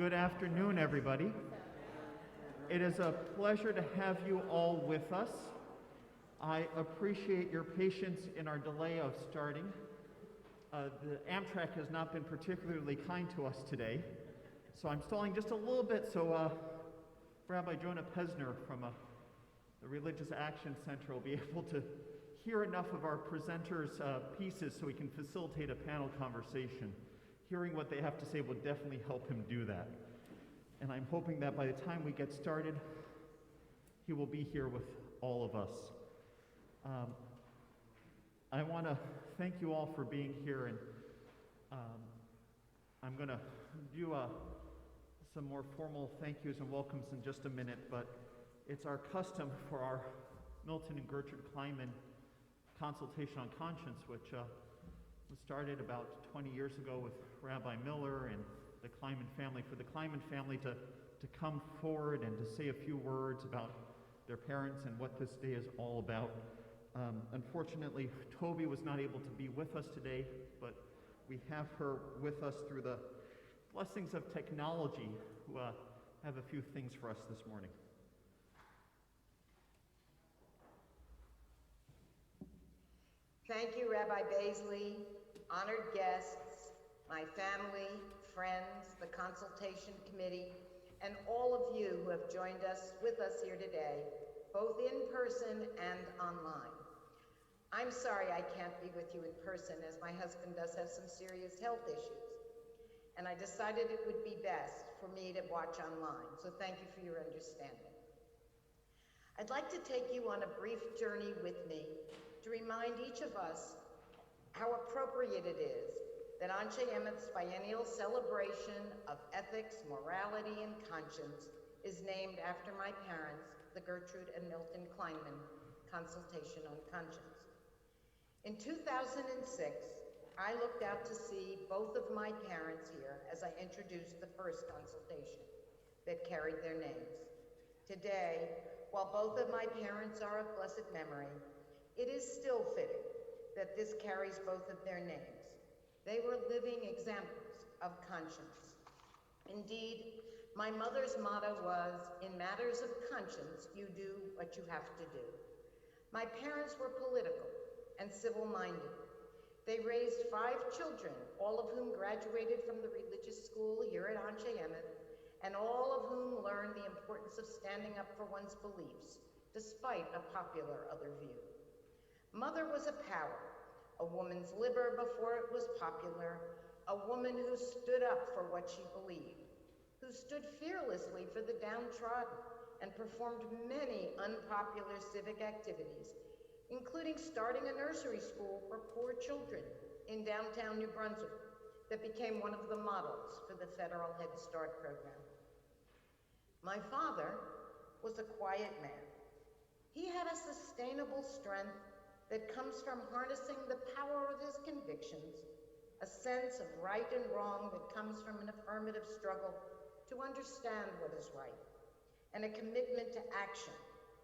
Good afternoon, everybody. It is a pleasure to have you all with us. I appreciate your patience in our delay of starting. The Amtrak has not been particularly kind to us today, so I'm stalling just a little bit so Rabbi Jonah Pesner from the Religious Action Center will be able to hear enough of our presenters' pieces so we can facilitate a panel conversation. Hearing what they have to say will definitely help him do that. And I'm hoping that by the time we get started, he will be here with all of us. I want to thank you all for being here, and I'm going to do some more formal thank yous and welcomes in just a minute, but it's our custom for our Milton and Gertrude Kleinman Consultation on Conscience, which was started about 20 years ago with Rabbi Miller and the Kleinman family, for the Kleinman family to come forward and to say a few words about their parents and what this day is all about. Unfortunately, Toby was not able to be with us today, but we have her with us through the blessings of technology, who have a few things for us this morning. Thank you, Rabbi Baisley, honored guests, my family, friends, the Consultation Committee, and all of you who have joined us with us here today, both in person and online. I'm sorry I can't be with you in person, as my husband does have some serious health issues, and I decided it would be best for me to watch online, so thank you for your understanding. I'd like to take you on a brief journey with me to remind each of us how appropriate it is that Anshe Emmett's biennial celebration of ethics, morality, and conscience is named after my parents, the Gertrude and Milton Kleinman Consultation on Conscience. In 2006, I looked out to see both of my parents here as I introduced the first consultation that carried their names. Today, while both of my parents are of blessed memory, it is still fitting that this carries both of their names. They were living examples of conscience. Indeed, my mother's motto was, "In matters of conscience, you do what you have to do." My parents were political and civil-minded. They raised 5 children, all of whom graduated from the religious school here at Anshe Emmett, and all of whom learned the importance of standing up for one's beliefs, despite a popular other view. Mother was a power, a woman's liber before it was popular, a woman who stood up for what she believed, who stood fearlessly for the downtrodden and performed many unpopular civic activities, including starting a nursery school for poor children in downtown New Brunswick that became one of the models for the federal Head Start program. My father was a quiet man. He had a sustainable strength that comes from harnessing the power of his convictions, a sense of right and wrong that comes from an affirmative struggle to understand what is right, and a commitment to action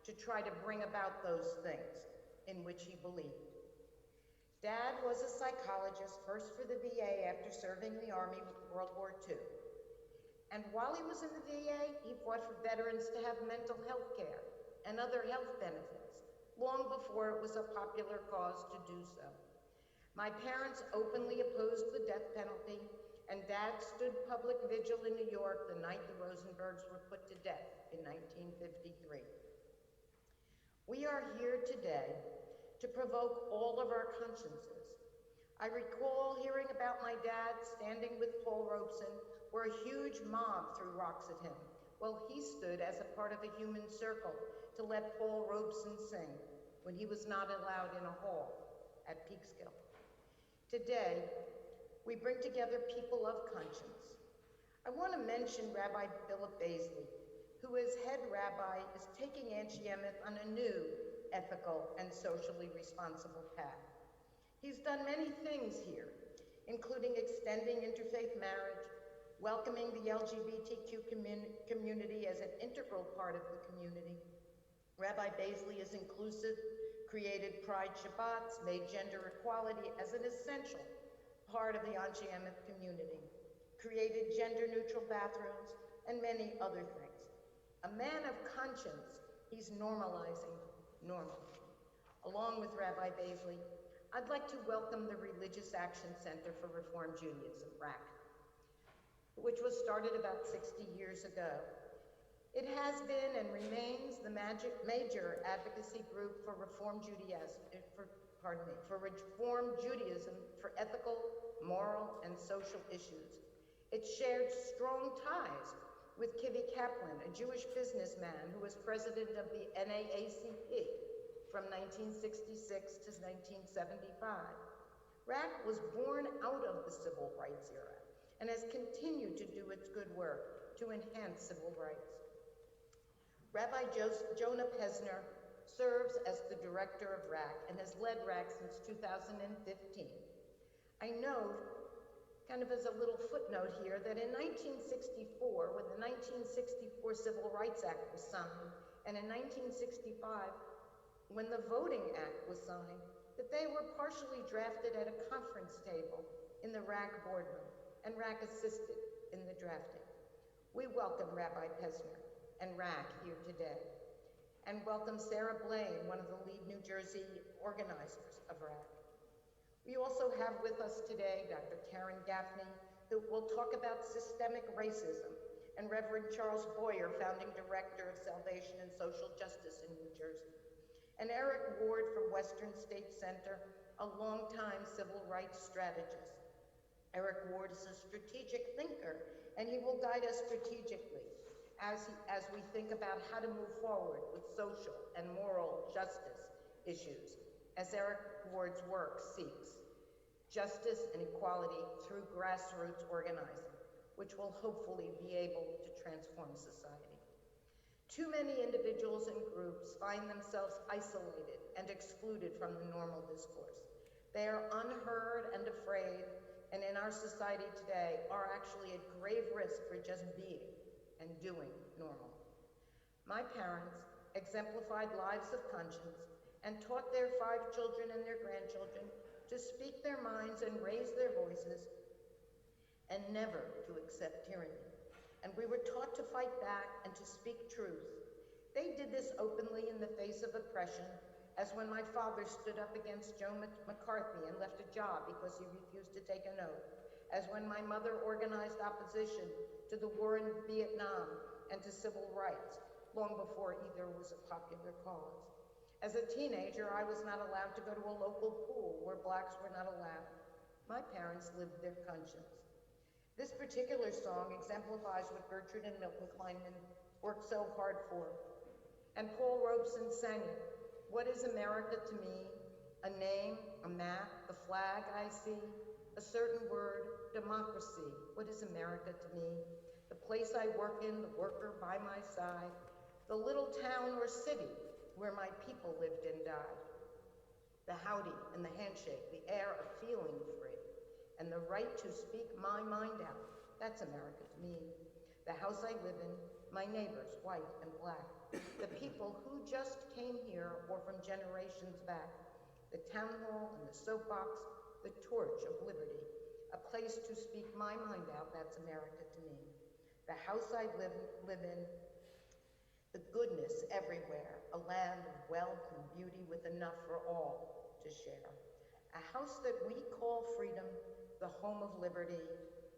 to try to bring about those things in which he believed. Dad was a psychologist, first for the VA after serving the Army with World War II. And while he was in the VA, he fought for veterans to have mental health care and other health benefits, long before it was a popular cause to do so. My parents openly opposed the death penalty, and Dad stood public vigil in New York the night the Rosenbergs were put to death in 1953. We are here today to provoke all of our consciences. I recall hearing about my dad standing with Paul Robeson, where a huge mob threw rocks at him, while he stood as a part of a human circle to let Paul Robeson sing when he was not allowed in a hall at Peekskill. Today, we bring together people of conscience. I want to mention Rabbi Philip Baisley, who as head rabbi is taking Anshe Emmett on a new ethical and socially responsible path. He's done many things here, including extending interfaith marriage, welcoming the LGBTQ community as an integral part of the community. Rabbi Baisley is inclusive, created Pride Shabbats, made gender equality as an essential part of the Anshe Emmett community, created gender-neutral bathrooms, and many other things. A man of conscience, he's normalizing normal. Along with Rabbi Baisley, I'd like to welcome the Religious Action Center for Reform Judaism, RAC, which was started about 60 years ago. It has been and remains the major advocacy group for Reform Judaism, for ethical, moral, and social issues. It shared strong ties with Kivi Kaplan, a Jewish businessman who was president of the NAACP from 1966 to 1975. RAC was born out of the civil rights era and has continued to do its good work to enhance civil rights. Rabbi Jonah Pesner serves as the director of RAC and has led RAC since 2015. I note, kind of as a little footnote here, that in 1964, when the 1964 Civil Rights Act was signed, and in 1965, when the Voting Act was signed, that they were partially drafted at a conference table in the RAC boardroom, and RAC assisted in the drafting. We welcome Rabbi Pesner and RAC here today, and welcome Sarah Blaine, one of the lead New Jersey organizers of RAC. We also have with us today Dr. Karen Gaffney, who will talk about systemic racism, and Reverend Charles Boyer, founding director of Salvation and Social Justice in New Jersey, and Eric Ward from Western State Center, a longtime civil rights strategist. Eric Ward is a strategic thinker, and he will guide us strategically as we think about how to move forward with social and moral justice issues, as Eric Ward's work seeks justice and equality through grassroots organizing, which will hopefully be able to transform society. Too many individuals and groups find themselves isolated and excluded from the normal discourse. They are unheard and afraid, and in our society today are actually at grave risk for just being and doing normal. My parents exemplified lives of conscience and taught their 5 children and their grandchildren to speak their minds and raise their voices and never to accept tyranny. And we were taught to fight back and to speak truth. They did this openly in the face of oppression, as when my father stood up against Joe McCarthy and left a job because he refused to take an oath, as when my mother organized opposition to the war in Vietnam and to civil rights, long before either was a popular cause. As a teenager, I was not allowed to go to a local pool where blacks were not allowed. My parents lived their conscience. This particular song exemplifies what Gertrude and Milton Kleinman worked so hard for. And Paul Robeson sang it. What is America to me? A name, a map, the flag I see, a certain word, democracy. What is America to me? The place I work in, the worker by my side, the little town or city where my people lived and died. The howdy and the handshake, the air of feeling free, and the right to speak my mind out. That's America to me. The house I live in, my neighbors, white and black, the people who just came here or from generations back, the town hall and the soapbox, the torch of liberty, a place to speak my mind out. That's America to me. The house I live in, the goodness everywhere, a land of wealth and beauty with enough for all to share. A house that we call freedom, the home of liberty,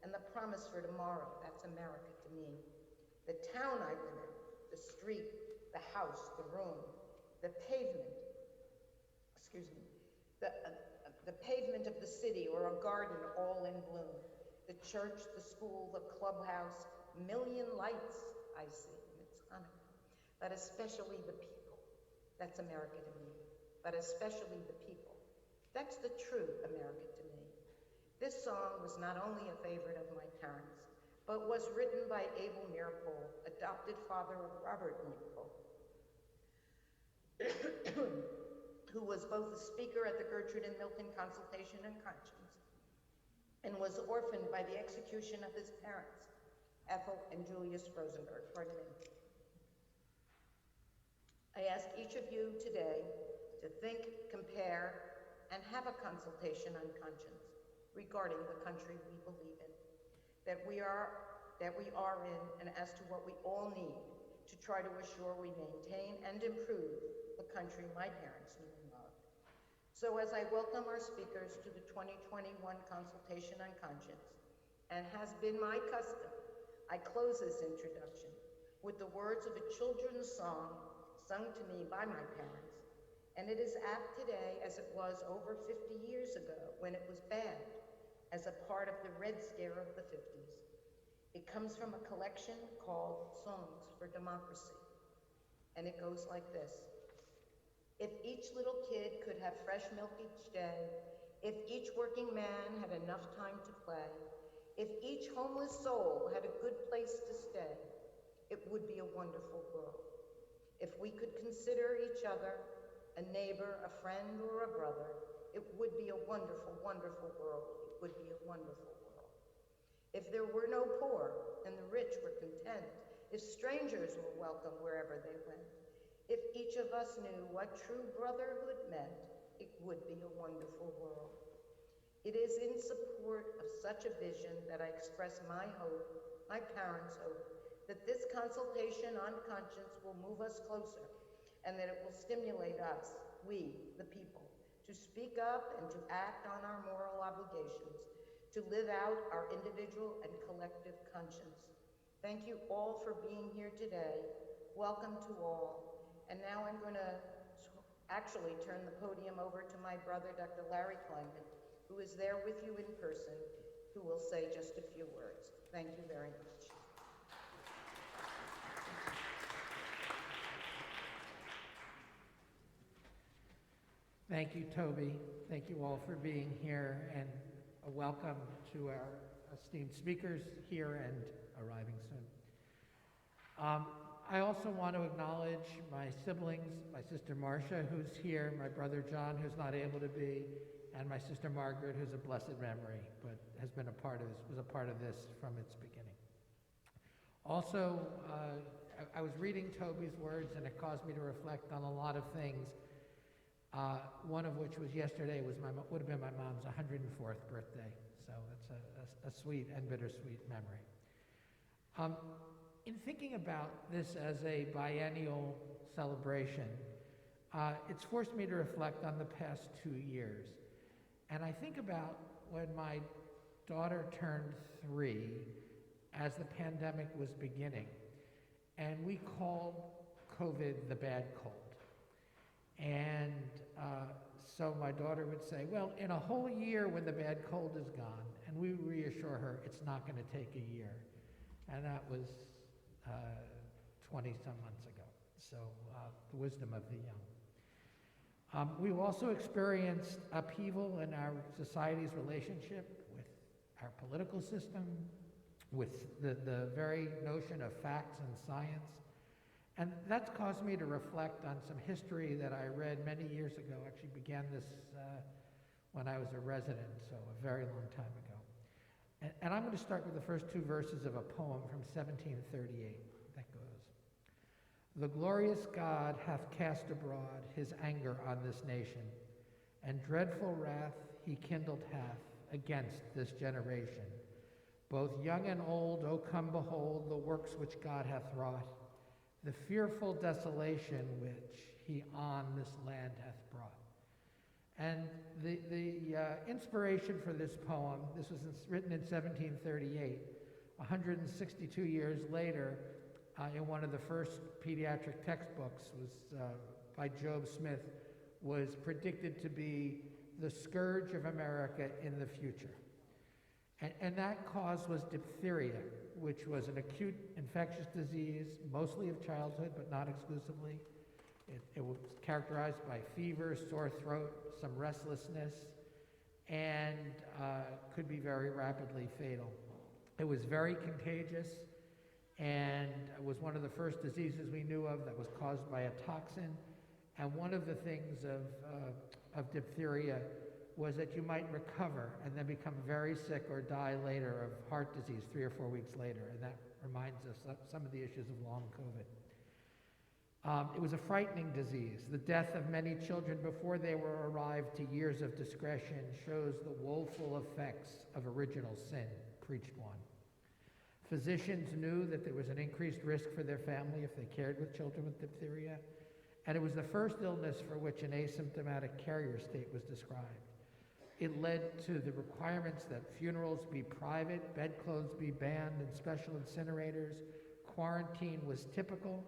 and the promise for tomorrow. That's America to me. The town I live in, the street, the house, the room, the pavement, the pavement of the city or a garden all in bloom. The church, the school, the clubhouse, million lights I see, and it's Hanukkah. But especially the people. That's America to me. But especially the people. That's the true America to me. This song was not only a favorite of my parents, but was written by Abel Meerpol, adopted father of Robert Meerpol, who was both a speaker at the Gertrude and Milton Consultation and Conscience, and was orphaned by the execution of his parents, Ethel and Julius Rosenberg. Pardon me. I ask each of you today to think, compare, and have a consultation on conscience regarding the country we believe in. that we are in, and as to what we all need to try to assure we maintain and improve the country my parents knew and loved. So as I welcome our speakers to the 2021 Consultation on Conscience, and has been my custom, I close this introduction with the words of a children's song sung to me by my parents, and it is apt today as it was over 50 years ago when it was banned as a part of the Red Scare of the 50s. It comes from a collection called Songs for Democracy, and it goes like this. If each little kid could have fresh milk each day, if each working man had enough time to play, if each homeless soul had a good place to stay, it would be a wonderful world. If we could consider each other a neighbor, a friend, or a brother, it would be a wonderful, wonderful world. It would be a wonderful world. If there were no poor and the rich were content, if strangers were welcome wherever they went, if each of us knew what true brotherhood meant, it would be a wonderful world. It is in support of such a vision that I express my hope, my parents' hope, that this consultation on conscience will move us closer and that it will stimulate us, we, the people, to speak up and to act on our moral obligations, to live out our individual and collective conscience. Thank you all for being here today. Welcome to all. And now I'm going to actually turn the podium over to my brother, Dr. Larry Kleinman, who is there with you in person, who will say just a few words. Thank you very much. Thank you, Toby. Thank you all for being here, and a welcome to our esteemed speakers here and arriving soon. I also want to acknowledge my siblings, my sister Marcia, who's here, my brother John, who's not able to be, and my sister Margaret, who's a blessed memory, but has been was a part of this from its beginning. Also, I was reading Toby's words, and it caused me to reflect on a lot of things. One of which was yesterday would have been my mom's 104th birthday, so that's a sweet and bittersweet memory. In thinking about this as a biennial celebration, it's forced me to reflect on the past 2 years. And I think about when my daughter turned 3 as the pandemic was beginning, and we called COVID the bad cold. And so my daughter would say, well, in a whole year when the bad cold is gone, and we would reassure her it's not going to take a year. And that was 20-some months ago. So the wisdom of the young. We've also experienced upheaval in our society's relationship with our political system, with the very notion of facts and science. And that's caused me to reflect on some history that I read many years ago. Actually began this when I was a resident, so a very long time ago. And I'm going to start with the first 2 verses of a poem from 1738 that goes, "The glorious God hath cast abroad his anger on this nation, and dreadful wrath he kindled hath against this generation. Both young and old, O come behold the works which God hath wrought, the fearful desolation which he on this land hath brought." And the inspiration for this poem, this was written in 1738, 162 years later, in one of the first pediatric textbooks, was by Job Smith, was predicted to be the scourge of America in the future. And that cause was diphtheria, which was an acute infectious disease, mostly of childhood, but not exclusively. It was characterized by fever, sore throat, some restlessness, and could be very rapidly fatal. It was very contagious, and it was one of the first diseases we knew of that was caused by a toxin. And one of the things of diphtheria was that you might recover and then become very sick or die later of heart disease 3 or 4 weeks later. And that reminds us of some of the issues of long COVID. It was a frightening disease. The death of many children before they were arrived to years of discretion shows the woeful effects of original sin, preached one. Physicians knew that there was an increased risk for their family if they cared with children with diphtheria, and it was the first illness for which an asymptomatic carrier state was described. It led to the requirements that funerals be private, bedclothes be banned in special incinerators, quarantine was typical,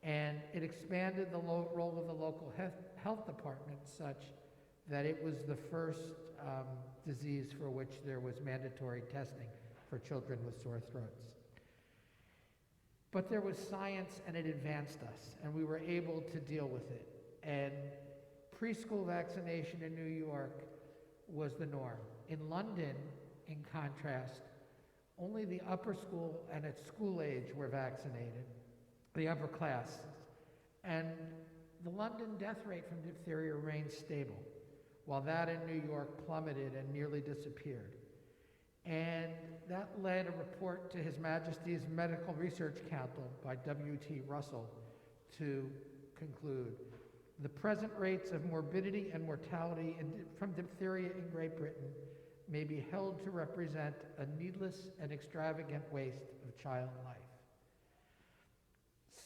and it expanded the role of the local health department such that it was the first disease for which there was mandatory testing for children with sore throats. But there was science, and it advanced us, and we were able to deal with it. And preschool vaccination in New York was the norm. In London, in contrast, only the upper school and at school age were vaccinated, the upper classes. And the London death rate from diphtheria remained stable, while that in New York plummeted and nearly disappeared. And that led a report to His Majesty's Medical Research Council by W.T. Russell to conclude, the present rates of morbidity and mortality from diphtheria in Great Britain may be held to represent a needless and extravagant waste of child life.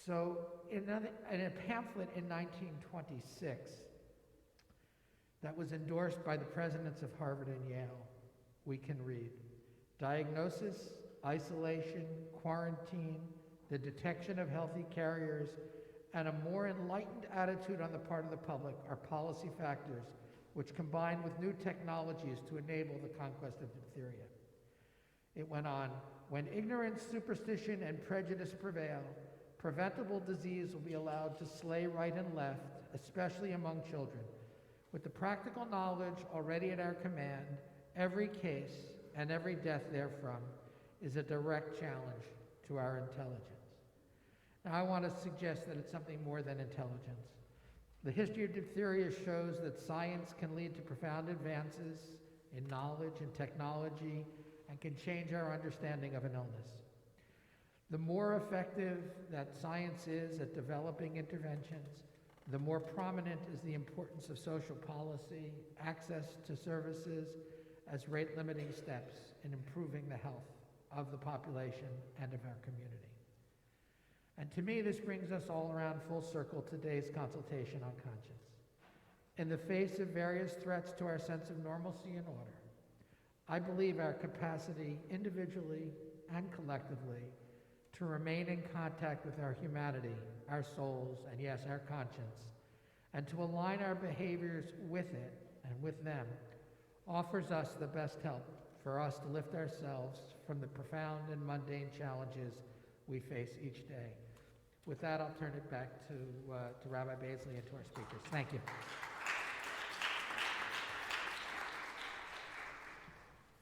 So in a pamphlet in 1926 that was endorsed by the presidents of Harvard and Yale, we can read, diagnosis, isolation, quarantine, the detection of healthy carriers, and a more enlightened attitude on the part of the public are policy factors which combine with new technologies to enable the conquest of diphtheria. It went on, when ignorance, superstition, and prejudice prevail, preventable disease will be allowed to slay right and left, especially among children. With the practical knowledge already at our command, every case and every death therefrom is a direct challenge to our intelligence. Now, I want to suggest that it's something more than intelligence. The history of diphtheria shows that science can lead to profound advances in knowledge and technology and can change our understanding of an illness. The more effective that science is at developing interventions, the more prominent is the importance of social policy, access to services as rate-limiting steps in improving the health of the population and of our community. And to me, this brings us all around full circle to today's consultation on conscience. In the face of various threats to our sense of normalcy and order, I believe our capacity individually and collectively to remain in contact with our humanity, our souls, and yes, our conscience, and to align our behaviors with it and with them, offers us the best help for us to lift ourselves from the profound and mundane challenges we face each day. With that, I'll turn it back to Rabbi Baisley and to our speakers. Thank you.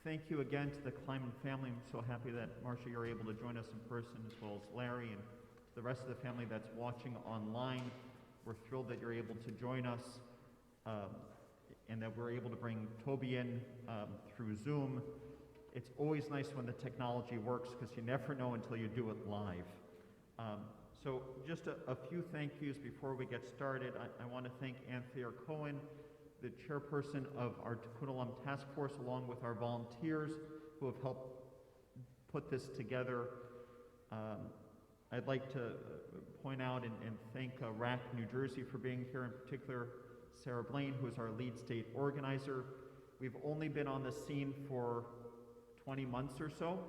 Thank you again to the Kleinman family. I'm so happy that, Marcia, you're able to join us in person, as well as Larry and the rest of the family that's watching online. We're thrilled that you're able to join us and that we're able to bring Toby in through Zoom. It's always nice when the technology works because you never know until you do it live. So just a few thank yous before we get started. I want to thank Anthea Cohen, the chairperson of our Tikkun Olam Task Force, along with our volunteers who have helped put this together. I'd like to point out and thank RAC New Jersey for being here, in particular Sarah Blaine, who is our lead state organizer. We've only been on the scene for 20 months or so.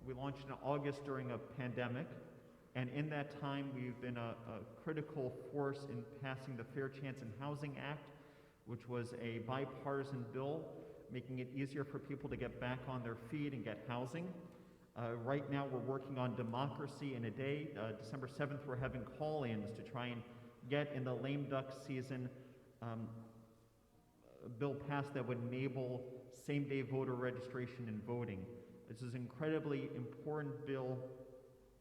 We launched in August during a pandemic, and in that time we've been a critical force in passing the Fair Chance in Housing Act, which was a bipartisan bill making it easier for people to get back on their feet and get housing. Right now we're working on Democracy in a Day. December 7th we're having call-ins to try and get in the lame duck season a bill passed that would enable same-day voter registration and voting. This is an incredibly important bill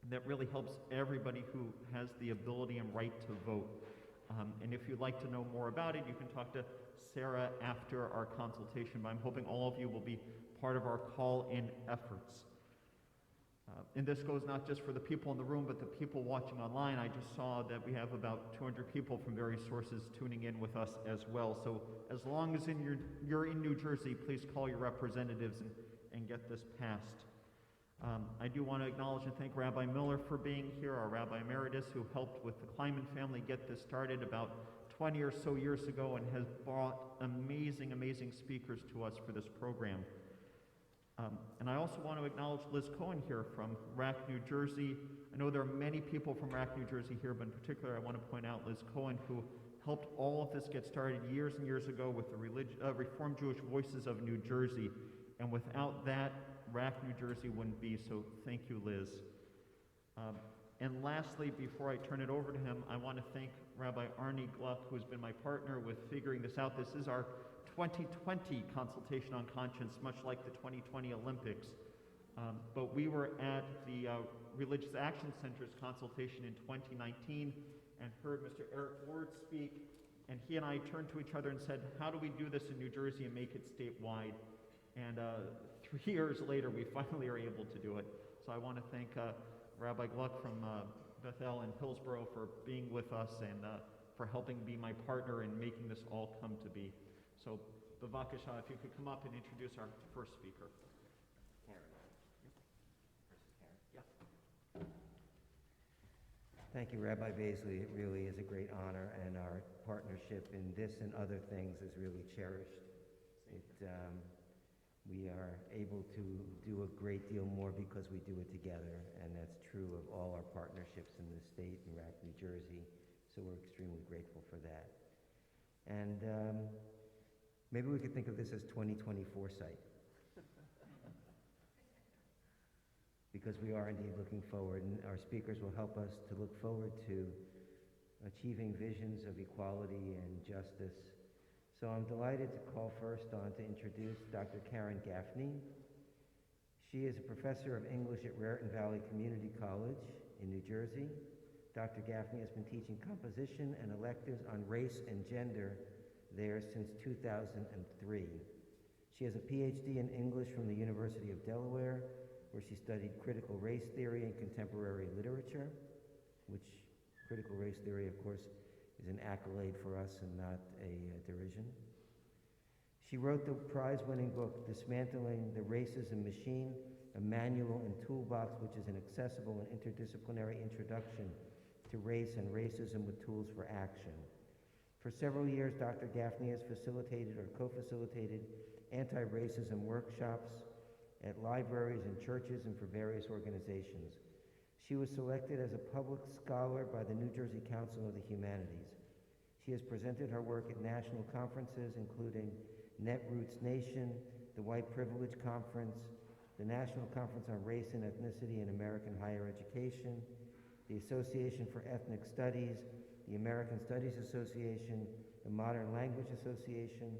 that really helps everybody who has the ability and right to vote. And if you'd like to know more about it, you can talk to Sarah after our consultation, but I'm hoping all of you will be part of our call-in efforts. And this goes not just for the people in the room, but the people watching online. I just saw that we have about 200 people from various sources tuning in with us as well. So as long as you're in New Jersey, please call your representatives and get this passed. I do want to acknowledge and thank Rabbi Miller for being here, our Rabbi Emeritus, who helped with the Kleinman family get this started about 20 or so years ago and has brought amazing, amazing speakers to us for this program. And I also want to acknowledge Liz Cohen here from Rack, New Jersey. I know there are many people from Rack, New Jersey here, but in particular I want to point out Liz Cohen, who helped all of this get started years and years ago with the Reformed Jewish Voices of New Jersey. And without that, Rack, New Jersey wouldn't be, so thank you, Liz. And lastly, before I turn it over to him, I want to thank Rabbi Arnie Gluck, who has been my partner with figuring this out. This is our 2020 consultation on conscience, much like the 2020 Olympics. But we were at the Religious Action Center's consultation in 2019 and heard Mr. Eric Ward speak, and he and I turned to each other and said, how do we do this in New Jersey and make it statewide? And 3 years later, we finally are able to do it. So I want to thank Rabbi Gluck from Bethel and Hillsborough for being with us and for helping be my partner in making this all come to be. So, Bavakasha, if you could come up and introduce our first speaker. Karen. Yeah. Thank you, Rabbi Baisley. It really is a great honor, and our partnership in this and other things is really cherished. We are able to do a great deal more because we do it together, and that's true of all our partnerships in the state in Rack, New Jersey, so we're extremely grateful for that. And maybe we could think of this as 2020 foresight. Because we are indeed looking forward, and our speakers will help us to look forward to achieving visions of equality and justice. So I'm delighted to call first on to introduce Dr. Karen Gaffney. She is a professor of English at Raritan Valley Community College in New Jersey. Dr. Gaffney has been teaching composition and electives on race and gender there since 2003. She has a PhD in English from the University of Delaware, where she studied critical race theory and contemporary literature, which critical race theory, of course, is an accolade for us and not a derision. She wrote the prize-winning book, Dismantling the Racism Machine, a manual and toolbox which is an accessible and interdisciplinary introduction to race and racism with tools for action. For several years, Dr. Gaffney has facilitated or co-facilitated anti-racism workshops at libraries and churches and for various organizations. She was selected as a public scholar by the New Jersey Council of the Humanities. She has presented her work at national conferences, including Netroots Nation, the White Privilege Conference, the National Conference on Race and Ethnicity in American Higher Education, the Association for Ethnic Studies, the American Studies Association, the Modern Language Association,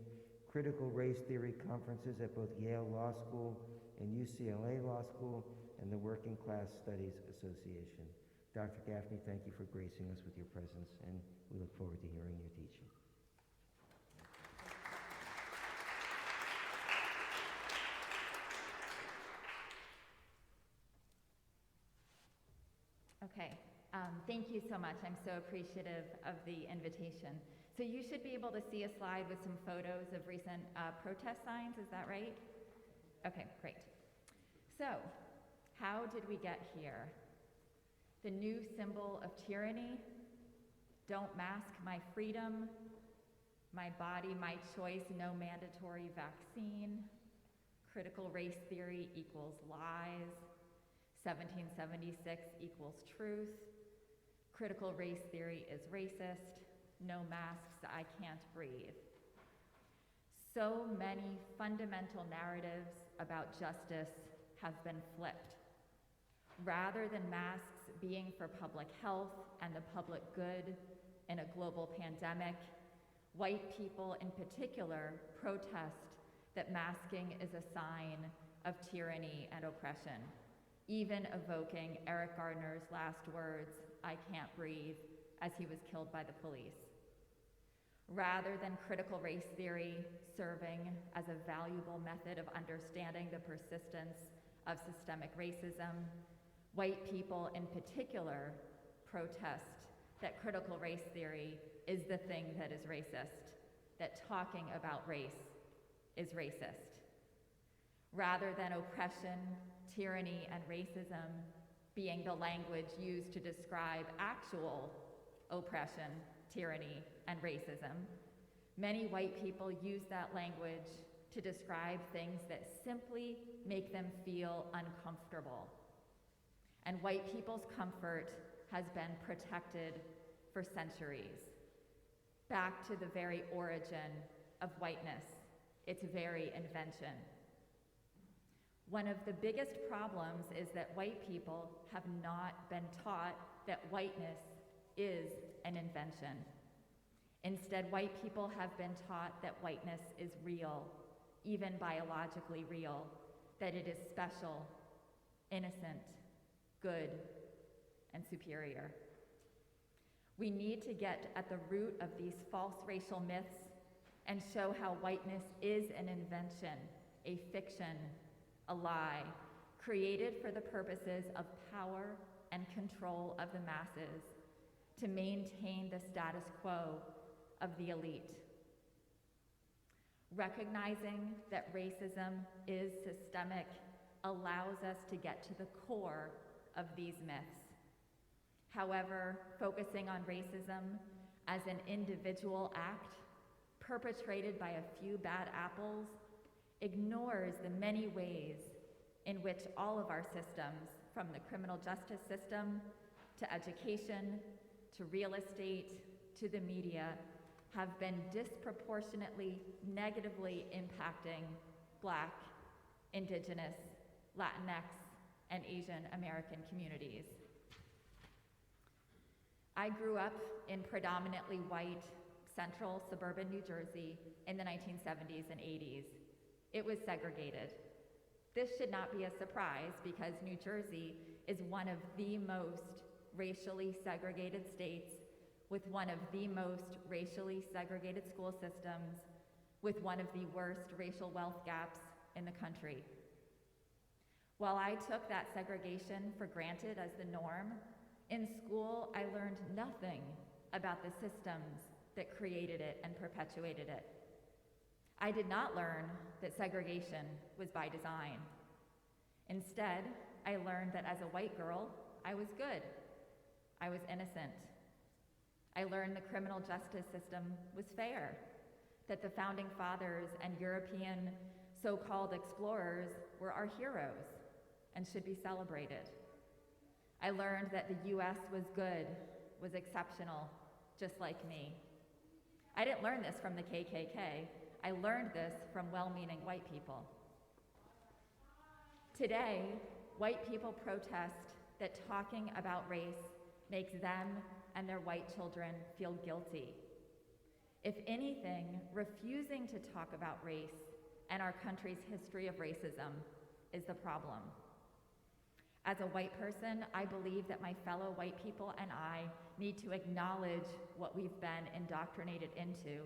critical race theory conferences at both Yale Law School and UCLA Law School, and the Working Class Studies Association. Dr. Gaffney, thank you for gracing us with your presence, and we look forward to hearing your teaching. Okay, thank you so much. I'm so appreciative of the invitation. So you should be able to see a slide with some photos of recent protest signs, is that right? Okay, great. So, how did we get here? The new symbol of tyranny, don't mask my freedom, my body, my choice, no mandatory vaccine, critical race theory equals lies, 1776 equals truth, critical race theory is racist, no masks, I can't breathe. So many fundamental narratives about justice have been flipped. Rather than masks being for public health and the public good in a global pandemic, white people in particular protest that masking is a sign of tyranny and oppression, even evoking Eric Gardner's last words, "I can't breathe," as he was killed by the police. Rather than critical race theory serving as a valuable method of understanding the persistence of systemic racism, white people in particular protest that critical race theory is the thing that is racist, that talking about race is racist. Rather than oppression tyranny, and racism being the language used to describe actual oppression, tyranny, and racism, many white people use that language to describe things that simply make them feel uncomfortable. And white people's comfort has been protected for centuries, back to the very origin of whiteness, its very invention. One of the biggest problems is that white people have not been taught that whiteness is an invention. Instead, white people have been taught that whiteness is real, even biologically real, that it is special, innocent, good, and superior. We need to get at the root of these false racial myths and show how whiteness is an invention, a fiction, a lie, created for the purposes of power and control of the masses, to maintain the status quo of the elite. Recognizing that racism is systemic allows us to get to the core of these myths. However, focusing on racism as an individual act perpetrated by a few bad apples ignores the many ways in which all of our systems, from the criminal justice system to education to real estate to the media, have been disproportionately negatively impacting Black, Indigenous, Latinx, and Asian American communities. I grew up in predominantly white, central suburban New Jersey in the 1970s and 80s. It was segregated. This should not be a surprise because New Jersey is one of the most racially segregated states, with one of the most racially segregated school systems, with one of the worst racial wealth gaps in the country. While I took that segregation for granted as the norm, in school I learned nothing about the systems that created it and perpetuated it. I did not learn that segregation was by design. Instead, I learned that as a white girl, I was good. I was innocent. I learned the criminal justice system was fair, that the founding fathers and European so-called explorers were our heroes and should be celebrated. I learned that the US was good, was exceptional, just like me. I didn't learn this from the KKK. I learned this from well-meaning white people. Today, white people protest that talking about race makes them and their white children feel guilty. If anything, refusing to talk about race and our country's history of racism is the problem. As a white person, I believe that my fellow white people and I need to acknowledge what we've been indoctrinated into,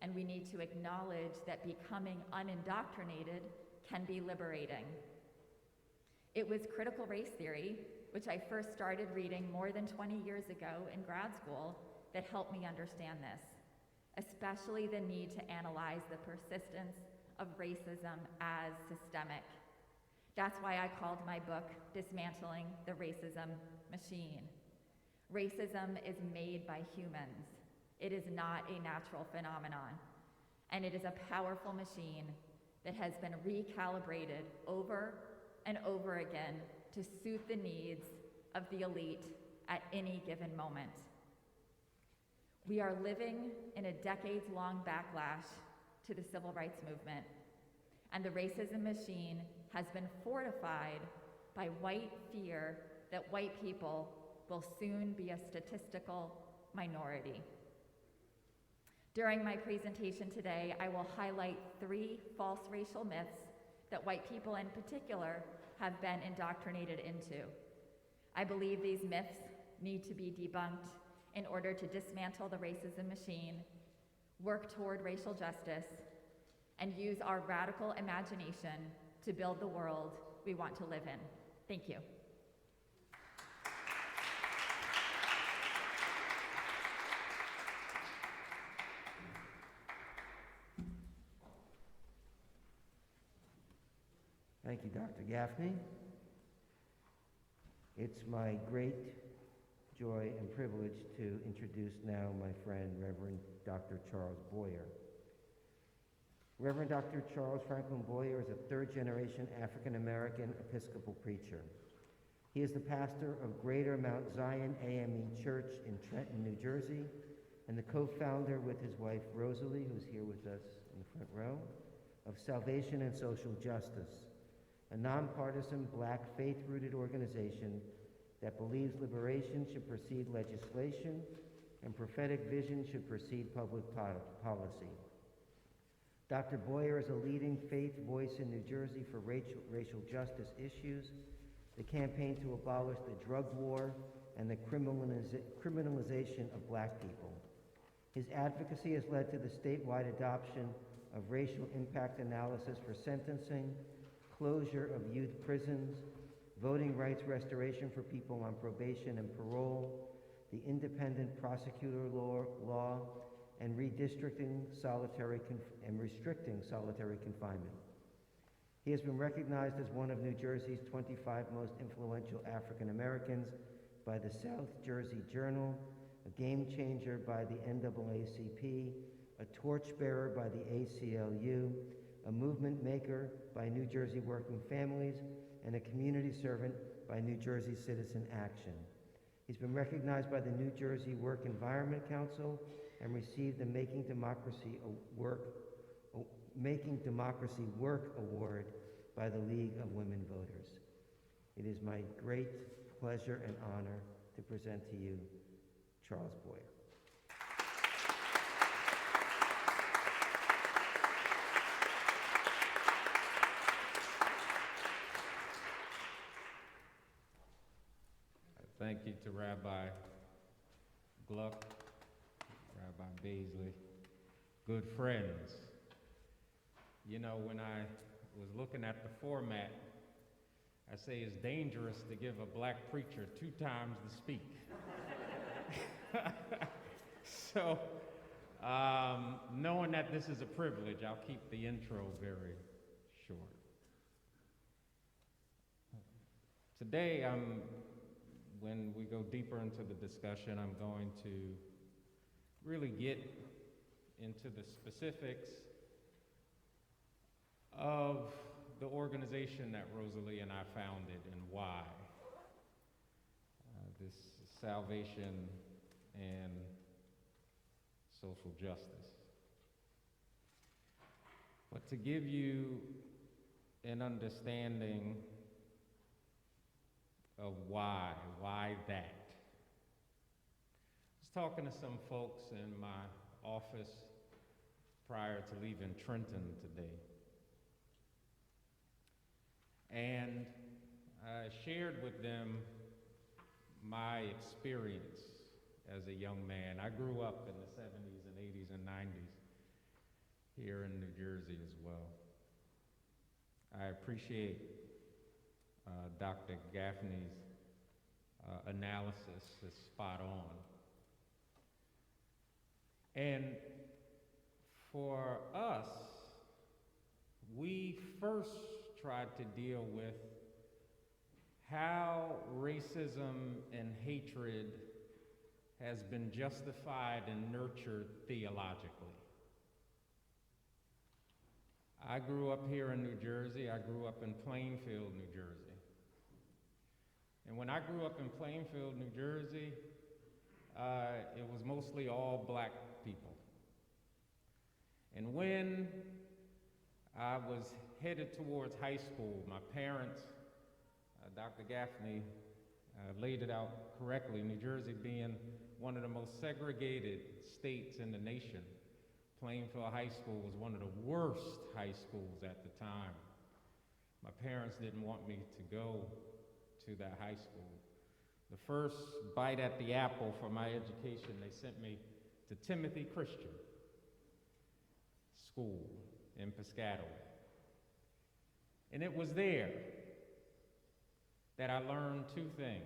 and we need to acknowledge that becoming unindoctrinated can be liberating. It was critical race theory, which I first started reading more than 20 years ago in grad school, that helped me understand this, especially the need to analyze the persistence of racism as systemic. That's why I called my book Dismantling the Racism Machine. Racism is made by humans. It is not a natural phenomenon, and it is a powerful machine that has been recalibrated over and over again to suit the needs of the elite at any given moment. We are living in a decades-long backlash to the civil rights movement, and the racism machine has been fortified by white fear that white people will soon be a statistical minority. During my presentation today, I will highlight 3 false racial myths that white people in particular have been indoctrinated into. I believe these myths need to be debunked in order to dismantle the racism machine, work toward racial justice, and use our radical imagination to build the world we want to live in. Thank you. Thank you, Dr. Gaffney. It's my great joy and privilege to introduce now my friend, Reverend Dr. Charles Boyer. Reverend Dr. Charles Franklin Boyer is a third-generation African-American Episcopal preacher. He is the pastor of Greater Mount Zion AME Church in Trenton, New Jersey, and the co-founder with his wife, Rosalie, who's here with us in the front row, of Salvation and Social Justice, a nonpartisan Black faith-rooted organization that believes liberation should precede legislation and prophetic vision should precede public policy. Dr. Boyer is a leading faith voice in New Jersey for racial justice issues, the campaign to abolish the drug war, and the criminalization of Black people. His advocacy has led to the statewide adoption of racial impact analysis for sentencing, closure of youth prisons, voting rights restoration for people on probation and parole, the independent prosecutor law, and redistricting and restricting solitary confinement. He has been recognized as one of New Jersey's 25 most influential African Americans by the South Jersey Journal, a game changer by the NAACP, a torchbearer by the ACLU, a movement maker by New Jersey Working Families, and a community servant by New Jersey Citizen Action. He's been recognized by the New Jersey Work Environment Council and received the Making Democracy Work Award by the League of Women Voters. It is my great pleasure and honor to present to you Charles Boyer. Thank you to Rabbi Gluck, Rabbi Baisley, good friends. You know, when I was looking at the format, I say it's dangerous to give a Black preacher 2 times to speak. So, knowing that this is a privilege, I'll keep the intro very short. Today, when we go deeper into the discussion, I'm going to really get into the specifics of the organization that Rosalie and I founded and why. This Salvation and Social Justice. But to give you an understanding of why that. I was talking to some folks in my office prior to leaving Trenton today. And I shared with them my experience as a young man. I grew up in the 70s and 80s and 90s here in New Jersey as well. I appreciate Dr. Gaffney's analysis is spot on. And for us, we first tried to deal with how racism and hatred has been justified and nurtured theologically. I grew up here in New Jersey. I grew up in Plainfield, New Jersey. And when I grew up in Plainfield, New Jersey, it was mostly all Black people. And when I was headed towards high school, my parents, Dr. Gaffney, laid it out correctly, New Jersey being one of the most segregated states in the nation. Plainfield High School was one of the worst high schools at the time. My parents didn't want me to go to that high school. The first bite at the apple for my education, they sent me to Timothy Christian School in Piscataway. And it was there that I learned 2 things.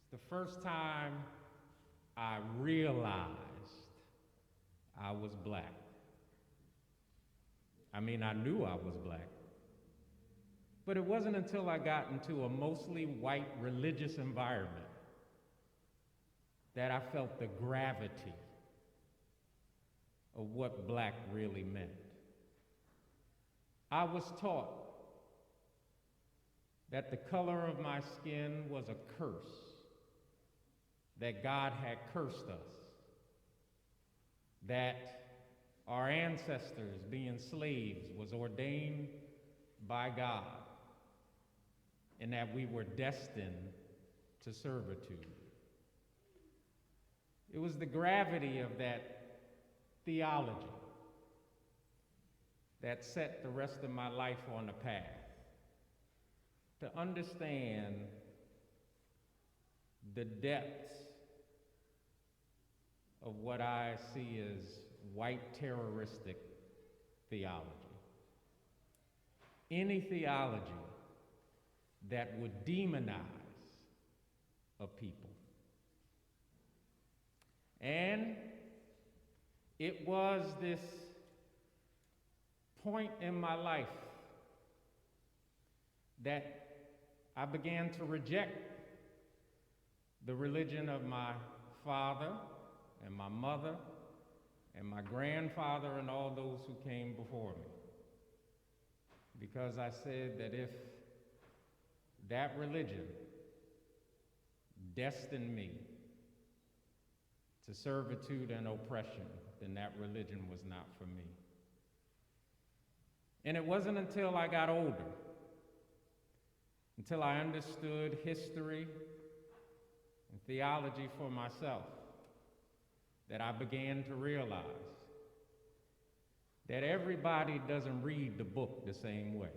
It's the first time I realized I was Black. I mean, I knew I was Black, But it wasn't until I got into a mostly white religious environment that I felt the gravity of what black really meant. I was taught that the color of my skin was a curse, that God had cursed us, that our ancestors being slaves was ordained by God, and that we were destined to servitude. It was the gravity of that theology that set the rest of my life on a path to understand the depths of what I see as white terroristic theology. Any theology that would demonize a people. And it was this point in my life that I began to reject the religion of my father and my mother and my grandfather and all those who came before me. Because I said that if that religion destined me to servitude and oppression, then that religion was not for me. And it wasn't until I got older, until I understood history and theology for myself, that I began to realize that everybody doesn't read the book the same way.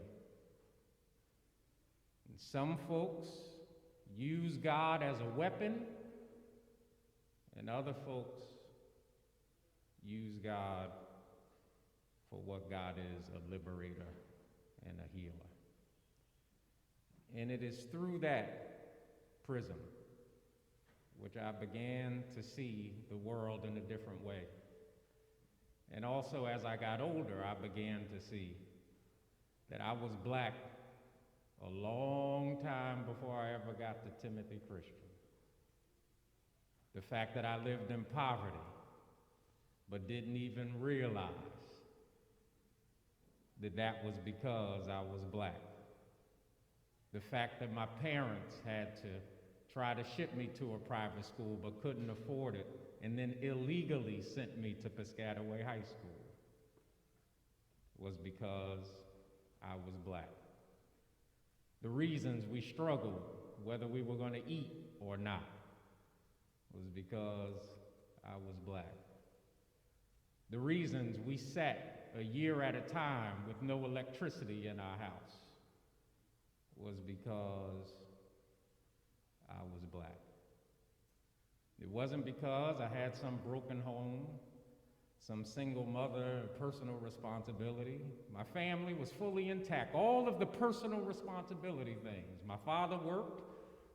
And some folks use God as a weapon, and other folks use God for what God is, a liberator and a healer. And it is through that prism which I began to see the world in a different way. And also as I got older, I began to see that I was black a long time before I ever got to Timothy Christian. The fact that I lived in poverty, but didn't even realize that that was because I was black. The fact that my parents had to try to ship me to a private school but couldn't afford it, and then illegally sent me to Piscataway High School, was because I was black. The reasons we struggled, whether we were going to eat or not, was because I was black. The reasons we sat a year at a time with no electricity in our house was because I was black. It wasn't because I had some broken home, some single mother, personal responsibility. My family was fully intact. All of the personal responsibility things. My father worked,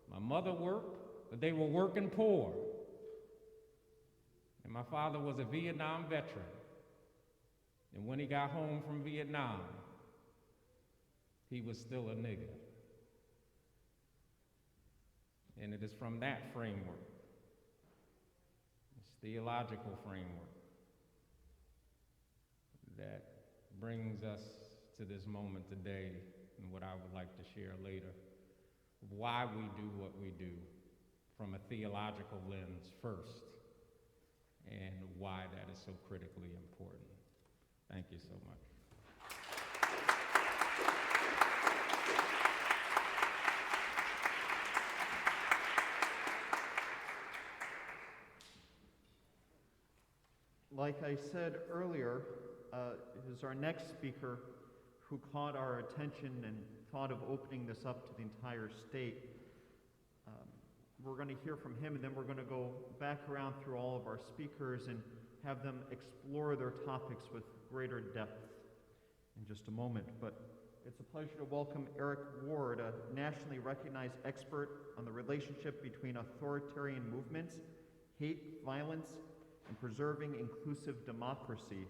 my mother worked, but they were working poor. And my father was a Vietnam veteran. And when he got home from Vietnam, he was still a nigger. And it is from that framework, this theological framework, that brings us to this moment today, and what I would like to share later, why we do what we do from a theological lens first, and why that is so critically important. Thank you so much. Like I said earlier, is our next speaker who caught our attention and thought of opening this up to the entire state. We're going to hear from him, and then we're going to go back around through all of our speakers and have them explore their topics with greater depth in just a moment. But it's a pleasure to welcome Eric Ward, a nationally recognized expert on the relationship between authoritarian movements, hate, violence, and preserving inclusive democracy.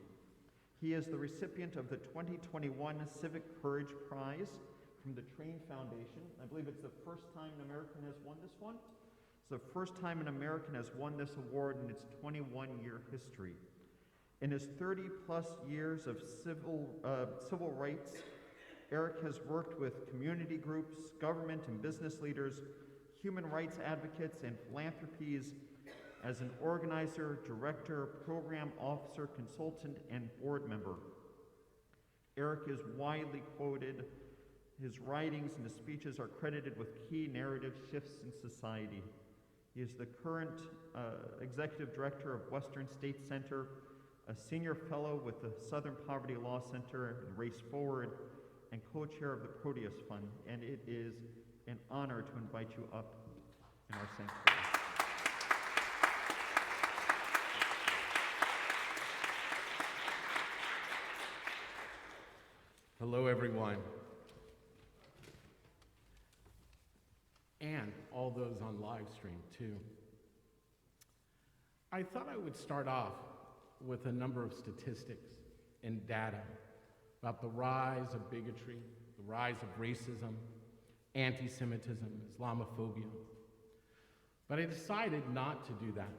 He is the recipient of the 2021 Civic Courage Prize from the Train Foundation. I believe it's the first time an American has won this one. It's the first time an American has won this award in its 21-year history. In his 30-plus years of civil rights, Eric has worked with community groups, government and business leaders, human rights advocates, and philanthropies as an organizer, director, program officer, consultant, and board member. Eric is widely quoted. His writings and his speeches are credited with key narrative shifts in society. He is the current executive director of Western State Center, a senior fellow with the Southern Poverty Law Center and Race Forward, and co-chair of the Proteus Fund. And it is an honor to invite you up in our sanctuary. Hello, everyone. And all those on live stream, too. I thought I would start off with a number of statistics and data about the rise of bigotry, the rise of racism, anti-Semitism, Islamophobia. But I decided not to do that.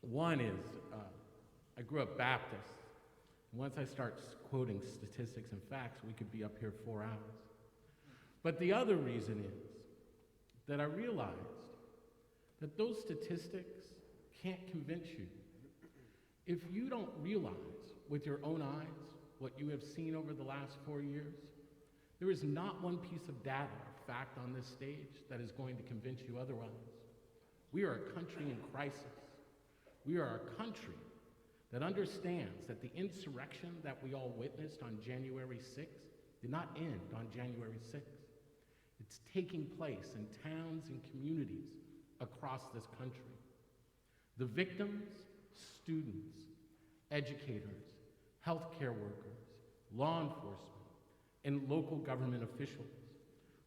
One is, I grew up Baptist. Once I start quoting statistics and facts, we could be up here 4 hours. But the other reason is that I realized that those statistics can't convince you. If you don't realize with your own eyes what you have seen over the last 4 years, there is not one piece of data or fact on this stage that is going to convince you otherwise. We are a country in crisis. We are a country that understands that the insurrection that we all witnessed on January 6th did not end on January 6th. It's taking place in towns and communities across this country. The victims, students, educators, healthcare workers, law enforcement, and local government officials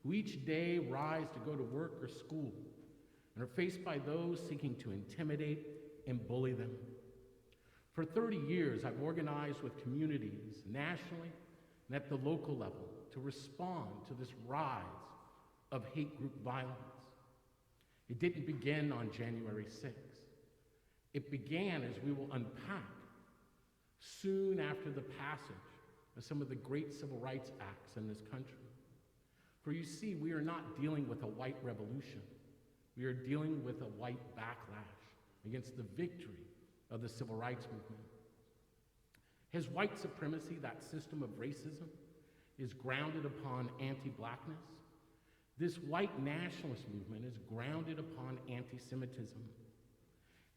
who each day rise to go to work or school and are faced by those seeking to intimidate and bully them. For 30 years, I've organized with communities nationally and at the local level to respond to this rise of hate group violence. It didn't begin on January 6th. It began, as we will unpack, soon after the passage of some of the great civil rights acts in this country. For you see, we are not dealing with a white revolution. We are dealing with a white backlash against the victory of the civil rights movement. Has white supremacy, that system of racism, is grounded upon anti-blackness? This white nationalist movement is grounded upon anti-Semitism.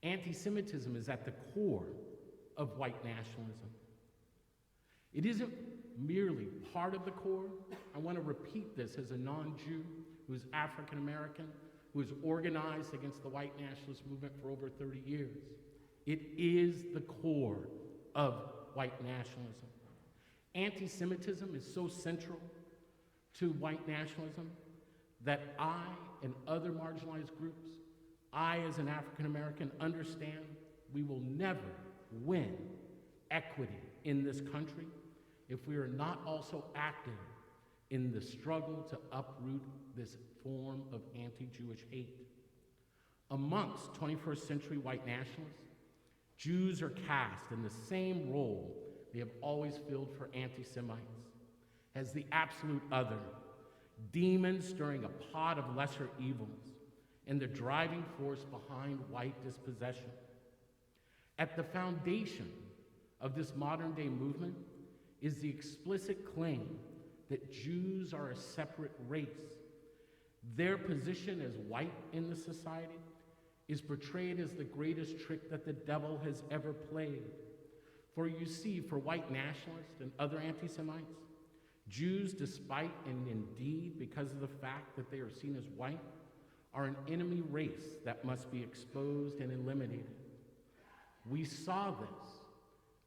Anti-Semitism is at the core of white nationalism. It isn't merely part of the core. I want to repeat this as a non-Jew who is African American, who has organized against the white nationalist movement for over 30 years. It is the core of white nationalism. Anti-Semitism is so central to white nationalism that I and other marginalized groups, I as an African American, understand we will never win equity in this country if we are not also active in the struggle to uproot this form of anti-Jewish hate. Amongst 21st century white nationalists, Jews are cast in the same role they have always filled for anti-Semites, as the absolute other, demons stirring a pot of lesser evils, and the driving force behind white dispossession. At the foundation of this modern-day movement is the explicit claim that Jews are a separate race. Their position as white in the society is portrayed as the greatest trick that the devil has ever played. For you see, for white nationalists and other anti-Semites, Jews, despite and indeed because of the fact that they are seen as white, are an enemy race that must be exposed and eliminated. We saw this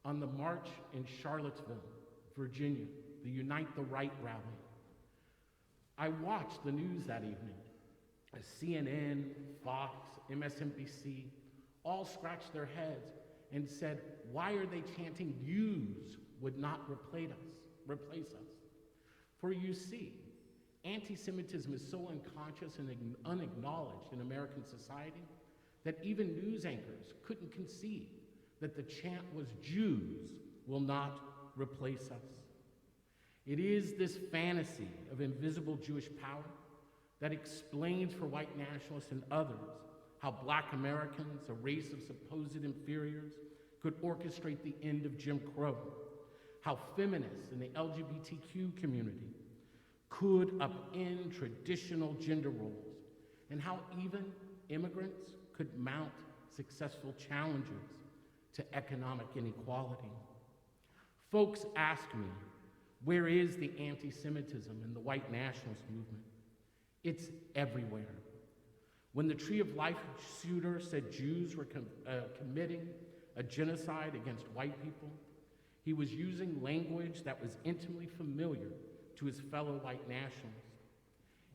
on the march in Charlottesville, Virginia, the Unite the Right rally. I watched the news that evening as CNN, Fox, MSNBC all scratched their heads and said, why are they chanting "Jews would not replace us"? For you see, Anti-Semitism is so unconscious and unacknowledged in American society that even news anchors couldn't conceive that the chant was Jews will not replace us. It is this fantasy of invisible Jewish power that explains for white nationalists and others how Black Americans, a race of supposed inferiors, could orchestrate the end of Jim Crow, how feminists in the LGBTQ community could upend traditional gender roles, and how even immigrants could mount successful challenges to economic inequality. Folks ask me, where is the anti-Semitism in the white nationalist movement? It's everywhere. When the Tree of Life shooter said Jews were committing a genocide against white people, he was using language that was intimately familiar to his fellow white nationalists.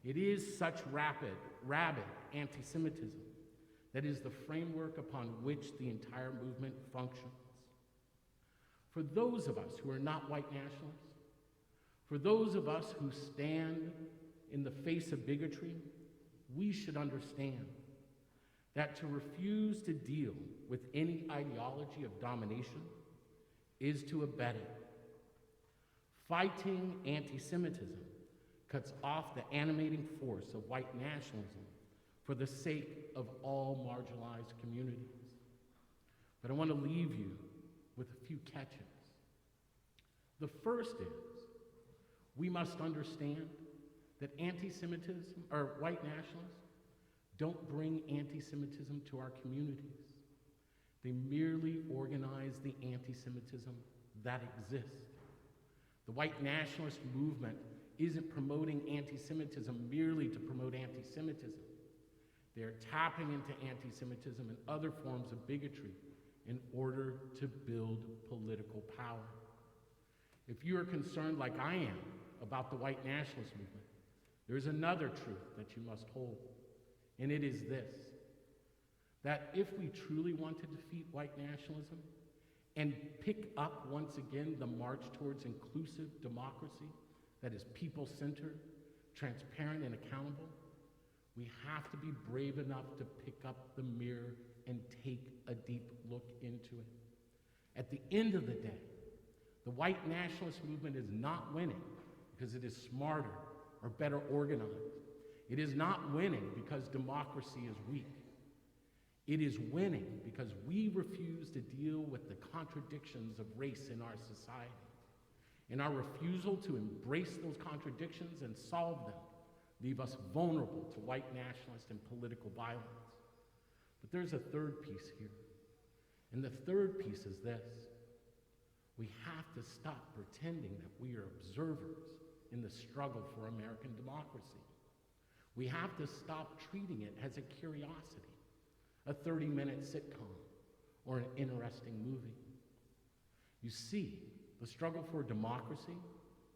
It is such rabid anti-Semitism that is the framework upon which the entire movement functions. For those of us who are not white nationalists, for those of us who stand in the face of bigotry, we should understand that to refuse to deal with any ideology of domination is to abet it. Fighting anti-Semitism cuts off the animating force of white nationalism for the sake of all marginalized communities. But I want to leave you with a few catches. The first is, we must understand that anti-Semitism, or white nationalists, don't bring anti-Semitism to our communities. They merely organize the anti-Semitism that exists. The white nationalist movement isn't promoting anti-Semitism merely to promote anti-Semitism. They're tapping into anti-Semitism and other forms of bigotry in order to build political power. If you are concerned, like I am, about the white nationalist movement, there's another truth that you must hold, and it is this: that if we truly want to defeat white nationalism and pick up once again the march towards inclusive democracy that is people-centered, transparent, and accountable, we have to be brave enough to pick up the mirror and take a deep look into it. At the end of the day, the white nationalist movement is not winning because it is smarter or better organized. It is not winning because democracy is weak. It is winning because we refuse to deal with the contradictions of race in our society. And our refusal to embrace those contradictions and solve them leave us vulnerable to white nationalist and political violence. But there's a third piece here. And the third piece is this: we have to stop pretending that we are observers in the struggle for American democracy. We have to stop treating it as a curiosity, a 30-minute sitcom, or an interesting movie. You see, the struggle for democracy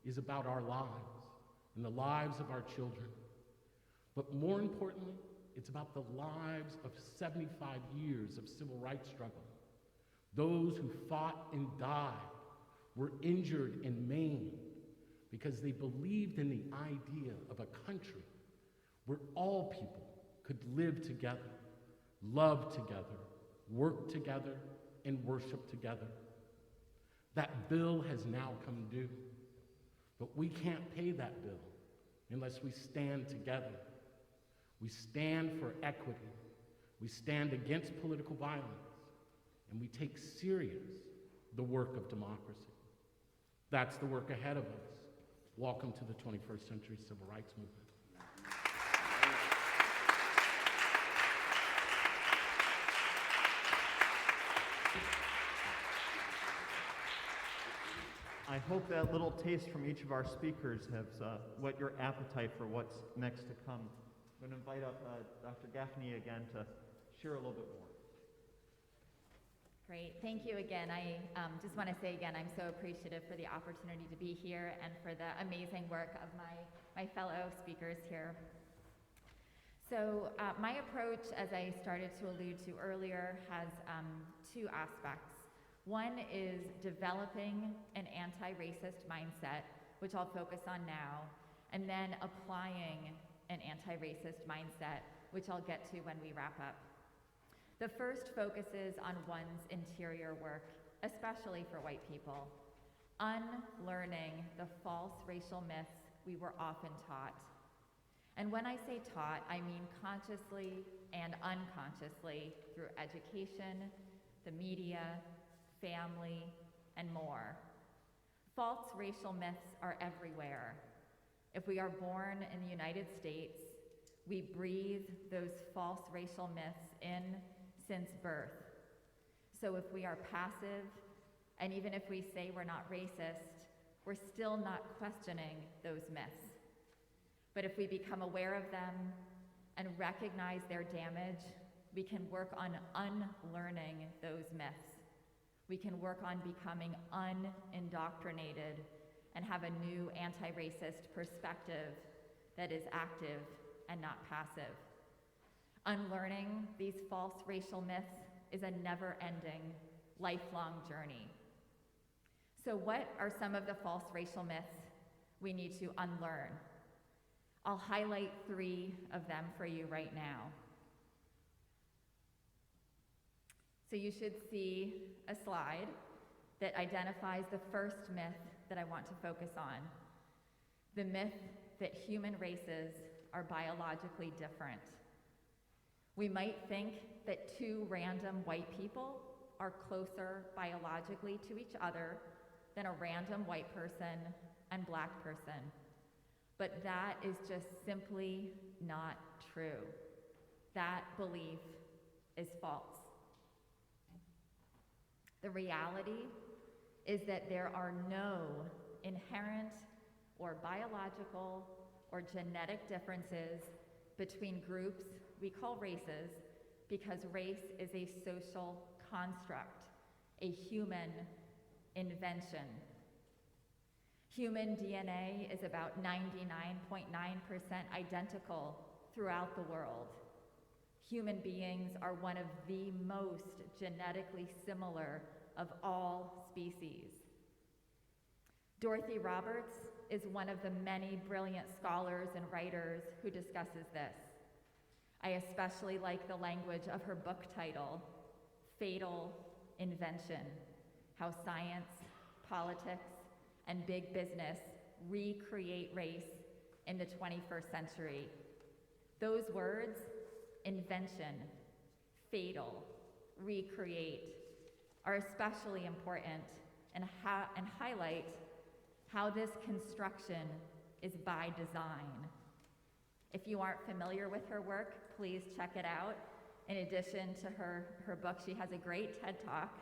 is about our lives and the lives of our children. But more importantly, it's about the lives of 75 years of civil rights struggle. Those who fought and died, were injured and maimed because they believed in the idea of a country where all people could live together, love together, work together, and worship together. That bill has now come due, but we can't pay that bill unless we stand together. We stand for equity, we stand against political violence, and we take serious the work of democracy. That's the work ahead of us. Welcome to the 21st century civil rights movement. I hope that little taste from each of our speakers has whet your appetite for what's next to come. I'm going to invite up Dr. Gaffney again to share a little bit more. Great. Thank you again. I just want to say again, I'm so appreciative for the opportunity to be here and for the amazing work of my fellow speakers here. So my approach, as I started to allude to earlier, has two aspects. One is developing an anti-racist mindset, which I'll focus on now, and then applying an anti-racist mindset, which I'll get to when we wrap up. The first focuses on one's interior work, especially for white people, unlearning the false racial myths we were often taught. And when I say taught, I mean consciously and unconsciously through education, the media, family, and more. False racial myths are everywhere. If we are born in the United States, we breathe those false racial myths in since birth. So if we are passive, and even if we say we're not racist, we're still not questioning those myths. But if we become aware of them and recognize their damage, we can work on unlearning those myths. We can work on becoming unindoctrinated and have a new anti-racist perspective that is active and not passive. Unlearning these false racial myths is a never-ending, lifelong journey. So what are some of the false racial myths we need to unlearn? I'll highlight 3 of them for you right now. So you should see a slide that identifies the first myth that I want to focus on. The myth that human races are biologically different. We might think that 2 random white people are closer biologically to each other than a random white person and black person. But that is just simply not true. That belief is false. The reality is that there are no inherent or biological or genetic differences between groups we call races, because race is a social construct, a human invention. Human DNA is about 99.9% identical throughout the world. Human beings are one of the most genetically similar of all species. Dorothy Roberts is one of the many brilliant scholars and writers who discusses this. I especially like the language of her book title, Fatal Invention: How Science, Politics, and Big Business Recreate Race in the 21st Century. Those words, invention, fatal, recreate, are especially important and highlight how this construction is by design. If you aren't familiar with her work, please check it out. In addition to her book, she has a great TED Talk.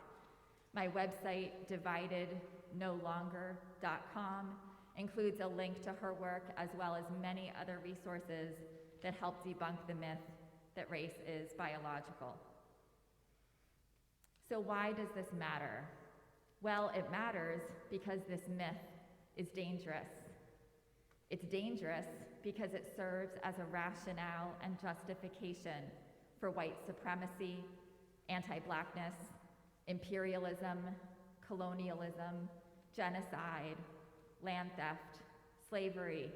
My website, dividednolonger.com, includes a link to her work as well as many other resources that help debunk the myth that race is biological. So why does this matter? Well, it matters because this myth is dangerous. It's dangerous because it serves as a rationale and justification for white supremacy, anti-blackness, imperialism, colonialism, genocide, land theft, slavery,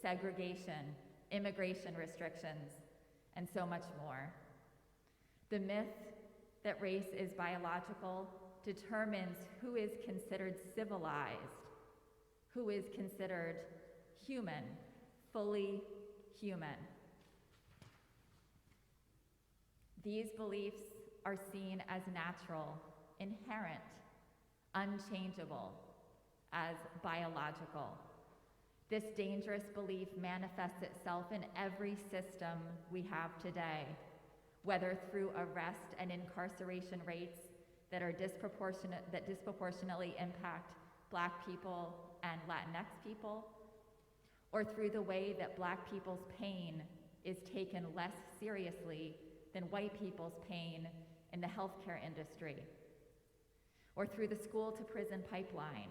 segregation, immigration restrictions, and so much more. The myth that race is biological determines who is considered civilized, who is considered human, fully human. These beliefs are seen as natural, inherent, unchangeable, as biological. This dangerous belief manifests itself in every system we have today, whether through arrest and incarceration rates that disproportionately impact Black people and Latinx people, or through the way that Black people's pain is taken less seriously than white people's pain in the healthcare industry, or through the school to prison pipeline,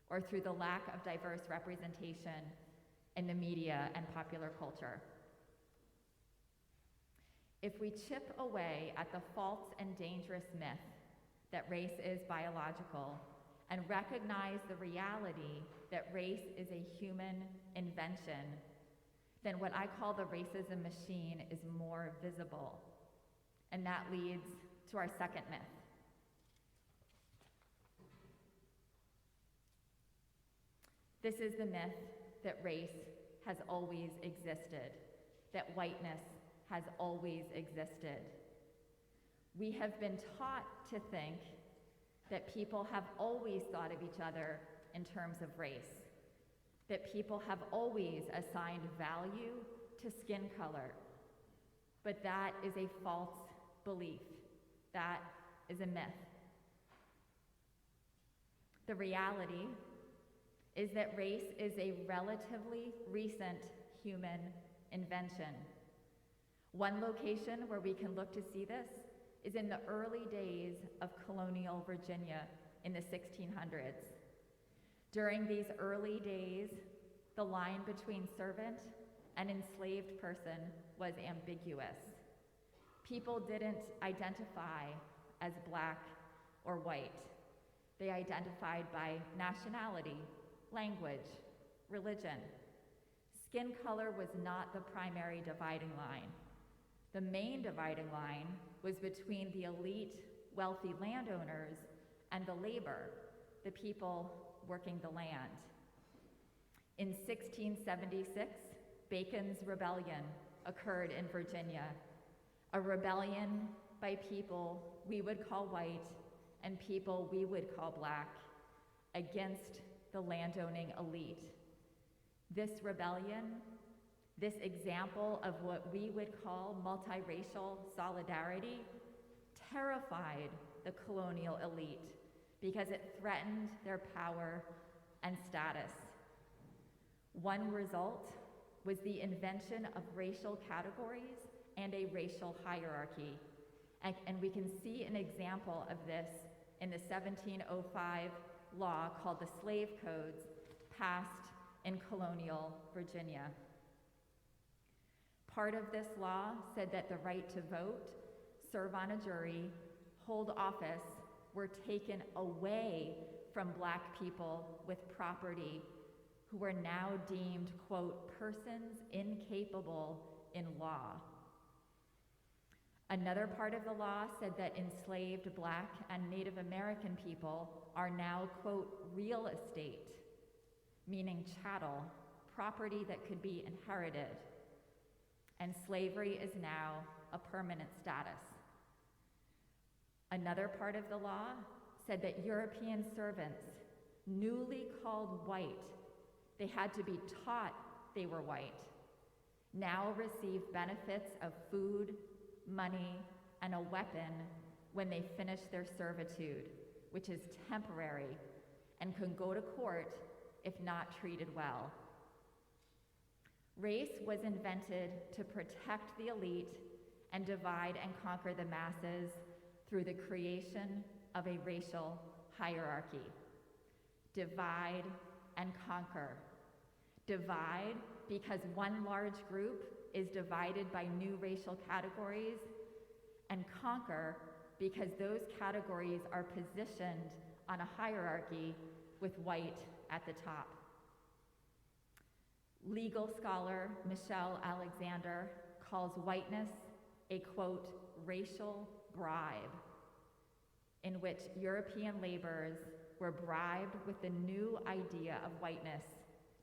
or through the lack of diverse representation in the media and popular culture. If we chip away at the false and dangerous myth that race is biological and recognize the reality that race is a human invention, then what I call the racism machine is more visible. And that leads to our second myth. This is the myth that race has always existed, that whiteness has always existed. We have been taught to think that people have always thought of each other in terms of race, that people have always assigned value to skin color. But that is a false belief. That is a myth. The reality is that race is a relatively recent human invention. One location where we can look to see this is in the early days of colonial Virginia in the 1600s. During these early days, the line between servant and enslaved person was ambiguous. People didn't identify as black or white. They identified by nationality, language, religion. Skin color was not the primary dividing line. The main dividing line was between the elite, wealthy landowners and the labor, the people working the land. In 1676, Bacon's Rebellion occurred in Virginia, a rebellion by people we would call white and people we would call black against the landowning elite. This rebellion, this example of what we would call multiracial solidarity, terrified the colonial elite because it threatened their power and status. One result was the invention of racial categories and a racial hierarchy. And we can see an example of this in the 1705 law called the Slave Codes, passed in colonial Virginia. Part of this law said that the right to vote, serve on a jury, hold office were taken away from black people with property who were now deemed, quote, persons incapable in law. Another part of the law said that enslaved black and Native American people are now, quote, real estate, meaning chattel, property that could be inherited. And slavery is now a permanent status. Another part of the law said that European servants, newly called white, they had to be taught they were white, now receive benefits of food, money, and a weapon when they finish their servitude, which is temporary and can go to court if not treated well. Race was invented to protect the elite and divide and conquer the masses through the creation of a racial hierarchy. Divide and conquer. Divide because one large group is divided by new racial categories, and conquer because those categories are positioned on a hierarchy with white at the top. Legal scholar Michelle Alexander calls whiteness a, quote, racial bribe, in which European laborers were bribed with the new idea of whiteness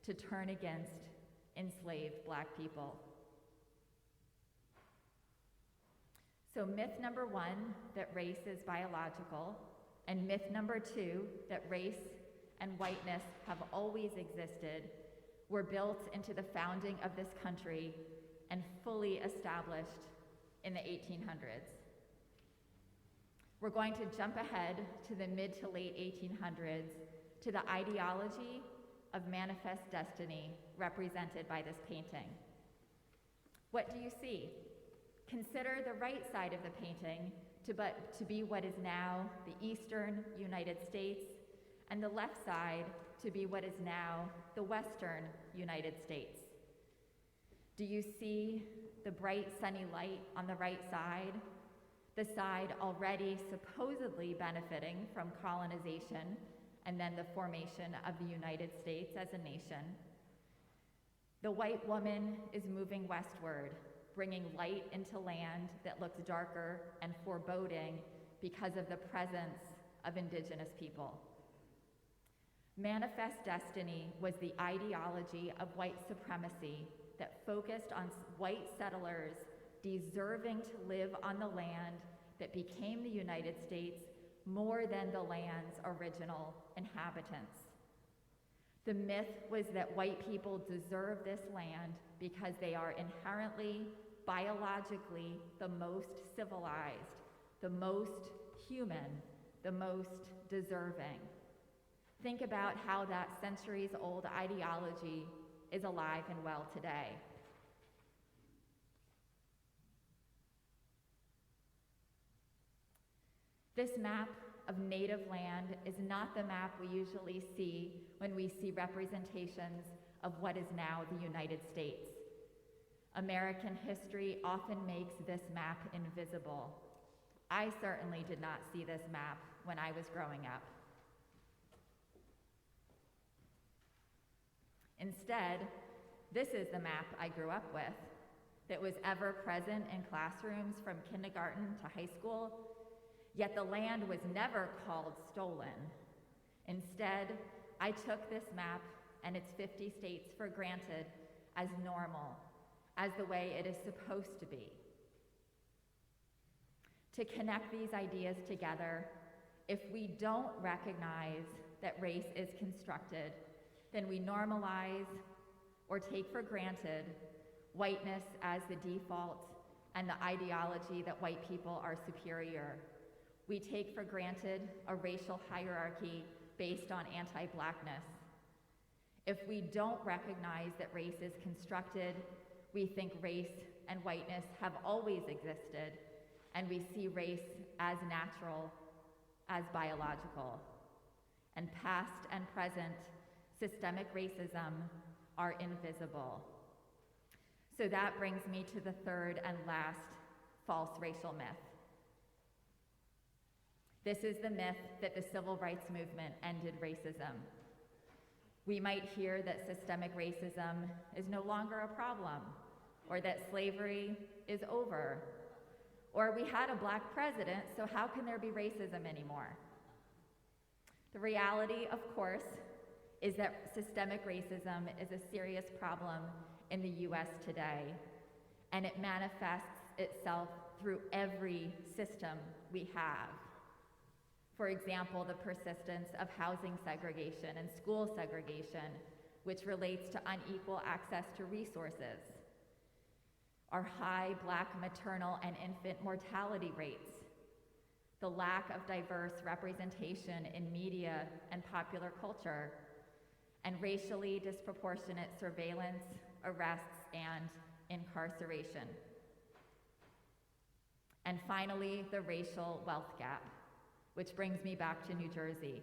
to turn against enslaved black people. So myth number one, that race is biological, and myth number two, that race and whiteness have always existed, were built into the founding of this country and fully established in the 1800s. We're going to jump ahead to the mid to late 1800s to the ideology of manifest destiny represented by this painting. What do you see? Consider the right side of the painting to be what is now the eastern United States, and the left side to be what is now the western United States. Do you see the bright sunny light on the right side? The side already supposedly benefiting from colonization and then the formation of the United States as a nation. The white woman is moving westward, bringing light into land that looks darker and foreboding because of the presence of indigenous people. Manifest Destiny was the ideology of white supremacy that focused on white settlers deserving to live on the land that became the United States more than the land's original inhabitants. The myth was that white people deserve this land because they are inherently, biologically, the most civilized, the most human, the most deserving. Think about how that centuries-old ideology is alive and well today. This map of native land is not the map we usually see when we see representations of what is now the United States. American history often makes this map invisible. I certainly did not see this map when I was growing up. Instead, this is the map I grew up with that was ever present in classrooms from kindergarten to high school, yet the land was never called stolen. Instead, I took this map and its 50 states for granted as normal, as the way it is supposed to be. To connect these ideas together, if we don't recognize that race is constructed, then we normalize or take for granted whiteness as the default and the ideology that white people are superior. We take for granted a racial hierarchy based on anti-blackness. If we don't recognize that race is constructed, we think race and whiteness have always existed, and we see race as natural, as biological. And past and present systemic racism are invisible. So that brings me to the third and last false racial myth. This is the myth that the civil rights movement ended racism. We might hear that systemic racism is no longer a problem, or that slavery is over, or we had a black president, so how can there be racism anymore? The reality, of course, is that systemic racism is a serious problem in the US today, and it manifests itself through every system we have. For example, the persistence of housing segregation and school segregation, which relates to unequal access to resources. Our high Black maternal and infant mortality rates. The lack of diverse representation in media and popular culture, and racially disproportionate surveillance, arrests, and incarceration. And finally, the racial wealth gap, which brings me back to New Jersey.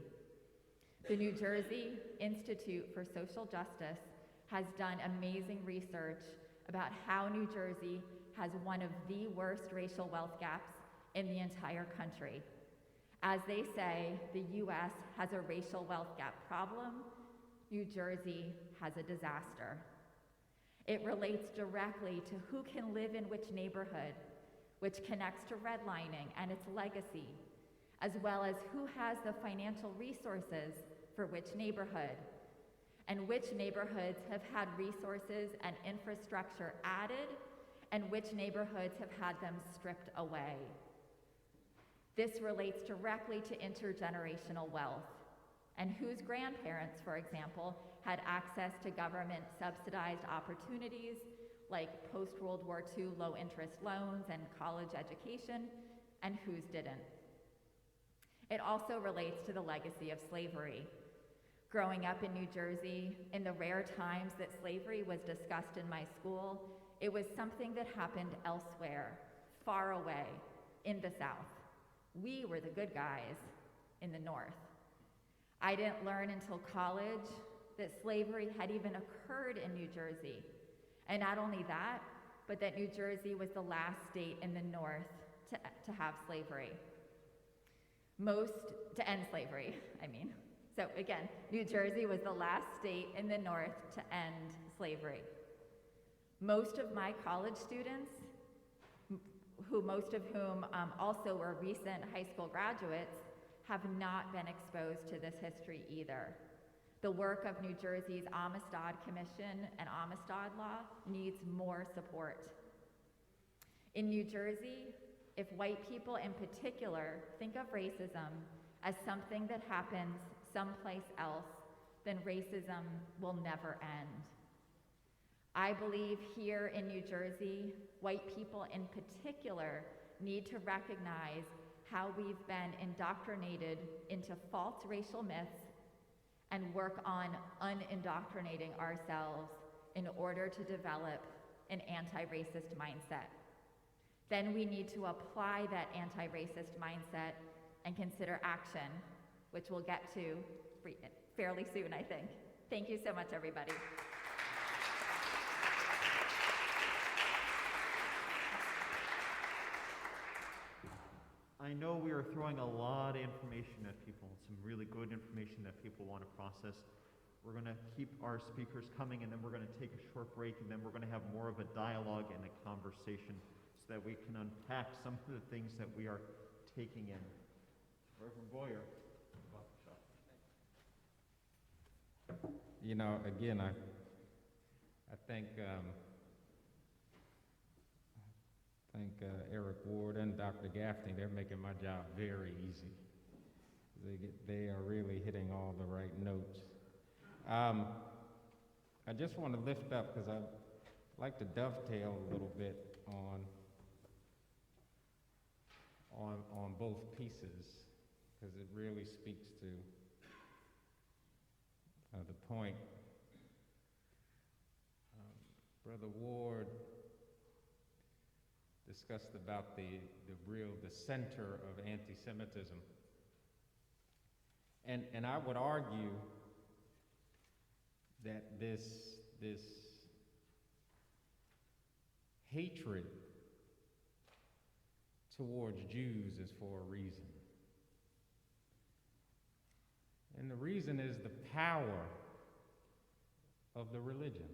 The New Jersey Institute for Social Justice has done amazing research about how New Jersey has one of the worst racial wealth gaps in the entire country. As they say, the US has a racial wealth gap problem. New Jersey has a disaster. It relates directly to who can live in which neighborhood, which connects to redlining and its legacy, as well as who has the financial resources for which neighborhood, and which neighborhoods have had resources and infrastructure added, and which neighborhoods have had them stripped away. This relates directly to intergenerational wealth, and whose grandparents, for example, had access to government-subsidized opportunities like post-World War II low-interest loans and college education, and whose didn't. It also relates to the legacy of slavery. Growing up in New Jersey, in the rare times that slavery was discussed in my school, it was something that happened elsewhere, far away, in the South. We were the good guys in the North. I didn't learn until college that slavery had even occurred in New Jersey. And not only that, but that New Jersey was the last state in the North to have slavery. To end slavery, So again, New Jersey was the last state in the North to end slavery. Most of my college students, most of whom also were recent high school graduates, have not been exposed to this history either. The work of New Jersey's Amistad Commission and Amistad Law needs more support. In New Jersey, if white people in particular think of racism as something that happens someplace else, then racism will never end. I believe here in New Jersey, white people in particular need to recognize how we've been indoctrinated into false racial myths and work on unindoctrinating ourselves in order to develop an anti-racist mindset. Then we need to apply that anti-racist mindset and consider action, which we'll get to fairly soon, I think. Thank you so much, everybody. I know we are throwing a lot of information at people, some really good information that people want to process. We're going to keep our speakers coming, and then we're going to take a short break, and then we're going to have more of a dialogue and a conversation so that we can unpack some of the things that we are taking in. Reverend Boyer. You know, again, I think Eric Ward and Dr. Gaffney, they're making my job very easy. They are really hitting all the right notes. I just want to lift up, because I like to dovetail a little bit on both pieces, because it really speaks to the point. Brother Ward discussed about the center of anti-Semitism. And I would argue that this hatred towards Jews is for a reason. And the reason is the power of the religion,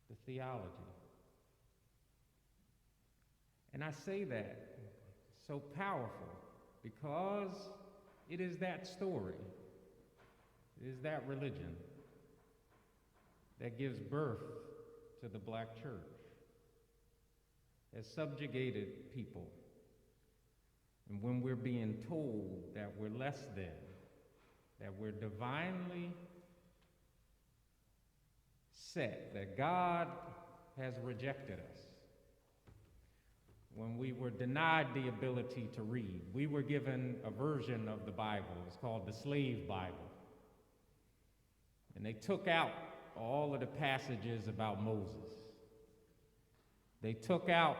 the theology. And I say that so powerful because it is that story, it is that religion that gives birth to the black church, has subjugated people. And when we're being told that we're less than, that we're divinely set, that God has rejected us, when we were denied the ability to read, we were given a version of the Bible. It's called the Slave Bible. And they took out all of the passages about Moses. They took out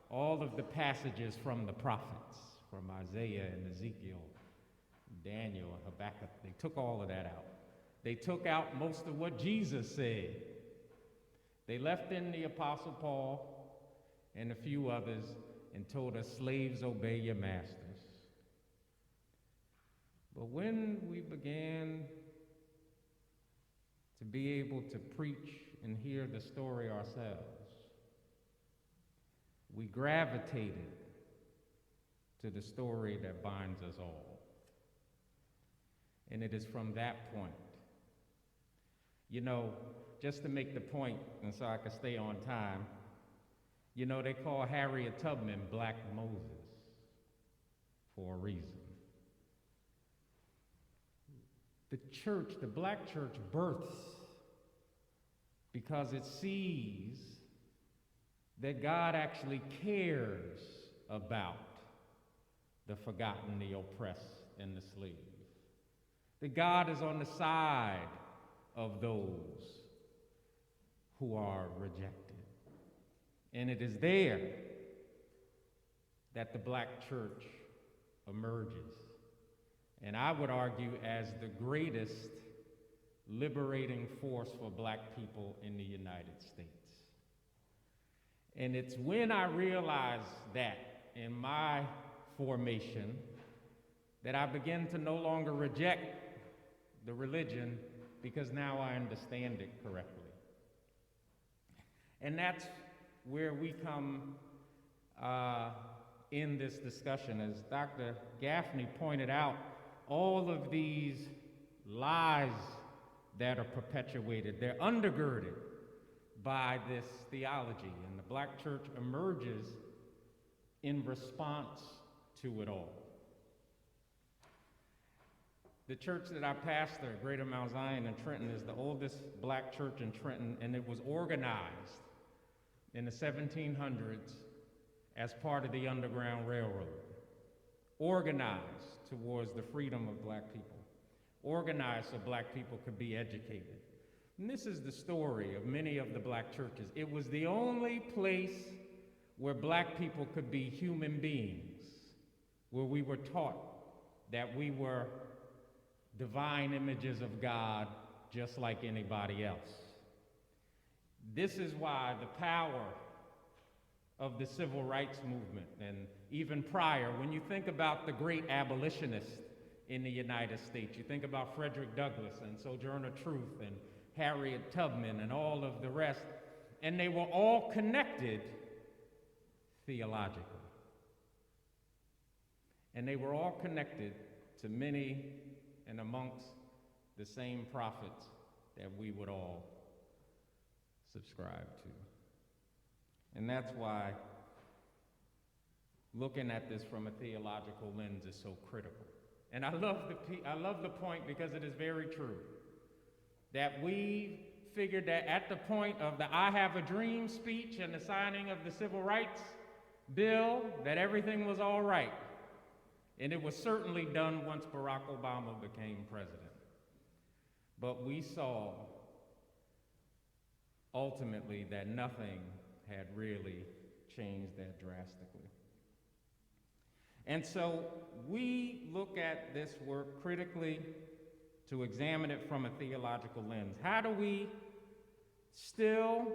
all of the passages from the prophets, from Isaiah and Ezekiel, Daniel and Habakkuk. They took all of that out. They took out most of what Jesus said. They left in the Apostle Paul and a few others and told us, slaves, obey your masters. But when we began to be able to preach and hear the story ourselves, we gravitated to the story that binds us all. And it is from that point. You know, just to make the point, and so I can stay on time, you know, they call Harriet Tubman Black Moses for a reason. The church, the black church, births because it sees that God actually cares about the forgotten, the oppressed, and the slave. That God is on the side of those who are rejected. And it is there that the black church emerges. And I would argue as the greatest liberating force for black people in the United States. And it's when I realized that in my formation that I begin to no longer reject the religion because now I understand it correctly. And that's where we come in this discussion. As Dr. Gaffney pointed out, all of these lies that are perpetuated, they're undergirded by this theology, and the black church emerges in response to it all. The church that I pastor, Greater Mount Zion in Trenton, is the oldest black church in Trenton, and it was organized in the 1700s as part of the Underground Railroad, organized towards the freedom of black people, organized so black people could be educated. And this is the story of many of the black churches. It was the only place where black people could be human beings, where we were taught that we were divine images of God just like anybody else. This is why the power of the civil rights movement, and even prior, when you think about the great abolitionists in the United States, you think about Frederick Douglass and Sojourner Truth and Harriet Tubman and all of the rest, and they were all connected theologically. And they were all connected to many and amongst the same prophets that we would all subscribe to. And that's why looking at this from a theological lens is so critical. And I love the point because it is very true that we figured that at the point of the I Have a Dream speech and the signing of the Civil Rights Bill, that everything was all right. And it was certainly done once Barack Obama became president. But we saw ultimately that nothing had really changed that drastically. And so we look at this work critically to examine it from a theological lens. How do we still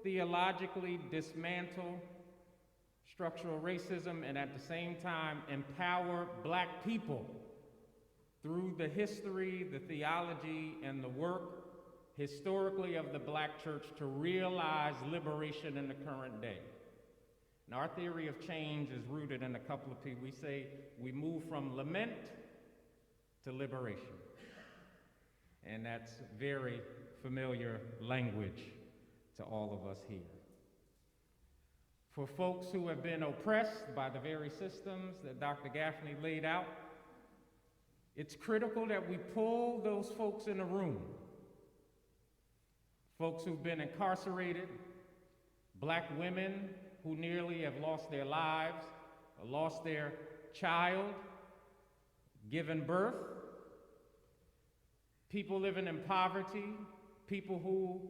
theologically dismantle structural racism and at the same time empower black people through the history, the theology, and the work historically of the black church to realize liberation in the current day? And our theory of change is rooted in a couple of people. We say we move from lament to liberation. And that's very familiar language to all of us here. For folks who have been oppressed by the very systems that Dr. Gaffney laid out, it's critical that we pull those folks in a room. Folks who've been incarcerated, black women who nearly have lost their lives, or lost their child, given birth, people living in poverty, people who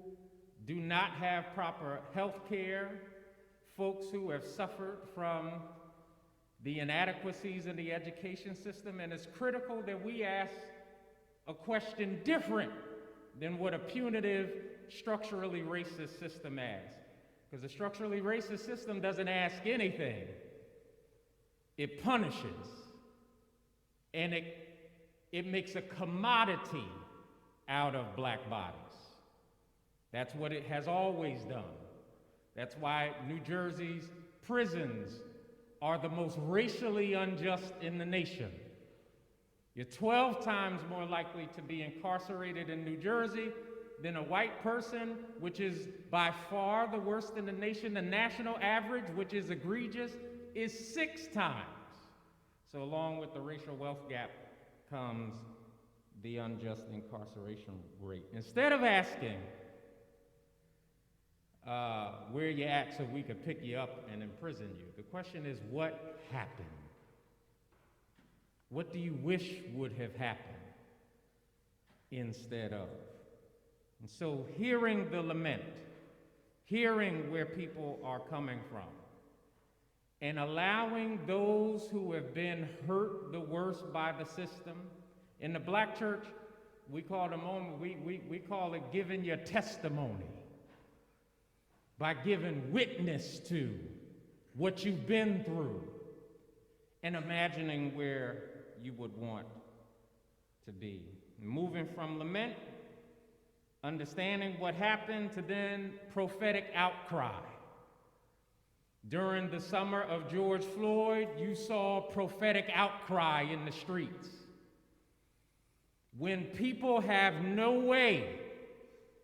do not have proper health care, folks who have suffered from the inadequacies in the education system. And it's critical that we ask a question different than what a punitive, structurally racist system asks. Because a structurally racist system doesn't ask anything. It punishes. And it makes a commodity out of black bodies. That's what it has always done. That's why New Jersey's prisons are the most racially unjust in the nation. You're 12 times more likely to be incarcerated in New Jersey than a white person, which is by far the worst in the nation. The national average, which is egregious, is 6 times. So along with the racial wealth gap comes the unjust incarceration rate. Instead of asking, where you at so we could pick you up and imprison you, the question is, what happened? What do you wish would have happened instead of? And so hearing the lament, hearing where people are coming from, and allowing those who have been hurt the worst by the system. In the black church, we call it a moment, we call it giving your testimony. By giving witness to what you've been through and imagining where you would want to be. Moving from lament, understanding what happened, to then prophetic outcry. During the summer of George Floyd, you saw prophetic outcry in the streets. When people have no way,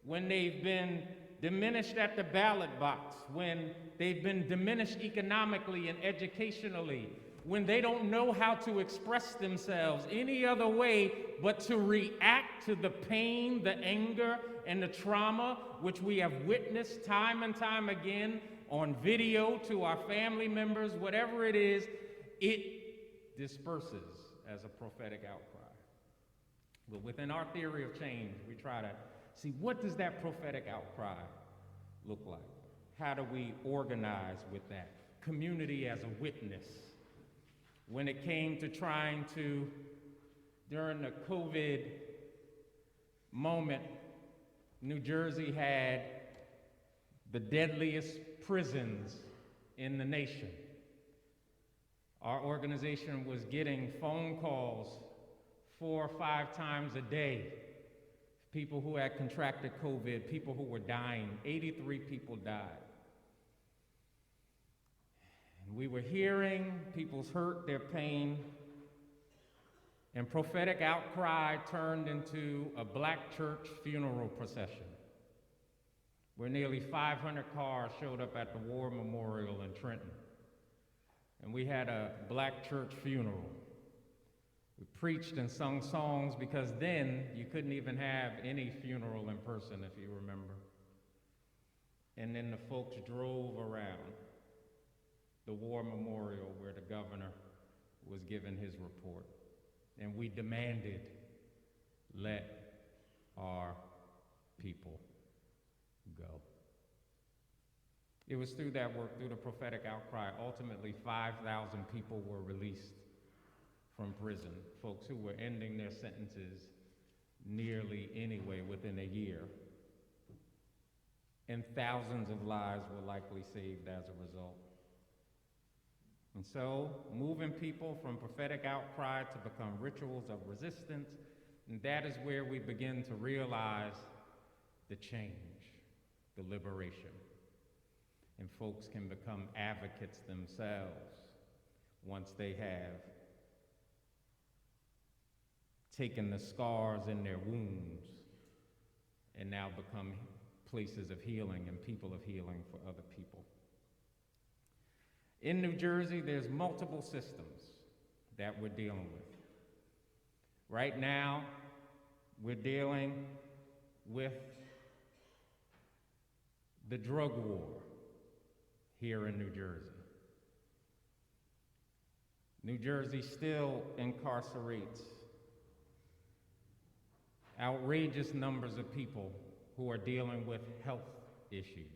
when they've been diminished at the ballot box, when they've been diminished economically and educationally, when they don't know how to express themselves any other way but to react to the pain, the anger, and the trauma which we have witnessed time and time again on video to our family members, whatever it is, it disperses as a prophetic outcry. But within our theory of change, we try to see, what does that prophetic outcry look like? How do we organize with that? Community as a witness. When it came to trying to, during the COVID moment, New Jersey had the deadliest prisons in the nation. Our organization was getting phone calls 4 or 5 times a day. People who had contracted COVID, people who were dying. 83 people died. And we were hearing people's hurt, their pain, and prophetic outcry turned into a black church funeral procession, where nearly 500 cars showed up at the War Memorial in Trenton. And we had a black church funeral. We preached and sung songs, because then you couldn't even have any funeral in person, if you remember. And then the folks drove around the War Memorial where the governor was giving his report. And we demanded, let our people go. It was through that work, through the prophetic outcry, ultimately 5,000 people were released from prison, folks who were ending their sentences nearly anyway within a year. And thousands of lives were likely saved as a result. And so, moving people from prophetic outcry to become rituals of resistance, and that is where we begin to realize the change, the liberation. And folks can become advocates themselves once they have taken the scars in their wounds and now become places of healing and people of healing for other people. In New Jersey, there's multiple systems that we're dealing with. Right now, we're dealing with the drug war here in New Jersey. New Jersey still incarcerates outrageous numbers of people who are dealing with health issues.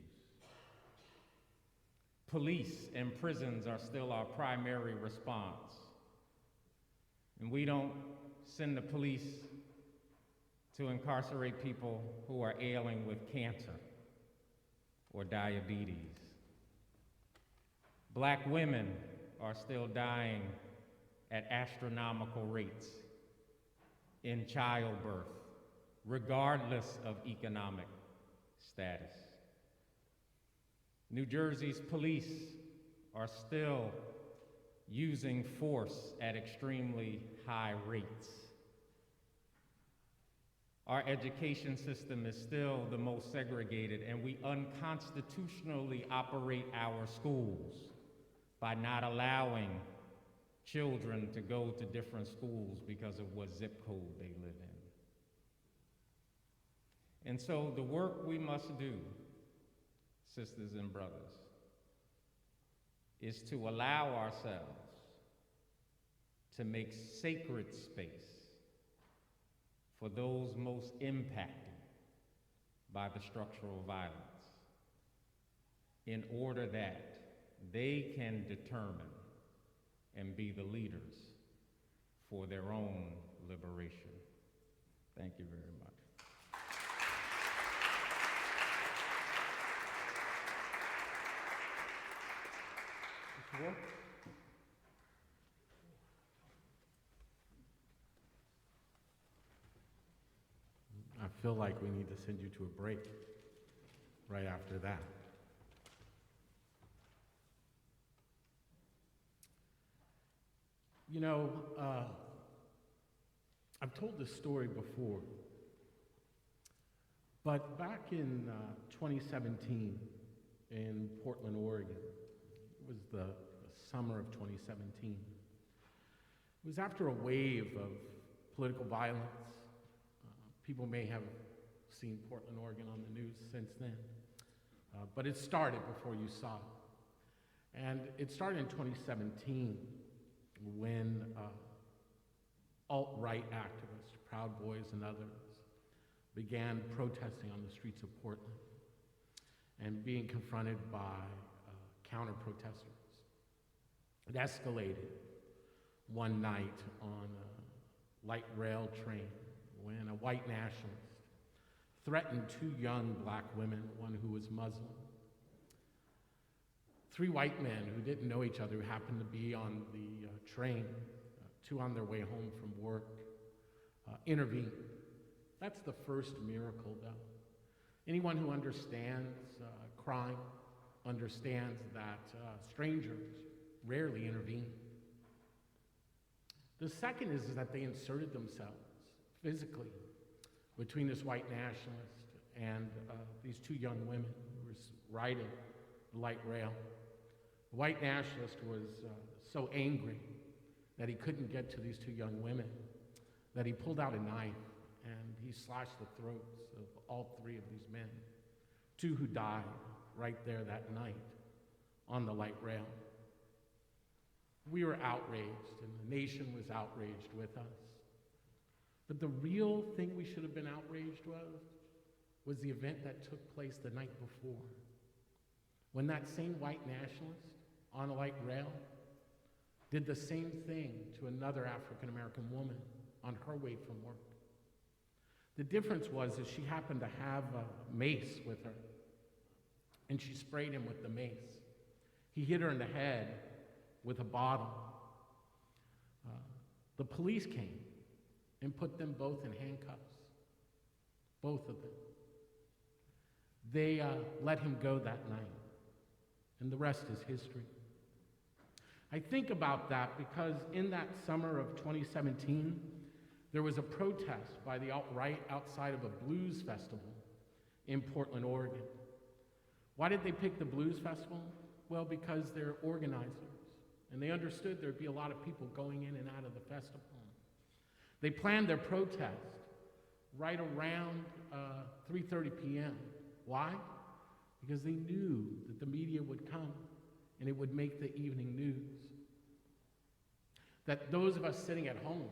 Police and prisons are still our primary response. And we don't send the police to incarcerate people who are ailing with cancer or diabetes. Black women are still dying at astronomical rates in childbirth, regardless of economic status. New Jersey's police are still using force at extremely high rates. Our education system is still the most segregated, and we unconstitutionally operate our schools by not allowing children to go to different schools because of what zip code they live in. And so the work we must do, sisters and brothers, is to allow ourselves to make sacred space for those most impacted by the structural violence, in order that they can determine and be the leaders for their own liberation. Thank you very much. feel like we need to send you to a break right after that. You know, I've told this story before, but back in 2017 in Portland, Oregon, it was the summer of 2017. It was after a wave of political violence. People may have seen Portland, Oregon on the news since then, but it started before you saw it. And it started in 2017 when alt-right activists, Proud Boys and others, began protesting on the streets of Portland and being confronted by counter-protesters. It escalated one night on a light rail train when a white nationalist threatened two young black women, one who was Muslim. Three white men who didn't know each other, who happened to be on the train, two on their way home from work, intervened. That's the first miracle, though. Anyone who understands crime understands that strangers rarely intervene. The second is that they inserted themselves physically between this white nationalist and these two young women who were riding the light rail. The white nationalist was so angry that he couldn't get to these two young women that he pulled out a knife and he slashed the throats of all three of these men, two who died right there that night on the light rail. We were outraged, and the nation was outraged with us. But the real thing we should have been outraged with was the event that took place the night before, when that same white nationalist on a light rail did the same thing to another African-American woman on her way from work. The difference was that she happened to have a mace with her, and she sprayed him with the mace. He hit her in the head with a bottle. The police came and put them both in handcuffs, both of them. They let him go that night, and the rest is history. I think about that because in that summer of 2017, there was a protest by the alt-right outside of a blues festival in Portland, Oregon. Why did they pick the blues festival? Well, because they're organizers, and they understood there'd be a lot of people going in and out of the festival. They planned their protest right around 3:30 p.m. Why? Because they knew that the media would come and it would make the evening news. That those of us sitting at home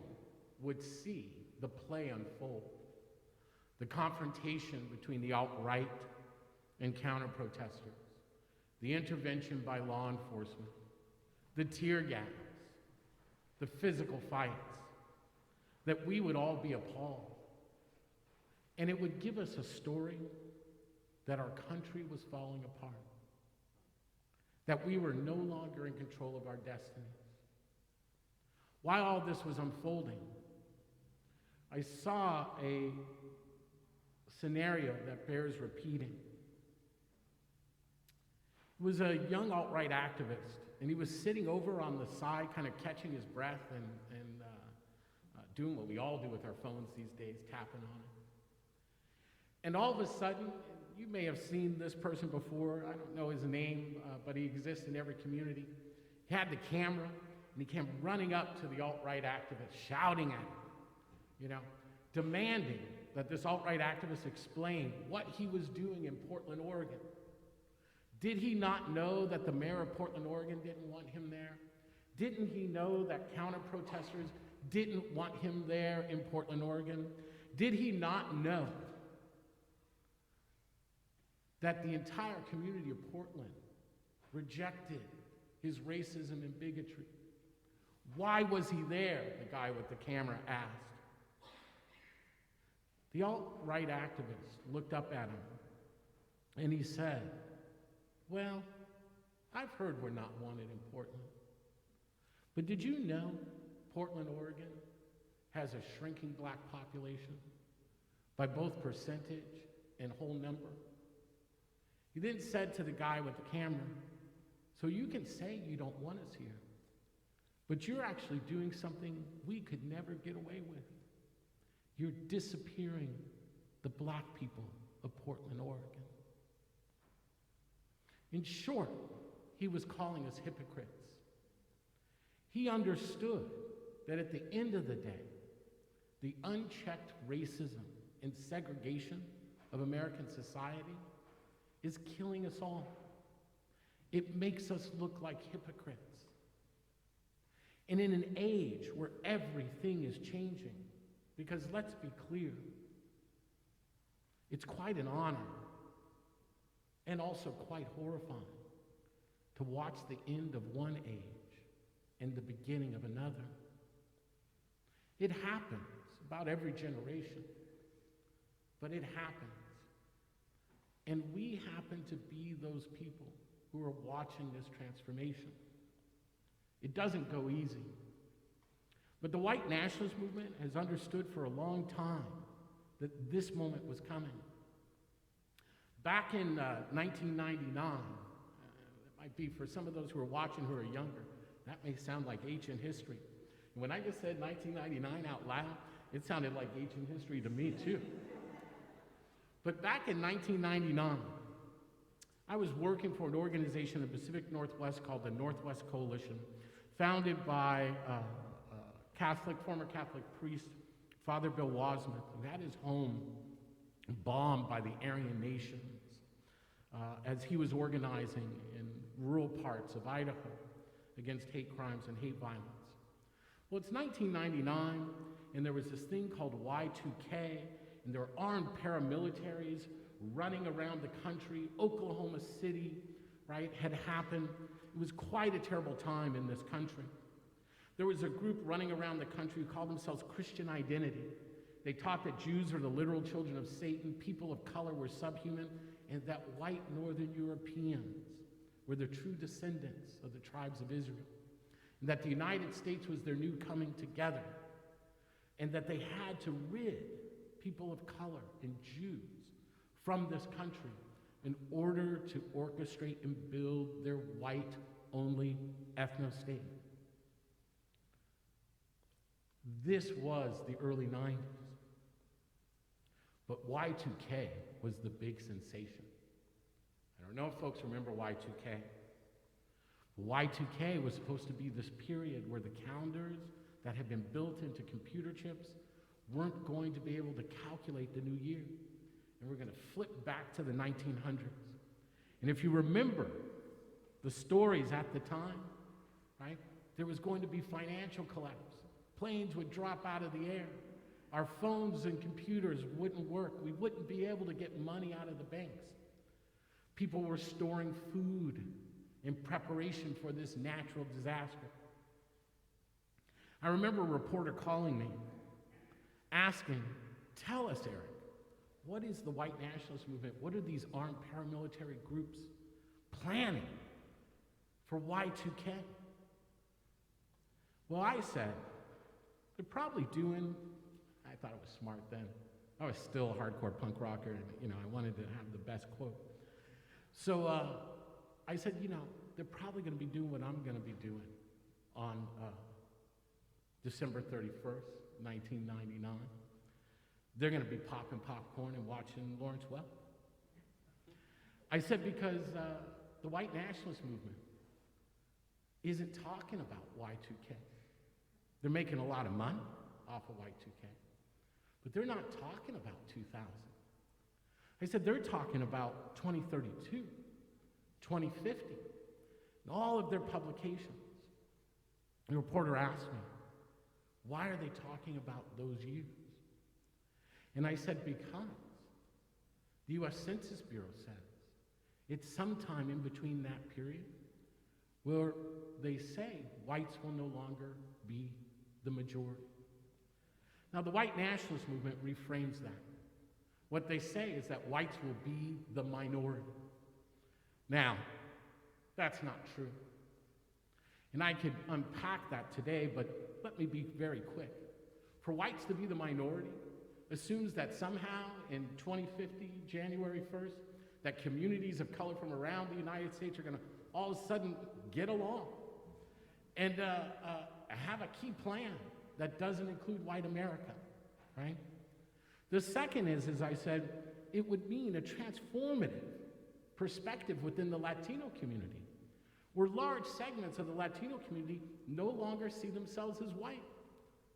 would see the play unfold, the confrontation between the alt-right and counter-protesters, the intervention by law enforcement, the tear gas, the physical fights, that we would all be appalled. And it would give us a story that our country was falling apart, that we were no longer in control of our destinies. While all this was unfolding, I saw a scenario that bears repeating. It was a young alt-right activist, and he was sitting over on the side, kind of catching his breath and doing what we all do with our phones these days, tapping on it. And all of a sudden, you may have seen this person before, I don't know his name, but he exists in every community. He had the camera, and he came running up to the alt-right activist, shouting at him, demanding that this alt-right activist explain what he was doing in Portland, Oregon. Did he not know that the mayor of Portland, Oregon didn't want him there? Didn't he know that counter-protesters didn't want him there in Portland, Oregon? Did he not know that the entire community of Portland rejected his racism and bigotry? Why was he there? The guy with the camera asked. The alt-right activist looked up at him and he said, "Well, I've heard we're not wanted in Portland, but did you know Portland, Oregon has a shrinking black population? by both percentage and whole number. He then said to the guy with the camera, so you can say you don't want us here, but you're actually doing something we could never get away with. You're disappearing the black people of Portland, Oregon. In short, he was calling us hypocrites. He understood that at the end of the day, the unchecked racism and segregation of American society is killing us all. It makes us look like hypocrites. And in an age where everything is changing, because let's be clear, it's quite an honor and also quite horrifying to watch the end of one age and the beginning of another. It happens about every generation, but it happens. And we happen to be those people who are watching this transformation. It doesn't go easy. But the white nationalist movement has understood for a long time that this moment was coming. Back in 1999, it might be for some of those who are watching who are younger, that may sound like ancient history. And when I just said 1999 out loud, it sounded like ancient history to me too. But back in 1999, I was working for an organization in the Pacific Northwest called the Northwest Coalition, founded by former Catholic priest, Father Bill Wasmuth, who had his home bombed by the Aryan nations as he was organizing in rural parts of Idaho against hate crimes and hate violence. Well, it's 1999, and there was this thing called Y2K, and there were armed paramilitaries running around the country. Oklahoma City, right, had happened. It was quite a terrible time in this country. There was a group running around the country who called themselves Christian Identity. They taught that Jews are the literal children of Satan, people of color were subhuman, and that white Northern Europeans were the true descendants of the tribes of Israel, and that the United States was their new coming together, and that they had to rid people of color and Jews from this country in order to orchestrate and build their white-only ethno-state. This was the early 90s. But Y2K was the big sensation. I don't know if folks remember Y2K. Y2K was supposed to be this period where the calendars that had been built into computer chips weren't going to be able to calculate the new year. And we're going to flip back to the 1900s. And if you remember the stories at the time, right, there was going to be financial collapse. Planes would drop out of the air. Our phones and computers wouldn't work. We wouldn't be able to get money out of the banks. People were storing food in preparation for this natural disaster. I remember a reporter calling me, asking, tell us, Eric, what is the white nationalist movement? What are these armed paramilitary groups planning for Y2K? Well, I said, they're probably doing, I thought it was smart then. I was still a hardcore punk rocker, and I wanted to have the best quote. So I said, they're probably going to be doing what I'm going to be doing on December 31st, 1999. They're going to be popping popcorn and watching Lawrence Welk. I said because the white nationalist movement isn't talking about Y2K. They're making a lot of money off of Y2K, but they're not talking about 2000. I said they're talking about 2032, 2050, and all of their publications. The reporter asked me, why are they talking about those years? And I said, because the U.S. Census Bureau says it's sometime in between that period where they say whites will no longer be the majority. Now, the white nationalist movement reframes that. What they say is that whites will be the minority. Now, that's not true. And I could unpack that today, but let me be very quick. For whites to be the minority, assumes that somehow in 2050, January 1st, that communities of color from around the United States are going to all of a sudden get along and have a key plan that doesn't include white America, right? The second is, as I said, it would mean a transformative perspective within the Latino community, where large segments of the Latino community no longer see themselves as white.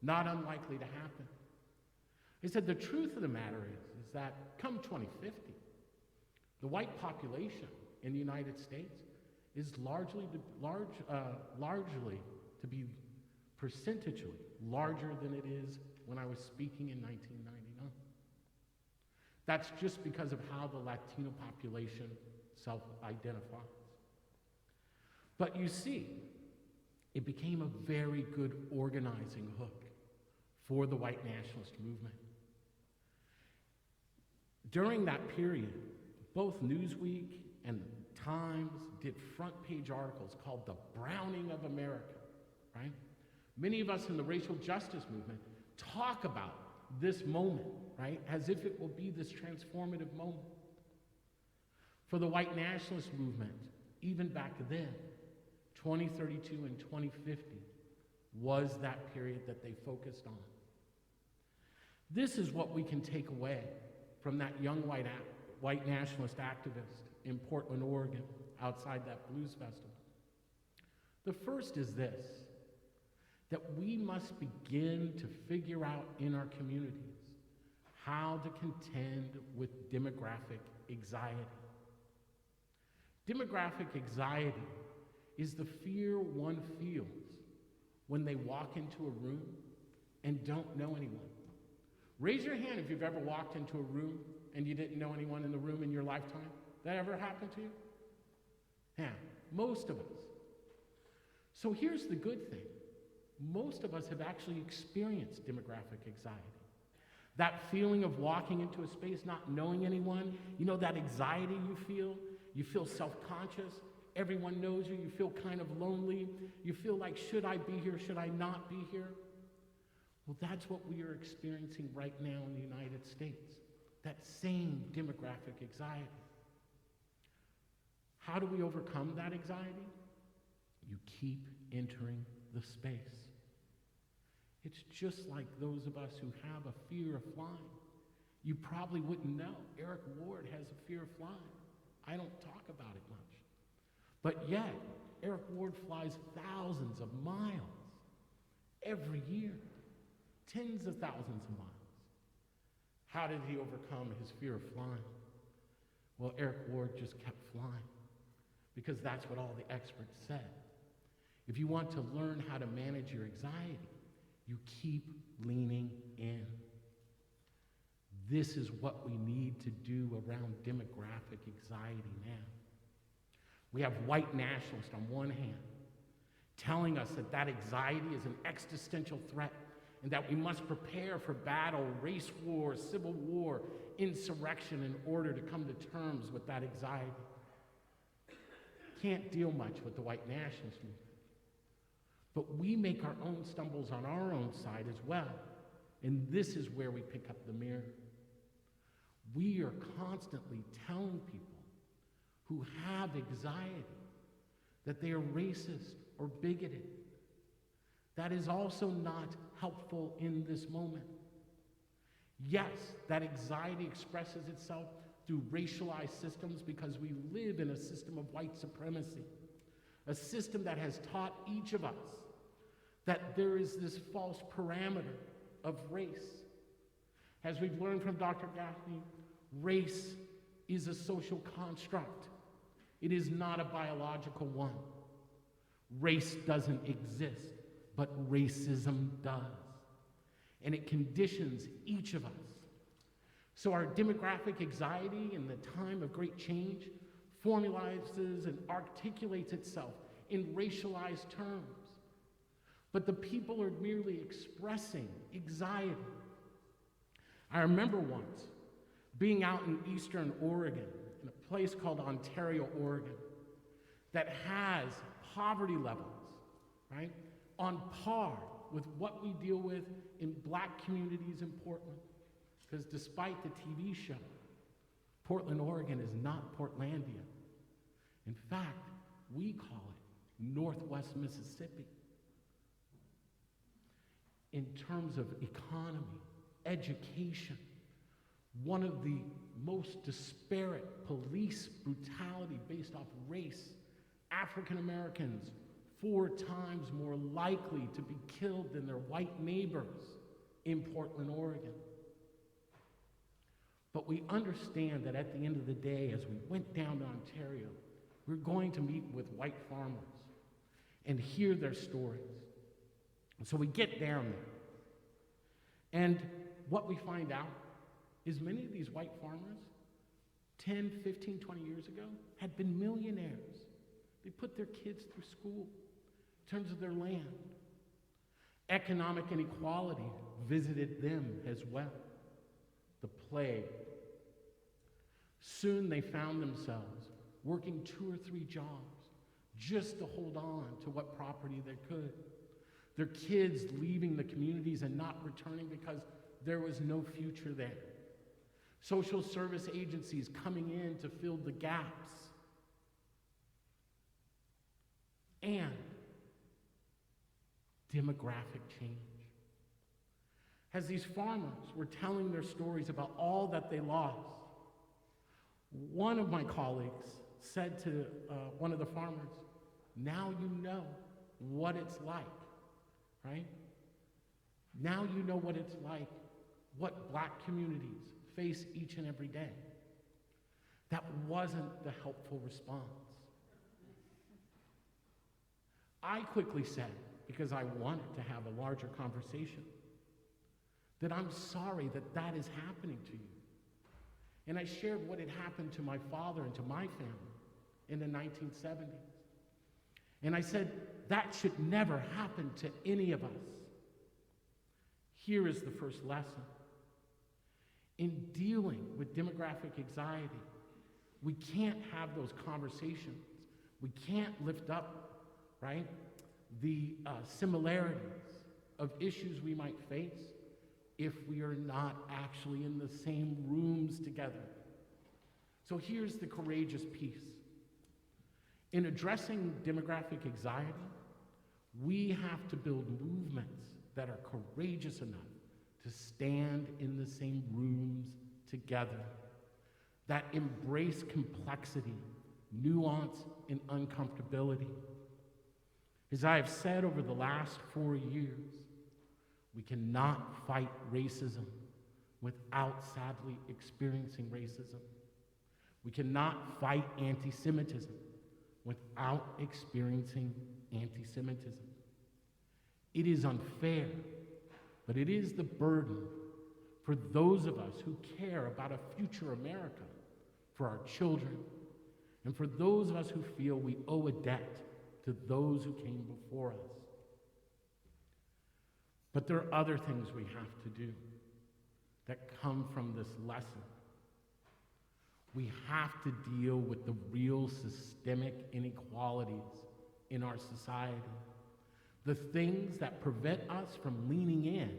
Not unlikely to happen. I said the truth of the matter is that come 2050, the white population in the United States is largely to be percentagely larger than it is when I was speaking in 1999. That's just because of how the Latino population self-identifies. But you see, it became a very good organizing hook for the white nationalist movement. During that period, both Newsweek and Times did front page articles called The Browning of America, right? Many of us in the racial justice movement talk about this moment, right, as if it will be this transformative moment. For the white nationalist movement, even back then, 2032 and 2050 was that period that they focused on. This is what we can take away from that young white nationalist activist in Portland, Oregon, outside that blues festival. The first is this, that we must begin to figure out in our communities how to contend with demographic anxiety. Demographic anxiety is the fear one feels when they walk into a room and don't know anyone. Raise your hand if you've ever walked into a room and you didn't know anyone in the room in your lifetime. That ever happened to you? Yeah, most of us. So here's the good thing. Most of us have actually experienced demographic anxiety. That feeling of walking into a space not knowing anyone, you know, that anxiety you feel self-conscious, everyone knows you, you feel kind of lonely, you feel like, should I be here, should I not be here? Well, that's what we are experiencing right now in the United States, that same demographic anxiety. How do we overcome that anxiety? You keep entering the space. It's just like those of us who have a fear of flying. You probably wouldn't know. Eric Ward has a fear of flying. I don't talk about it much. But yet, Eric Ward flies thousands of miles every year, tens of thousands of miles. How did he overcome his fear of flying? Well, Eric Ward just kept flying because that's what all the experts said. If you want to learn how to manage your anxiety, you keep leaning in. This is what we need to do around demographic anxiety now. We have white nationalists on one hand telling us that that anxiety is an existential threat and that we must prepare for battle, race war, civil war, insurrection in order to come to terms with that anxiety. Can't deal much with the white nationalist movement. But we make our own stumbles on our own side as well. And this is where we pick up the mirror. We are constantly telling people who have anxiety that they are racist or bigoted. That is also not helpful in this moment. Yes, that anxiety expresses itself through racialized systems because we live in a system of white supremacy, a system that has taught each of us that there is this false parameter of race. As we've learned from Dr. Gaffney, race is a social construct. It is not a biological one. Race doesn't exist, but racism does. And it conditions each of us. So our demographic anxiety in the time of great change formalizes and articulates itself in racialized terms. But the people are merely expressing anxiety. I remember once being out in eastern Oregon, in a place called Ontario, Oregon, that has poverty levels, right, on par with what we deal with in black communities in Portland. Because despite the TV show, Portland, Oregon is not Portlandia. In fact, we call it Northwest Mississippi. In terms of economy, education, one of the most disparate police brutality based off race, African Americans 4 times more likely to be killed than their white neighbors in Portland, Oregon. But we understand that at the end of the day, as we went down to Ontario, we're going to meet with white farmers and hear their stories. And so we get down there. And what we find out is many of these white farmers, 10, 15, 20 years ago, had been millionaires. They put their kids through school in terms of their land. Economic inequality visited them as well. The plague. Soon they found themselves working 2 or 3 jobs just to hold on to what property they could. Their kids leaving the communities and not returning because there was no future there. Social service agencies coming in to fill the gaps. And demographic change. As these farmers were telling their stories about all that they lost, one of my colleagues said to one of the farmers, "Now you know what it's like, right? Now you know what it's like, what black communities face each and every day." That wasn't the helpful response. I quickly said, because I wanted to have a larger conversation, that I'm sorry that that is happening to you. And I shared what had happened to my father and to my family in the 1970s. And I said, that should never happen to any of us. Here is the first lesson. In dealing with demographic anxiety, we can't have those conversations. We can't lift up, right, the similarities of issues we might face if we are not actually in the same rooms together. So here's the courageous piece. In addressing demographic anxiety, we have to build movements that are courageous enough to stand in the same rooms together, that embrace complexity, nuance, and uncomfortability. As I have said over the last 4 years, we cannot fight racism without sadly experiencing racism. We cannot fight anti-Semitism without experiencing anti-Semitism. It is unfair, but it is the burden for those of us who care about a future America, for our children, and for those of us who feel we owe a debt to those who came before us. But there are other things we have to do that come from this lesson. We have to deal with the real systemic inequalities in our society, the things that prevent us from leaning in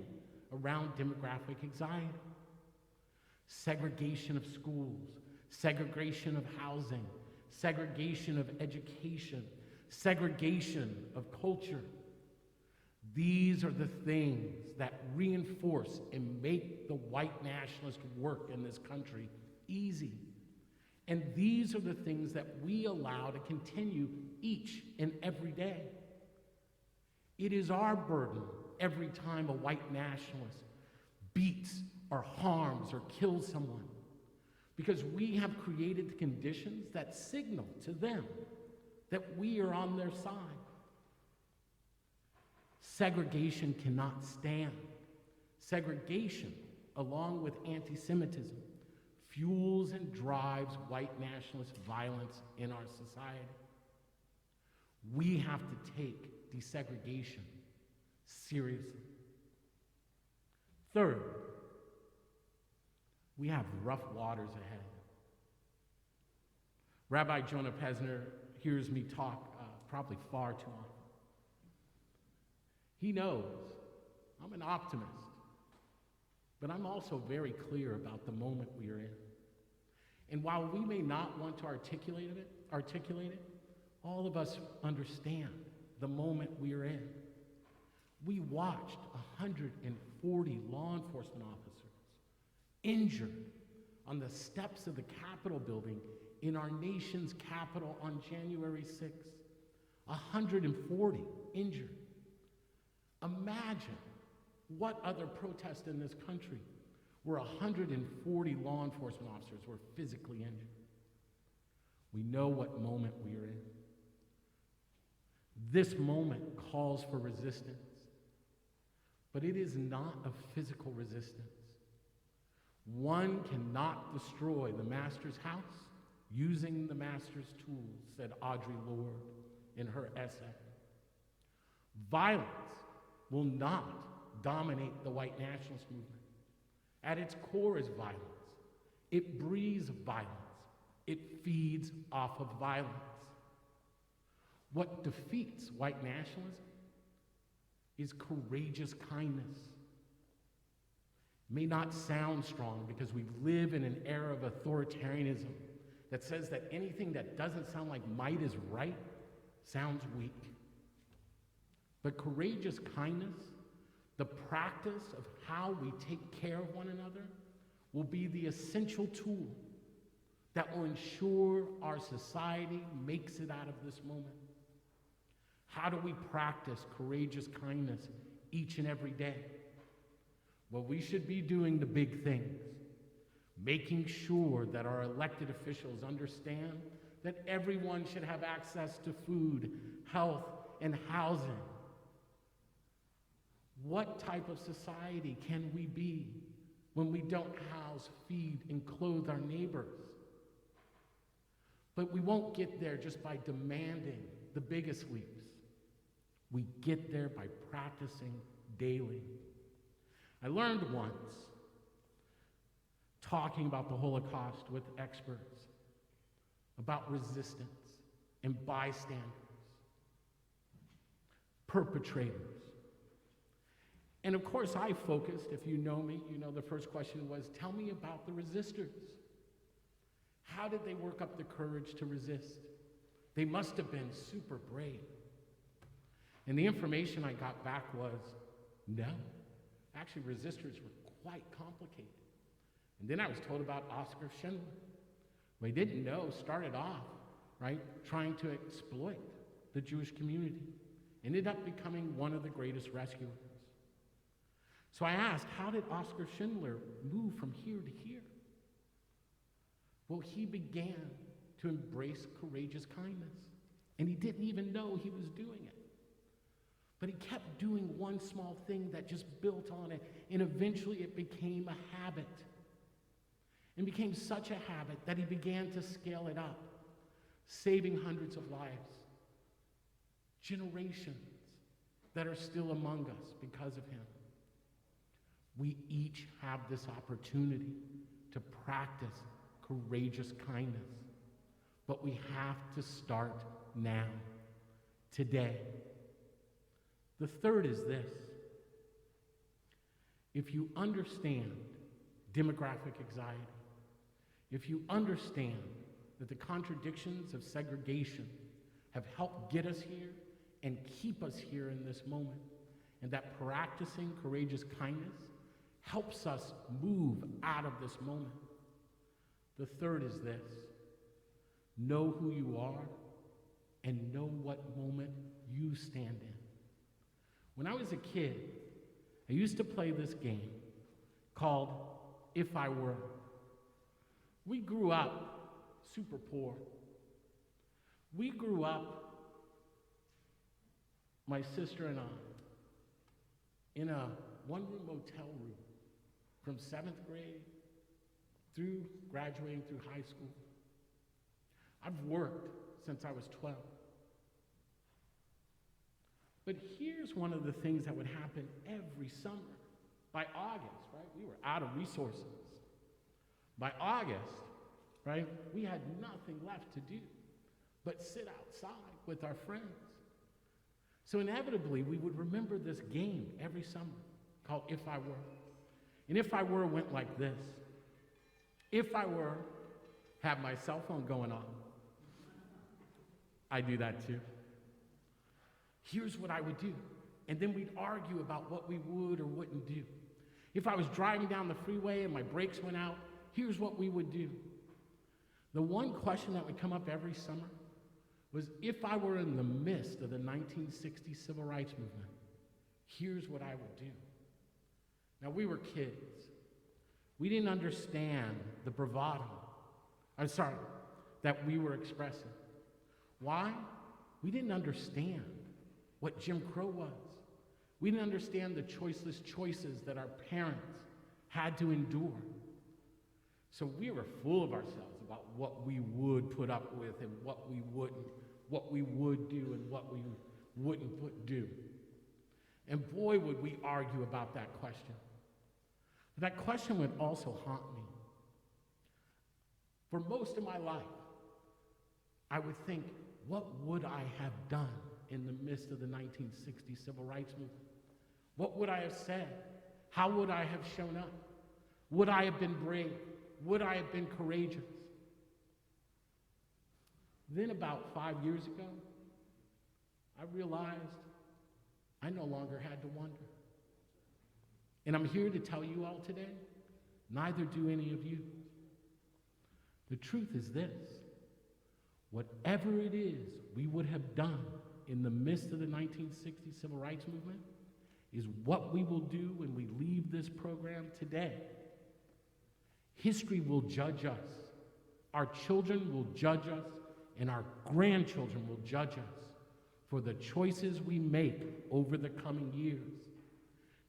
around demographic anxiety. Segregation of schools, segregation of housing, segregation of education, segregation of culture. These are the things that reinforce and make the white nationalist work in this country easy. And these are the things that we allow to continue each and every day. It is our burden every time a white nationalist beats or harms or kills someone, because we have created the conditions that signal to them that we are on their side. Segregation cannot stand. Segregation, along with anti-Semitism, fuels and drives white nationalist violence in our society. We have to take desegregation seriously. Third, we have rough waters ahead. Rabbi Jonah Pesner hears me talk probably far too often. He knows I'm an optimist, but I'm also very clear about the moment we are in. And while we may not want to articulate it, all of us understand the moment we are in. We watched 140 law enforcement officers injured on the steps of the Capitol building in our nation's capital on January 6th. 140 injured. Imagine what other protest in this country where 140 law enforcement officers were physically injured. We know what moment we are in. This moment calls for resistance, but it is not a physical resistance. One cannot destroy the master's house using the master's tools, said Audre Lorde in her essay. Violence will not dominate the white nationalist movement. At its core is violence. It breathes violence. It feeds off of violence. What defeats white nationalism is courageous kindness. It may not sound strong because we live in an era of authoritarianism that says that anything that doesn't sound like might is right sounds weak. But courageous kindness, the practice of how we take care of one another, will be the essential tool that will ensure our society makes it out of this moment. How do we practice courageous kindness each and every day? Well, we should be doing the big things, making sure that our elected officials understand that everyone should have access to food, health, and housing. What type of society can we be when we don't house, feed, and clothe our neighbors? But we won't get there just by demanding the biggest leaps. We get there by practicing daily. I learned once, talking about the Holocaust with experts, about resistance and bystanders, perpetrators. And of course I focused, if you know me, you know the first question was, tell me about the resistors. How did they work up the courage to resist? They must have been super brave. And the information I got back was, no. Actually, resistors were quite complicated. And then I was told about Oskar Schindler, who I didn't know started off, right, trying to exploit the Jewish community. Ended up becoming one of the greatest rescuers. So I asked, how did Oskar Schindler move from here to here? Well, he began to embrace courageous kindness, and he didn't even know he was doing it. But he kept doing one small thing that just built on it, and eventually it became a habit. And became such a habit that he began to scale it up, saving hundreds of lives, generations that are still among us because of him. We each have this opportunity to practice courageous kindness, but we have to start now, today. The third is this. If you understand demographic anxiety, if you understand that the contradictions of segregation have helped get us here and keep us here in this moment, and that practicing courageous kindness helps us move out of this moment. The third is this. Know who you are and know what moment you stand in. When I was a kid, I used to play this game called If I Were. We grew up super poor. We grew up, my sister and I, in a one-room motel room from 7th grade through graduating through high school. I've worked since I was 12. But here's one of the things that would happen every summer. By August, right, we were out of resources. By August, right, we had nothing left to do but sit outside with our friends. So inevitably, we would remember this game every summer called If I Were. And if I were, went like this. If I were, have my cell phone going on. I do that too. Here's what I would do. And then we'd argue about what we would or wouldn't do. If I was driving down the freeway and my brakes went out, here's what we would do. The one question that would come up every summer was, if I were in the midst of the 1960 Civil Rights Movement, here's what I would do. Now, we were kids. We didn't understand the bravado, that we were expressing. Why? We didn't understand what Jim Crow was. We didn't understand the choiceless choices that our parents had to endure. So we were full of ourselves about what we would put up with and what we wouldn't, what we would do and what we wouldn't do. And boy, would we argue about that question. But that question would also haunt me. For most of my life, I would think, what would I have done in the midst of the 1960 Civil Rights Movement? What would I have said? How would I have shown up? Would I have been brave? Would I have been courageous? Then about 5 years ago, I realized I no longer had to wonder. And I'm here to tell you all today, neither do any of you. The truth is this: whatever it is we would have done in the midst of the 1960 Civil Rights Movement is what we will do when we leave this program today. History will judge us. Our children will judge us, and our grandchildren will judge us for the choices we make over the coming years.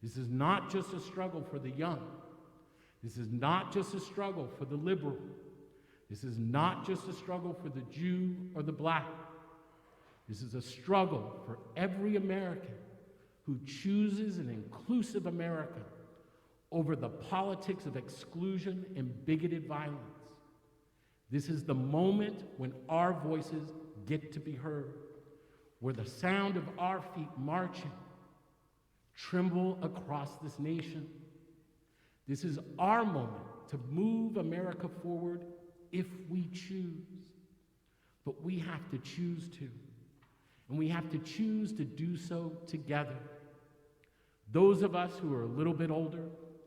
This is not just a struggle for the young. This is not just a struggle for the liberal. This is not just a struggle for the Jew or the black. This is a struggle for every American who chooses an inclusive America over the politics of exclusion and bigoted violence. This is the moment when our voices get to be heard, where the sound of our feet marching tremble across this nation. This is our moment to move America forward if we choose. But we have to choose to. And we have to choose to do so together. Those of us who are a little bit older,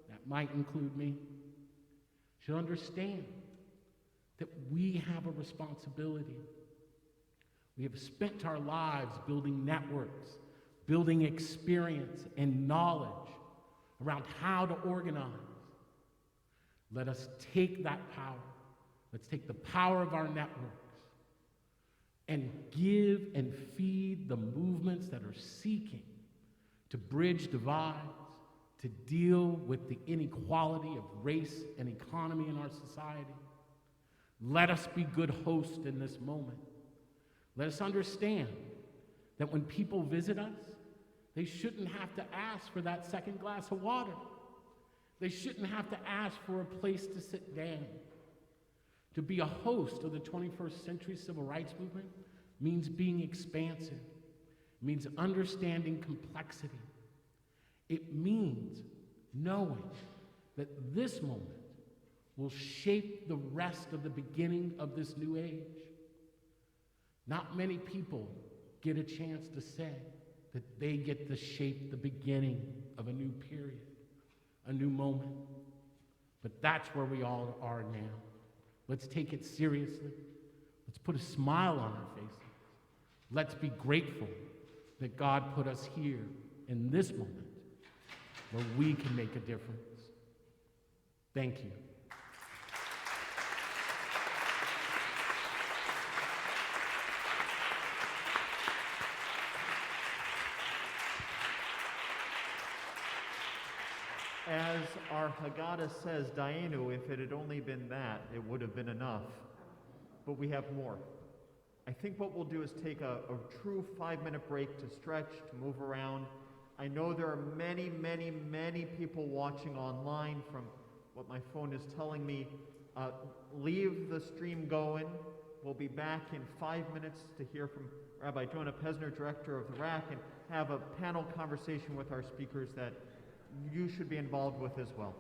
that might include me, should understand that we have a responsibility. We have spent our lives building networks, building experience and knowledge around how to organize. Let us take that power. Let's take the power of our networks and give and feed the movements that are seeking to bridge divides, to deal with the inequality of race and economy in our society. Let us be good hosts in this moment. Let us understand that when people visit us, they shouldn't have to ask for that second glass of water. They shouldn't have to ask for a place to sit down. To be a host of the 21st century civil rights movement means being expansive, means understanding complexity. It means knowing that this moment will shape the rest of the beginning of this new age. Not many people get a chance to say that they get to shape the beginning of a new period, a new moment. But that's where we all are now. Let's take it seriously. Let's put a smile on our faces. Let's be grateful that God put us here in this moment where we can make a difference. Thank you. As our Haggadah says, Dayenu, if it had only been that, it would have been enough. But we have more. I think what we'll do is take a true 5-minute break to stretch, to move around. I know there are many, many, many people watching online from what my phone is telling me. Leave the stream going. We'll be back in 5 minutes to hear from Rabbi Jonah Pesner, director of the RAC, and have a panel conversation with our speakers that you should be involved with as well.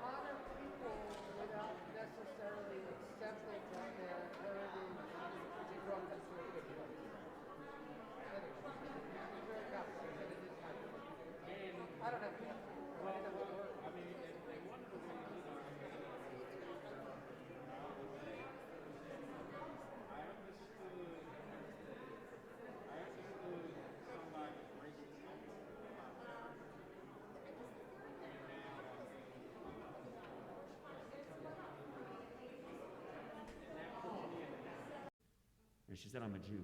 honor people without necessarily accepting that their heritage is from this religion. Anyway, it's very complicated, but it is happening. I don't have to. And she said, I'm a Jew.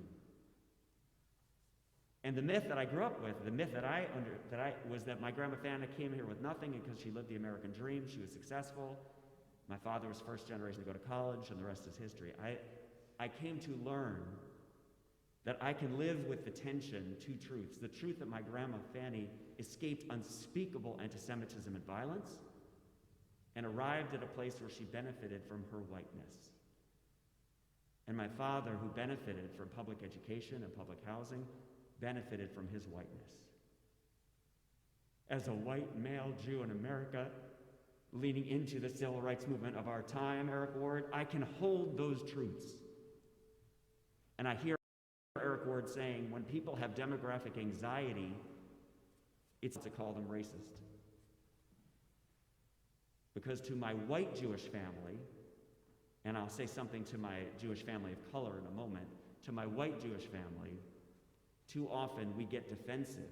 And the myth that I grew up with, the myth was that my grandma Fanna came here with nothing, and because she lived the American dream, she was successful. My father was first generation to go to college, and the rest is history. I came to learn that I can live with the tension, two truths. The truth that my grandma Fanny escaped unspeakable anti-Semitism and violence, and arrived at a place where she benefited from her whiteness. And my father, who benefited from public education and public housing, benefited from his whiteness. As a white male Jew in America, leaning into the civil rights movement of our time, Eric Ward, I can hold those truths. And I hear Eric Ward saying, when people have demographic anxiety, it's to call them racist. Because to my white Jewish family, and I'll say something to my Jewish family of color in a moment, to my white Jewish family, too often we get defensive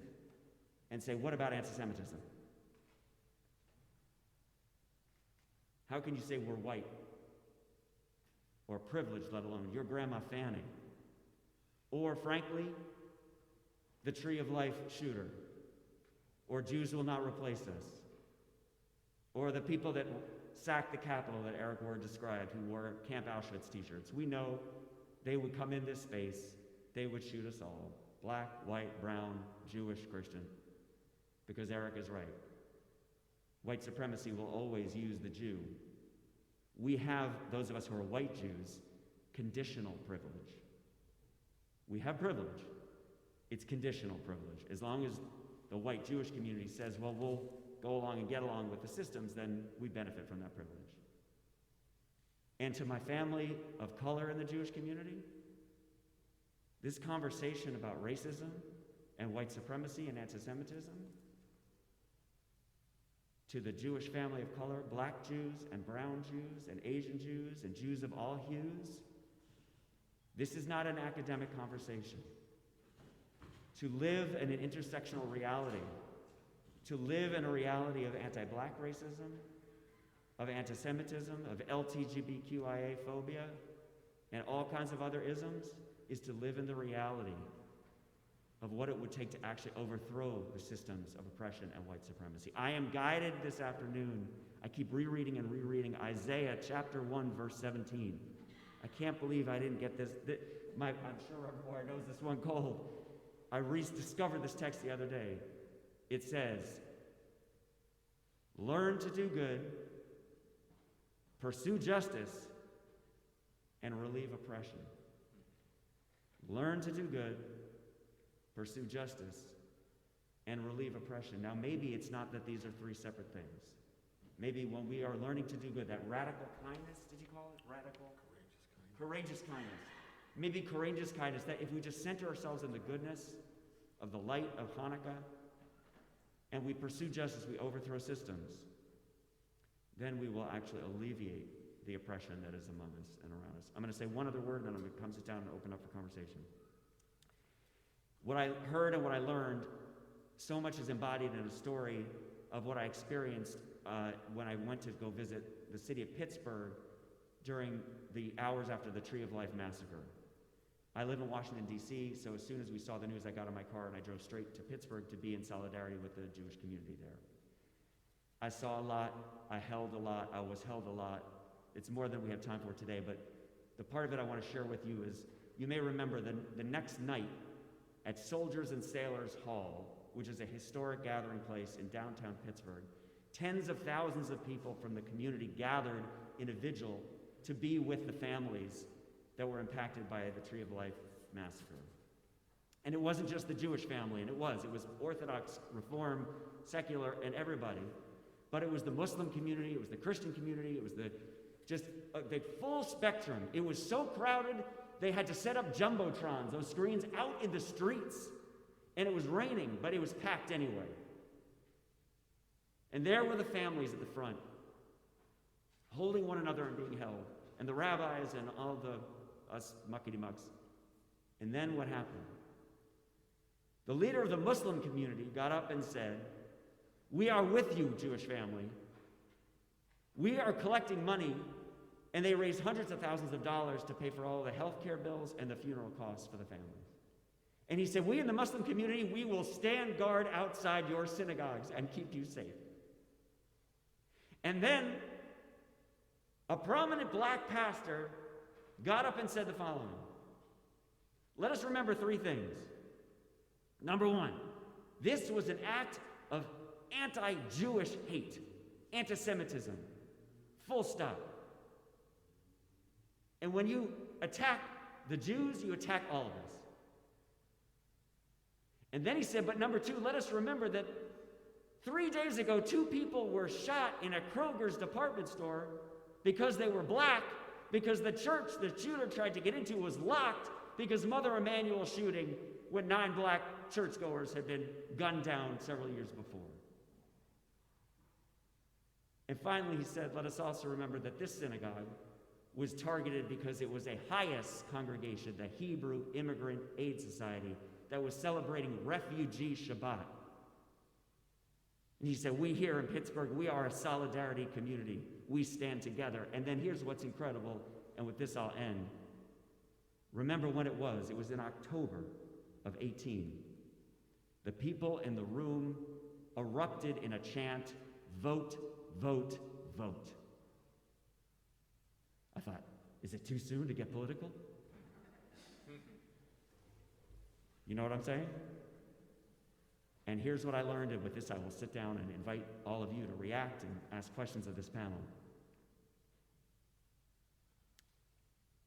and say, what about anti-Semitism? How can you say we're white or privileged, let alone your grandma Fanny? Or frankly, the Tree of Life shooter, or Jews will not replace us, or the people that sacked the Capitol that Eric Ward described, who wore Camp Auschwitz t-shirts. We know they would come in this space, they would shoot us all, black, white, brown, Jewish, Christian, because Eric is right. White supremacy will always use the Jew. We have, those of us who are white Jews, conditional privilege. We have privilege. It's conditional privilege. As long as the white Jewish community says, well, we'll go along and get along with the systems, then we benefit from that privilege. And to my family of color in the Jewish community, this conversation about racism and white supremacy and anti-Semitism, to the Jewish family of color, black Jews and brown Jews and Asian Jews and Jews of all hues, this is not an academic conversation. To live in an intersectional reality, to live in a reality of anti-black racism, of anti-Semitism, of LGBTQIA phobia, and all kinds of other isms, is to live in the reality of what it would take to actually overthrow the systems of oppression and white supremacy. I am guided this afternoon. I keep rereading and rereading Isaiah chapter 1, verse 17. I can't believe I didn't get this. I'm sure Reverend Moore knows this one cold. I rediscovered this text the other day. It says, learn to do good, pursue justice, and relieve oppression. Learn to do good, pursue justice, and relieve oppression. Now, maybe it's not that these are three separate things. Maybe when we are learning to do good, that radical kindness, did you call it? Radical? Courageous kindness. Maybe courageous kindness, that if we just center ourselves in the goodness of the light of Hanukkah, and we pursue justice, we overthrow systems, then we will actually alleviate the oppression that is among us and around us. I'm going to say one other word, and then I'm going to come sit down and open up for conversation. What I heard and what I learned, so much is embodied in a story of what I experienced when I went to go visit the city of Pittsburgh during the hours after the Tree of Life massacre. I live in Washington, D.C., so as soon as we saw the news, I got in my car and I drove straight to Pittsburgh to be in solidarity with the Jewish community there. I saw a lot, I held a lot, I was held a lot. It's more than we have time for today, but the part of it I want to share with you is, you may remember the next night at Soldiers and Sailors Hall, which is a historic gathering place in downtown Pittsburgh. Tens of thousands of people from the community gathered in a vigil to be with the families that were impacted by the Tree of Life massacre. And it wasn't just the Jewish family, and it was Orthodox, Reform, secular, and everybody. But it was the Muslim community, it was the Christian community, it was the full spectrum. It was so crowded, they had to set up jumbotrons, those screens, out in the streets. And it was raining, but it was packed anyway. And there were the families at the front, holding one another and being held, and the rabbis and all us muckety-mucks. And then what happened? The leader of the Muslim community got up and said, "We are with you, Jewish family. We are collecting money," and they raised hundreds of thousands of dollars to pay for all the health care bills and the funeral costs for the families. And he said, "We in the Muslim community, we will stand guard outside your synagogues and keep you safe." And then a prominent black pastor got up and said the following: "Let us remember three things. Number one, this was an act of anti-Jewish hate, anti-Semitism, full stop. And when you attack the Jews, you attack all of us." And then he said, "But number two, let us remember that 3 days ago, 2 people were shot in a Kroger's department store because they were black, because the church the shooter tried to get into was locked because Mother Emanuel's shooting when 9 black churchgoers had been gunned down several years before." And finally he said, "Let us also remember that this synagogue was targeted because it was a HIAS congregation, the Hebrew Immigrant Aid Society, that was celebrating Refugee Shabbat." And he said, "We here in Pittsburgh, we are a solidarity community. We stand together." And then here's what's incredible, and with this I'll end. Remember when it was. It was in October of 18. The people in the room erupted in a chant, "Vote, vote, vote." I thought, is it too soon to get political? You know what I'm saying? And here's what I learned, and with this I will sit down and invite all of you to react and ask questions of this panel.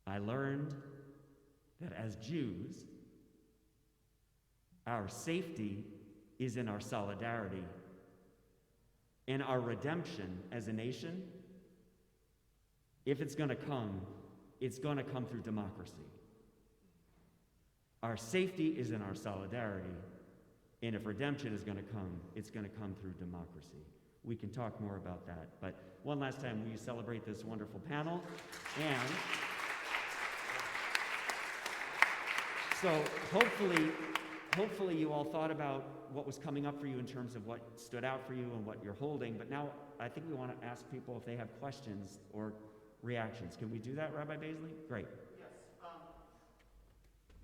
I learned that as Jews, our safety is in our solidarity, and our redemption as a nation, if it's going to come through democracy. Our safety is in our solidarity, and if redemption is going to come, it's going to come through democracy. We can talk more about that, but one last time, will you celebrate this wonderful panel? And so hopefully you all thought about what was coming up for you in terms of what stood out for you and what you're holding, but now I think we want to ask people if they have questions or reactions. Can we do that, Rabbi Baisley? Great. Yes.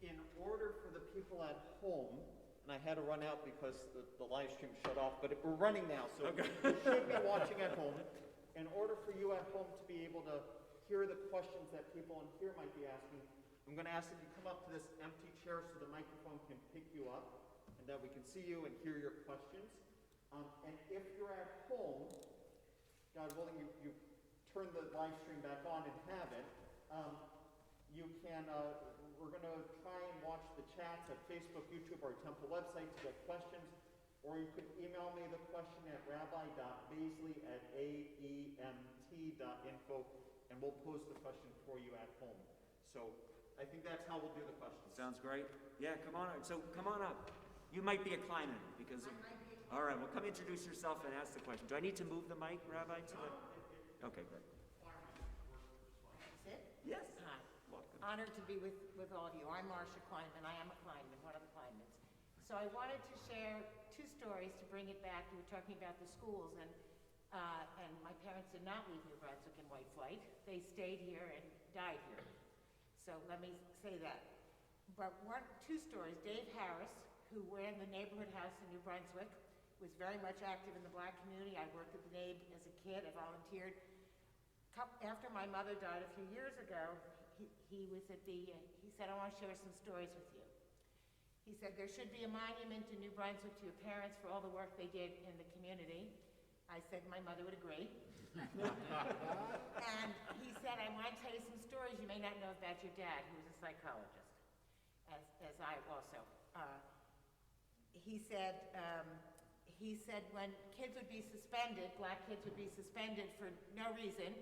In order for the people at home, and I had to run out because the live stream shut off, but we're running now, so Okay. You should be watching at home. In order for you at home to be able to hear the questions that people in here might be asking, I'm going to ask that you come up to this empty chair so the microphone can pick you up and that we can see you and hear your questions. And if you're at home, God willing, you turn the live stream back on and have it, you can, we're going to try and watch the chats at Facebook, YouTube, or Temple website to get questions, or you could email me the question at rabbi.baisley@aemt.info, and we'll pose the question for you at home. So I think that's how we'll do the questions. Sounds great. Yeah, come on. So come on up. You might be a Kleinman because of, all right, well, come introduce yourself and ask the question. Do I need to move the mic, Rabbi, to the? Okay, great. That's it? Yes. Hi. Welcome. Honored to be with all of you. I'm Marcia Kleinman. I am a Kleinman, one of the Kleinmans. So I wanted to share 2 stories to bring it back. You were talking about the schools, and my parents did not leave New Brunswick in white flight. They stayed here and died here. So let me say that. But 2 stories. Dave Harris, who ran the neighborhood house in New Brunswick, was very much active in the black community. I worked at the NABE as a kid. I volunteered. After my mother died a few years ago, he was at he said, "I want to share some stories with you." He said, there should be a monument in New Brunswick to your parents for all the work they did in the community. I said my mother would agree. And he said, I want to tell you some stories you may not know about your dad, who was a psychologist, as I also. He said when kids would be suspended, black kids would be suspended for no reason,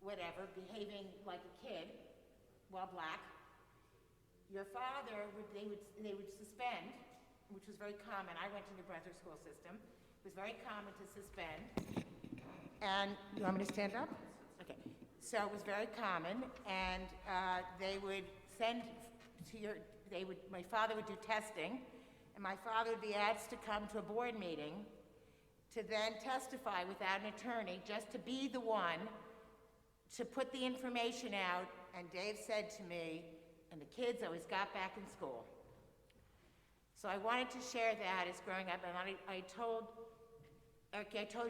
whatever, behaving like a kid while black, your father, they would suspend, which was very common. I went to New Brunswick school system. It was very common to suspend. And you want me to stand up? Okay. So it was very common, and they would send to my father would do testing, and my father would be asked to come to a board meeting to then testify without an attorney, just to be the one to put the information out. And Dave said to me, and the kids always got back in school. So I wanted to share that as growing up, and I told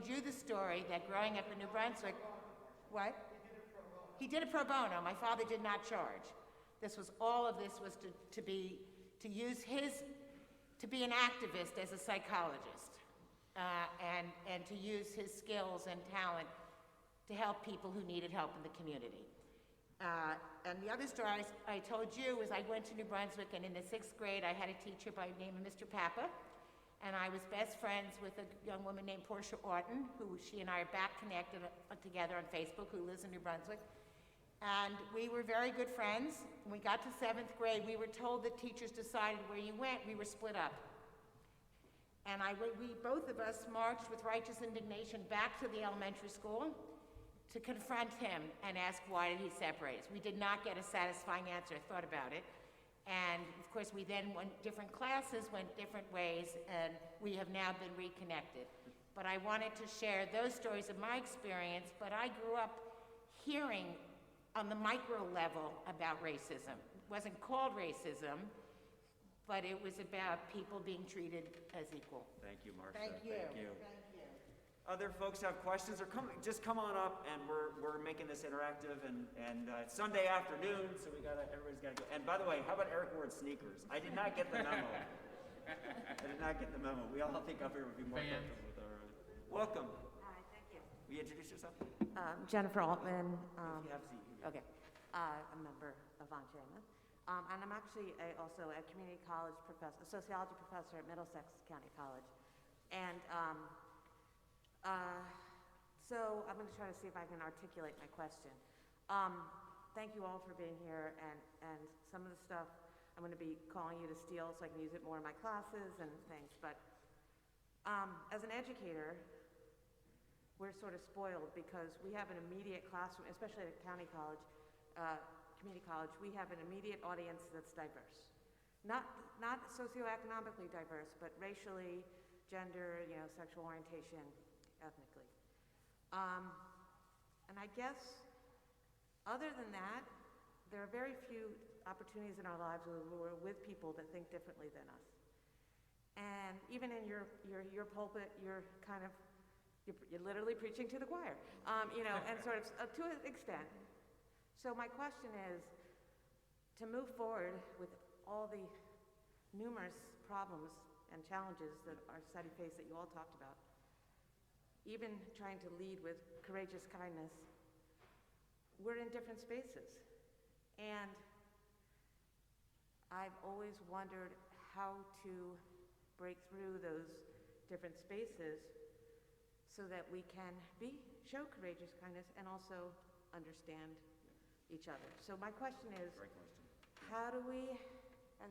you the story that growing up in New Brunswick, what? He did it pro bono. My father did not charge. All of this was to be an activist as a psychologist, and to use his skills and talent to help people who needed help in the community. And the other story I told you is I went to New Brunswick, and in the 6th grade I had a teacher by the name of Mr. Papa, and I was best friends with a young woman named Portia Orton, who she and I are back connected together on Facebook, who lives in New Brunswick. And we were very good friends. When we got to 7th grade, we were told that teachers decided where you went, we were split up. And we both of us marched with righteous indignation back to the elementary school to confront him and ask why did he separate us. We did not get a satisfying answer. I thought about it. And of course we then went different classes, went different ways, and we have now been reconnected. But I wanted to share those stories of my experience, but I grew up hearing on the micro level about racism. It wasn't called racism, but it was about people being treated as equal. Thank you, Marcia. Thank you. Thank you. Thank you. Other folks have questions, or just come on up, and we're making this interactive, and it's Sunday afternoon, so everybody's gotta go. And by the way, how about Eric wore sneakers? I did not get the memo. We all think up here would be more comfortable with our. Welcome. Hi, thank you. Will you introduce yourself? Jennifer Altman. If you have a seat. Okay. A member of Untitled. And I'm actually also a community college professor, a sociology professor at Middlesex County College. And so I'm going to try to see if I can articulate my question. Thank you all for being here, and some of the stuff I'm going to be calling you to steal so I can use it more in my classes and things. But as an educator, we're sort of spoiled because we have an immediate classroom, especially at a county college, community college, we have an immediate audience that's diverse. Not socioeconomically diverse, but racially, gender, sexual orientation, ethnically. And I guess, other than that, there are very few opportunities in our lives where we're with people that think differently than us. And even in your pulpit, you're literally preaching to the choir, and sort of to an extent. So my question is, to move forward with all the numerous problems and challenges that our society face that you all talked about, even trying to lead with courageous kindness, we're in different spaces. And I've always wondered how to break through those different spaces so that we can show courageous kindness and also understand each other. So my question is, Great question. how do we, as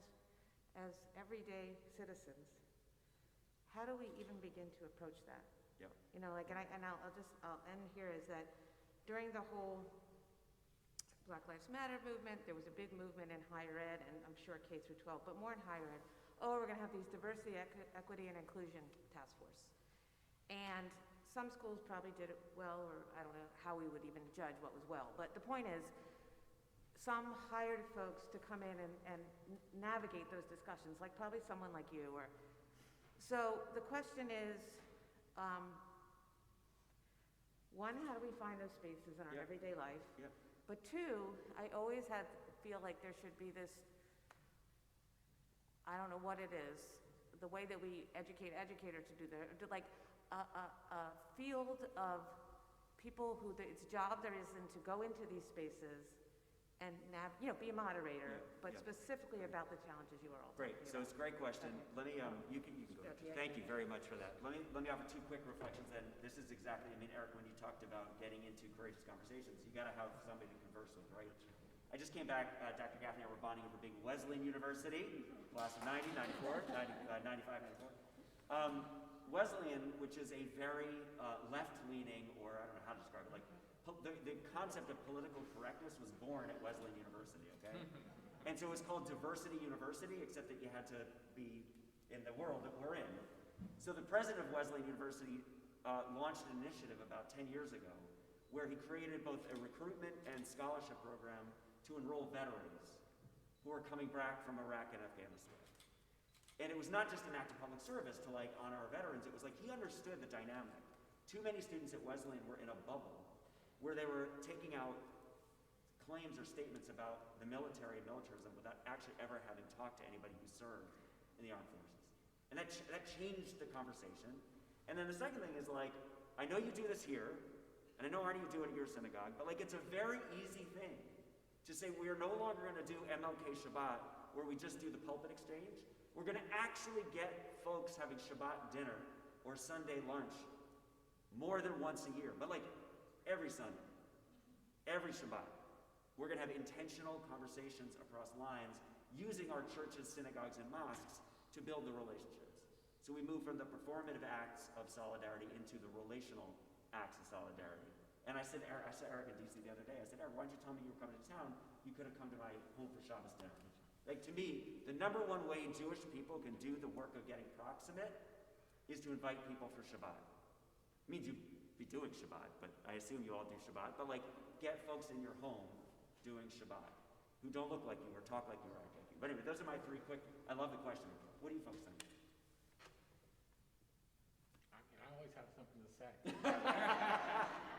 everyday citizens, how do we even begin to approach that? Yep. I'll end here, is that during the whole Black Lives Matter movement, there was a big movement in higher ed, and I'm sure K through 12, but more in higher ed. We're gonna have these diversity, equity, and inclusion task force. And some schools probably did it well, or I don't know how we would even judge what was well. But the point is, some hired folks to come in and navigate those discussions, like probably someone like you. So the question is, one, how do we find those spaces in our everyday life? Yep. But two, I always feel like there should be this I don't know what it is, the way that we educate educators to do that, like a field of people who it's job there isn't to go into these spaces and be a moderator, but specifically about the challenges you are all Great. talking So about. it's a great question. Let me you can go. Thank you very much for that. Let me offer two quick reflections. And this is exactly, I mean, Eric, when you talked about getting into courageous conversations, you got to have somebody to converse with, right? I just came back. Dr. Gaffney and I were bonding over being Wesleyan University, class of 90, 94, 95, 94. Wesleyan, which is a very left-leaning, or I don't know how to describe it, like the concept of political correctness was born at Wesleyan University, okay? And so it was called Diversity University, except that you had to be in the world that we're in. So the president of Wesleyan University launched an initiative about 10 years ago where he created both a recruitment and scholarship program to enroll veterans who are coming back from Iraq and Afghanistan. And it was not just an act of public service to honor our veterans, it was like he understood the dynamic. Too many students at Wesleyan were in a bubble where they were taking out claims or statements about the military and militarism without actually ever having talked to anybody who served in the armed forces. And that changed the conversation. And then the second thing is I know you do this here, and I know, Artie, you do it at your synagogue, but it's a very easy thing to say we are no longer going to do MLK Shabbat where we just do the pulpit exchange. We're going to actually get folks having Shabbat dinner or Sunday lunch more than once a year, but every Sunday, every Shabbat. We're going to have intentional conversations across lines using our churches, synagogues, and mosques to build the relationships. So we move from the performative acts of solidarity into the relational acts of solidarity. And I said Eric in DC the other day, I said, Eric, why didn't you tell me you were coming to town? You could have come to my home for Shabbos dinner. To me, the number one way Jewish people can do the work of getting proximate is to invite people for Shabbat. It means you be doing Shabbat, but I assume you all do Shabbat. But get folks in your home doing Shabbat who don't look like you or talk like you or act like you. But anyway, those are my three quick. I love the question. What do you folks think? I always have something to say.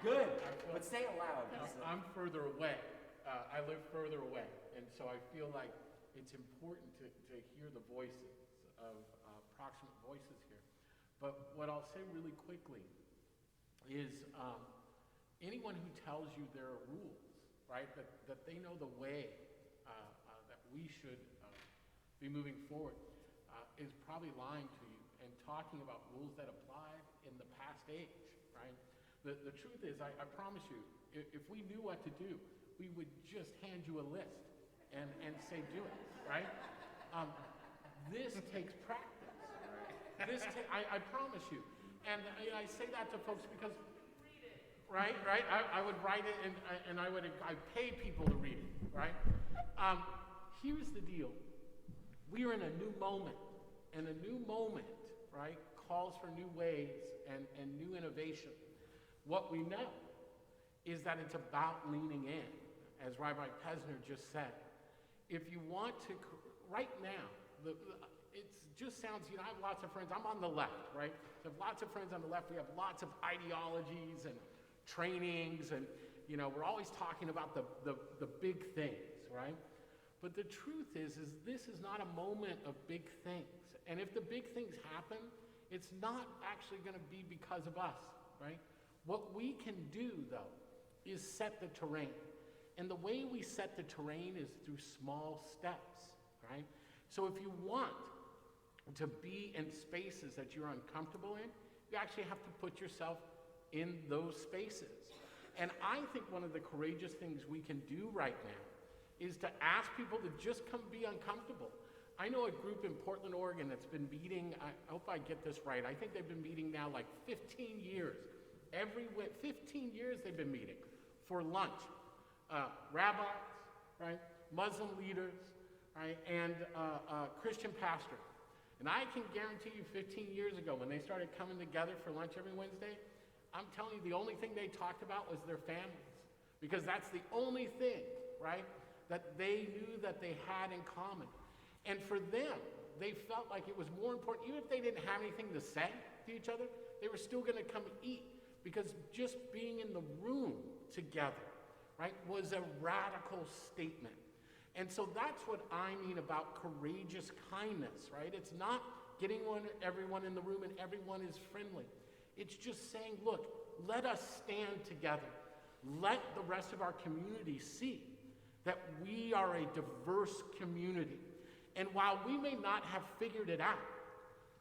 Good, but say it loud. I'm further away. I live further away, and so I feel like it's important to hear the voices of proximate voices here. But what I'll say really quickly is anyone who tells you there are rules, right, that they know the way that we should be moving forward is probably lying to you and talking about rules that applied in the past age, right? The truth is, I promise you, if we knew what to do, we would just hand you a list and say do it, right? This takes practice. I promise you. And I say that to folks because, right? I would write it and I pay people to read it, right? Here's the deal. We are in a new moment, and a new moment, right, calls for new ways and new innovation. What we know is that it's about leaning in, as Rabbi Pesner just said. If you want to, right now, it just sounds, I have lots of friends, I'm on the left, right? I have lots of friends on the left, we have lots of ideologies and trainings, and we're always talking about the big things, right? But the truth is this is not a moment of big things. And if the big things happen, it's not actually going to be because of us, right? What we can do, though, is set the terrain. And the way we set the terrain is through small steps, right? So if you want to be in spaces that you're uncomfortable in, you actually have to put yourself in those spaces. And I think one of the courageous things we can do right now is to ask people to just come be uncomfortable. I know a group in Portland, Oregon that's been meeting, I hope I get this right, I think they've been meeting now 15 years. 15 years they've been meeting for lunch. Rabbis, right, Muslim leaders, right, and Christian pastors. And I can guarantee you 15 years ago when they started coming together for lunch every Wednesday, I'm telling you the only thing they talked about was their families. Because that's the only thing, right, that they knew that they had in common. And for them, they felt like it was more important, even if they didn't have anything to say to each other, they were still going to come eat. Because just being in the room together, right, was a radical statement. And so that's what I mean about courageous kindness, right? It's not getting everyone in the room and everyone is friendly. It's just saying, look, let us stand together. Let the rest of our community see that we are a diverse community. And while we may not have figured it out,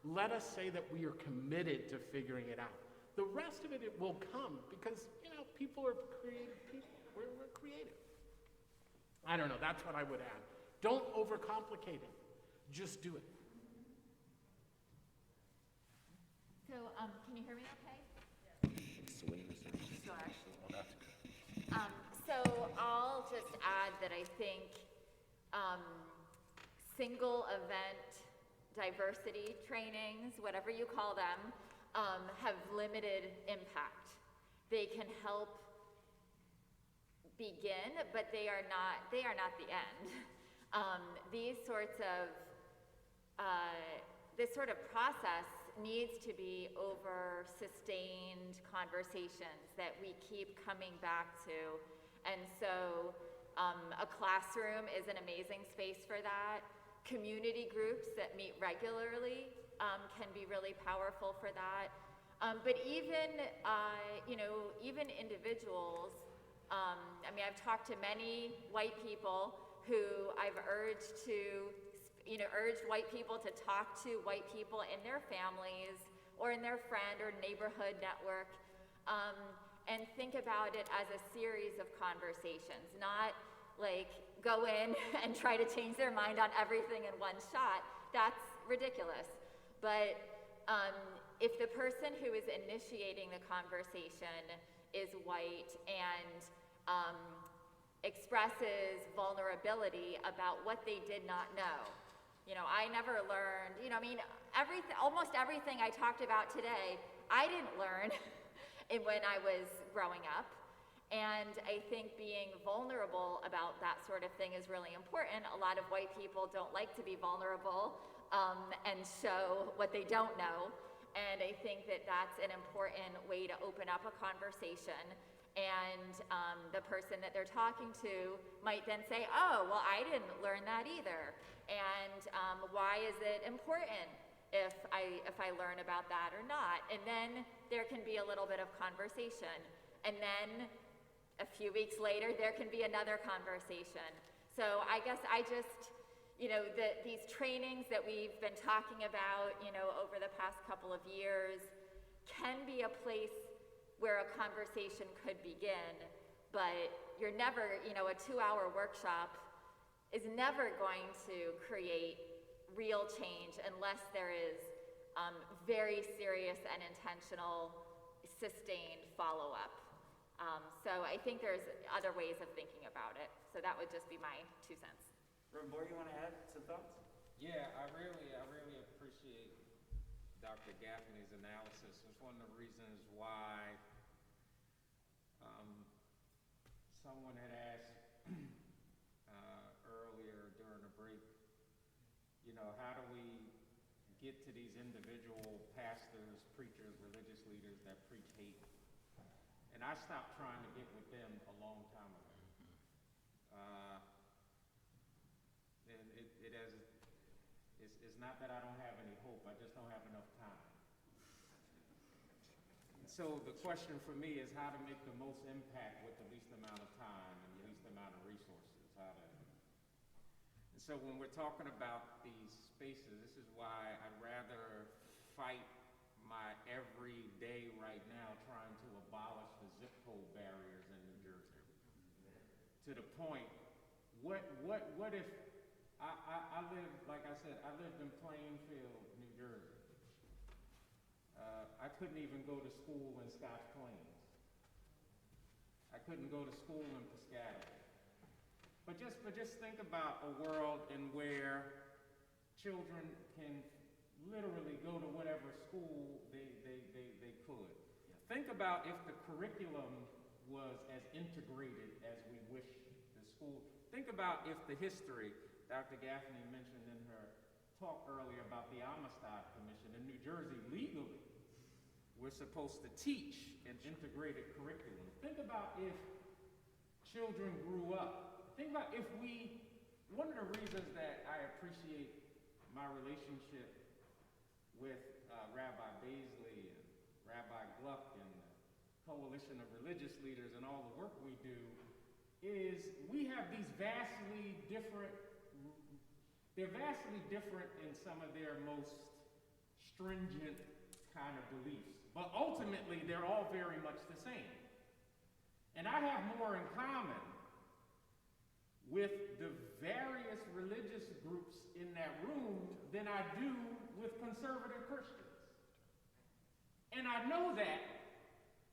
let us say that we are committed to figuring it out. The rest of it will come because, people are creative people. We're creative. I don't know, that's what I would add. Don't overcomplicate it. Just do it. So, can you hear me okay? Sorry. So I'll just add that I think single event diversity trainings, whatever you call them, have limited impact. They can help begin, but they are not the end. These sorts of this sort of process needs to be over sustained conversations that we keep coming back to. And so a classroom is an amazing space for that. Community groups that meet regularly can be really powerful for that. But even individuals, I've talked to many white people who I've urged white people to talk to white people in their families or in their friend or neighborhood network, and think about it as a series of conversations, not like go in and try to change their mind on everything in one shot. That's ridiculous. But if the person who is initiating the conversation is white and expresses vulnerability about what they did not know. I never learned, almost everything I talked about today, I didn't learn when I was growing up. And I think being vulnerable about that sort of thing is really important. A lot of white people don't like to be vulnerable and show what they don't know. And I think that that's an important way to open up a conversation. And the person that they're talking to might then say, oh, well, I didn't learn that either. And why is it important if I learn about that or not? And then there can be a little bit of conversation. And then a few weeks later, there can be another conversation. So I guess these trainings that we've been talking about, over the past couple of years can be a place where a conversation could begin, but you're never, a 2-hour workshop is never going to create real change unless there is very serious and intentional, sustained follow-up. So I think there's other ways of thinking about it. So that would just be my 2 cents. Rabbi, you want to add some thoughts? Yeah, I really appreciate Dr. Gaffney's analysis. It's one of the reasons why someone had asked earlier during the break, how do we get to these individual pastors, preachers, religious leaders that preach hate? And I stopped trying to get with them a long time ago. And it's not that I don't have any hope, I just don't have enough time. So the question for me is how to make the most impact with the least amount of time and the least amount of resources. And so when we're talking about these spaces, this is why I'd rather fight my every day right now trying to abolish the zip code barriers in New Jersey. To the point, what if I lived, like I said, I lived in Plainfield, New Jersey. I couldn't even go to school in Scotch Plains. I couldn't go to school in Piscataway. But just think about a world in where children can literally go to whatever school they could. Think about if the curriculum was as integrated as we wish the school. Think about if the history, Dr. Gaffney mentioned in her talk earlier about the Amistad Commission in New Jersey, legally, we're supposed to teach an integrated curriculum. Think about if children grew up. Think about if we one of the reasons that I appreciate my relationship with Rabbi Baisley and Rabbi Gluck and the Coalition of Religious Leaders and all the work we do is we have these they're vastly different in some of their most stringent kind of beliefs. But ultimately, they're all very much the same. And I have more in common with the various religious groups in that room than I do with conservative Christians. And I know that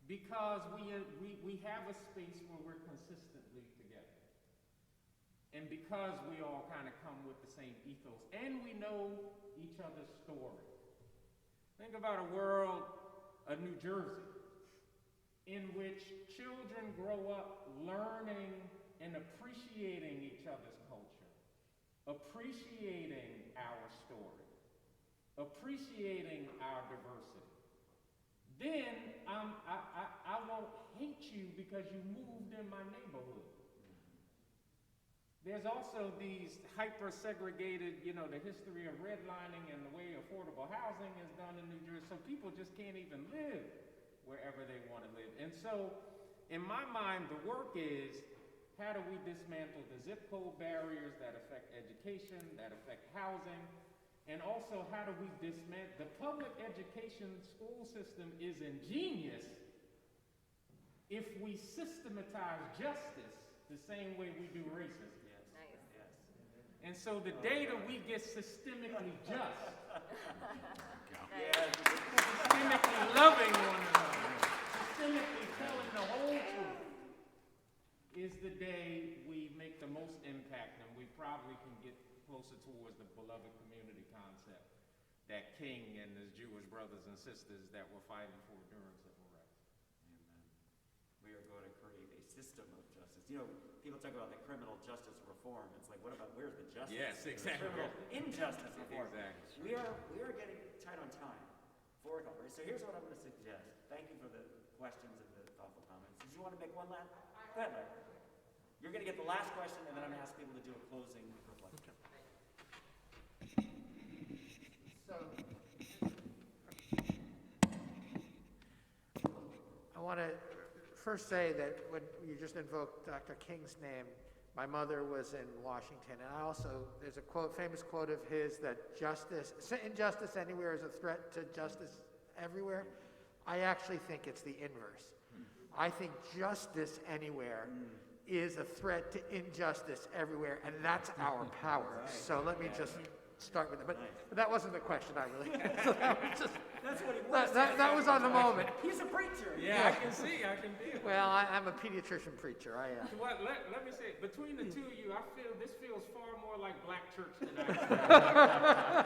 because we have a space where we're consistently together. And because we all kind of come with the same ethos, and we know each other's story. Think about a world of New Jersey in which children grow up learning and appreciating each other's culture, appreciating our story, appreciating our diversity. Then I won't hate you because you moved in my neighborhood. There's also these hyper-segregated, the history of redlining and the way affordable housing is done in New Jersey, so people just can't even live wherever they want to live. And so, in my mind, the work is, how do we dismantle the zip code barriers that affect education, that affect housing, and also how do we dismantle, the public education school system is ingenious if we systematize justice the same way we do racism. And so the day that we get systemically just, systemically loving one another, systemically telling the whole truth, is the day we make the most impact, and we probably can get closer towards the beloved community concept that King and his Jewish brothers and sisters that were fighting for during civil rights. Amen. We are going to create a system of justice. People talk about the criminal justice reform. It's like, what about, where's the justice? Yes, exactly. Criminal injustice reform. Exactly. We are getting tight on time. 4 o'clock. So here's what I'm going to suggest. Thank you for the questions and the thoughtful comments. Did you want to make one last? Go ahead, Larry. You're going to get the last question, and then I'm going to ask people to do a closing reflection. So, I want to first say that when you just invoked Dr. King's name, my mother was in Washington, and there's a famous quote of his that injustice anywhere is a threat to justice everywhere. I actually think it's the inverse. I think justice anywhere is a threat to injustice everywhere, and that's our power. So let me just start with it. But that wasn't the question I really had. So That's what he was. that was on the moment. He's a preacher. Yeah, I can feel it. Well, I'm a pediatrician preacher. I am. Well, let me say, between the two of you, I feel this feels far more like black church than I.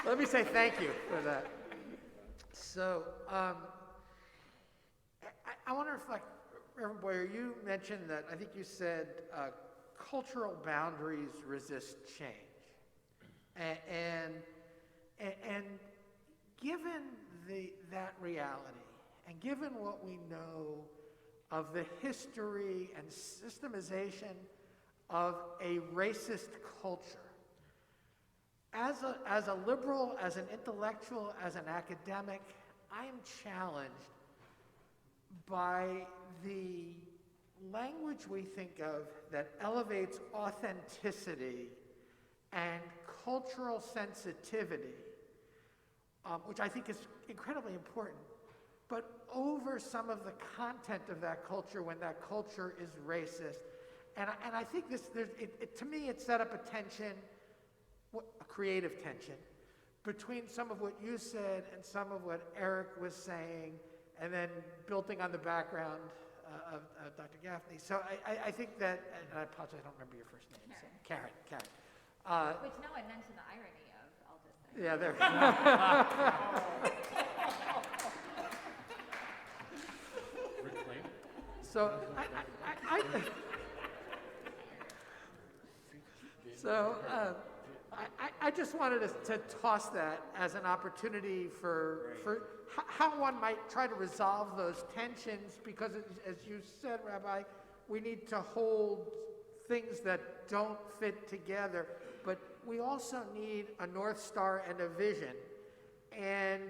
Let me say thank you for that. So, I want to reflect, Reverend Boyer, you mentioned that, I think you said, cultural boundaries resist change. And given that reality, and given what we know of the history and systemization of a racist culture, as a liberal, as an intellectual, as an academic, I am challenged by the language we think of that elevates authenticity and cultural sensitivity, which I think is incredibly important, but over some of the content of that culture when that culture is racist. And I think to me, it set up a tension, a creative tension, between some of what you said and some of what Eric was saying, and then building on the background of Dr. Gaffney. So I think that, and I apologize, I don't remember your first name. Karen. Which no one mentioned the irony of, I'll just say. Yeah, there. So I just wanted to toss that as an opportunity for how one might try to resolve those tensions, because as you said, Rabbi, we need to hold things that don't fit together, but we also need a North Star and a vision. And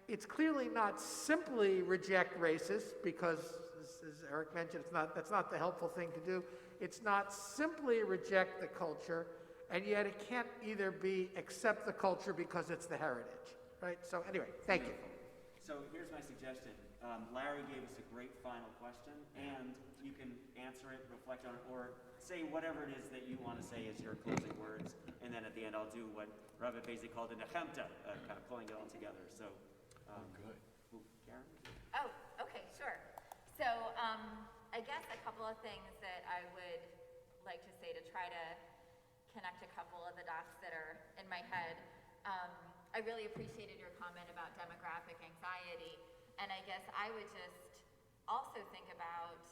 it's clearly not simply reject racists, because, as Eric mentioned, that's not the helpful thing to do. It's not simply reject the culture, and yet it can't either be accept the culture because it's the heritage, right? So anyway, thank you. So here's my suggestion. Larry gave us a great final question, and you can answer it, reflect on it, or say whatever it is that you want to say as your closing words, and then at the end I'll do what Rabbi Baisley called a nechemta, kind of pulling it all together. So, good. Karen? Oh, okay, sure. So I guess a couple of things that I would like to say to try to connect a couple of the dots that are in my head. I really appreciated your comment about demographic anxiety, and I guess I would just also think about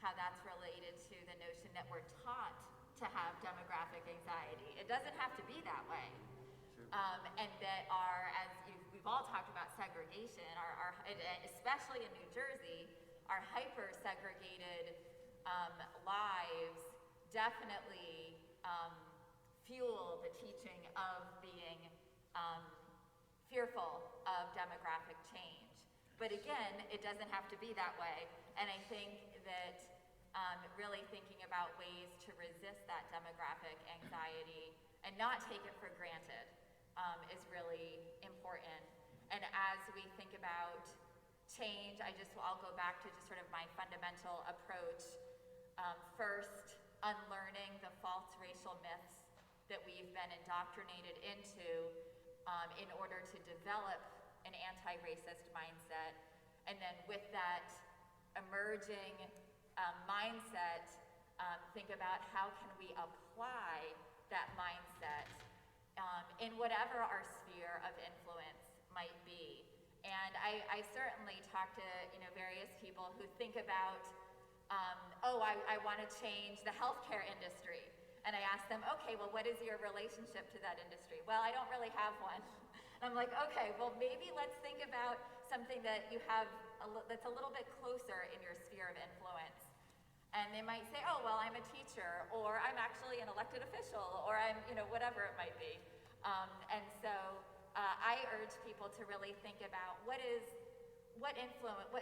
how that's related to the notion that we're taught to have demographic anxiety. It doesn't have to be that way. And that we've all talked about segregation, especially in New Jersey, our hyper-segregated lives definitely fuel the teaching of being fearful of demographic change. But again, it doesn't have to be that way. And I think that really thinking about ways to resist that demographic anxiety and not take it for granted is really important. And as we think about change, I'll go back to just sort of my fundamental approach. First, unlearning the false racial myths that we've been indoctrinated into in order to develop an anti-racist mindset. And then with that emerging mindset, think about how can we apply that mindset in whatever our sphere of influence might be. And I certainly talk to various people who think about, I want to change the healthcare industry. And I ask them, okay, well, what is your relationship to that industry? Well, I don't really have one. And I'm like, okay, well, maybe let's think about something that you have that's a little bit closer in your sphere of influence. And they might say, oh, well, I'm a teacher, or I'm actually an elected official, or I'm, whatever it might be. And so I urge people to really think about what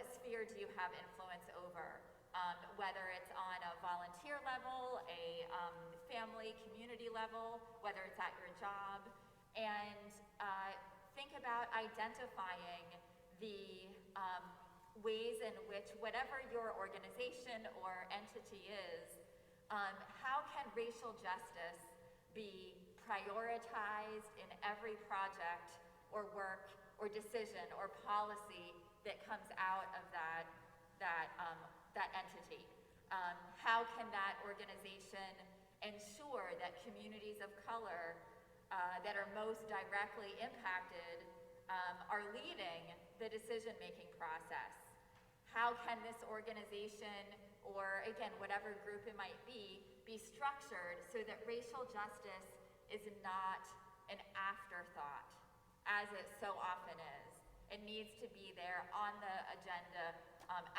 sphere do you have influence over? Whether it's on a volunteer level, a family, community level, whether it's at your job, and think about identifying the ways in which whatever your organization or entity is, how can racial justice be prioritized in every project or work or decision or policy that comes out of that entity? How can that organization ensure that communities of color that are most directly impacted are leading the decision-making process? How can this organization, or again, whatever group it might be structured so that racial justice is not an afterthought, as it so often is? It needs to be there on the agenda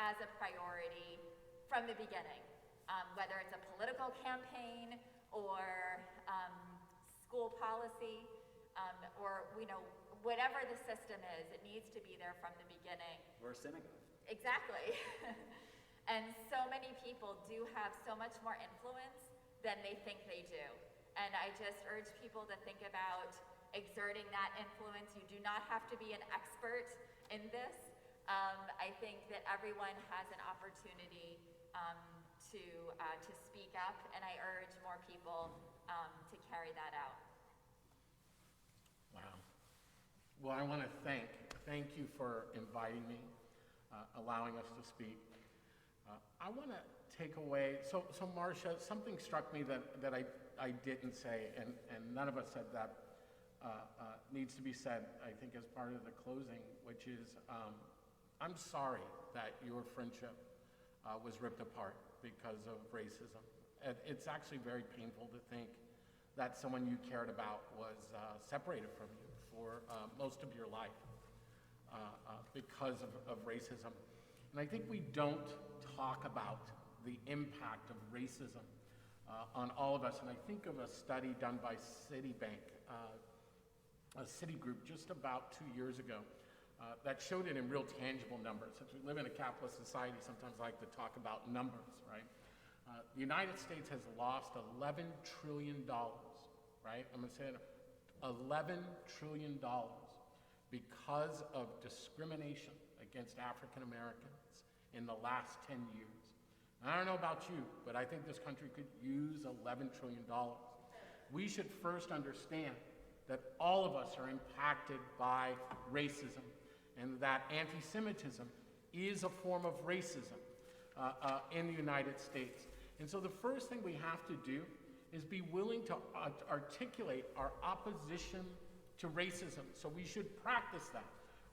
as a priority from the beginning, whether it's a political campaign or school policy, or whatever the system is, it needs to be there from the beginning. Or a synagogue. Exactly. And so many people do have so much more influence than they think they do. And I just urge people to think about exerting that influence. You do not have to be an expert in this. I think that everyone has an opportunity to speak up, and I urge more people to carry that out. Wow. Well, I want to thank you for inviting me, allowing us to speak. I want to take away, so Marcia, something struck me that I didn't say, and none of us said that needs to be said, I think, as part of the closing, which is, I'm sorry that your friendship was ripped apart because of racism. It's actually very painful to think that someone you cared about was separated from you for most of your life because of racism. And I think we don't talk about the impact of racism on all of us. And I think of a study done by Citibank, a Citigroup, just about 2 years ago, that showed it in real tangible numbers. Since we live in a capitalist society, sometimes I like to talk about numbers, right? The United States has lost $11 trillion, right? I'm going to say it, $11 trillion because of discrimination against African Americans in the last 10 years. I don't know about you, but I think this country could use $11 trillion. We should first understand that all of us are impacted by racism and that anti-Semitism is a form of racism in the United States. And so the first thing we have to do is be willing to articulate our opposition to racism. So we should practice that,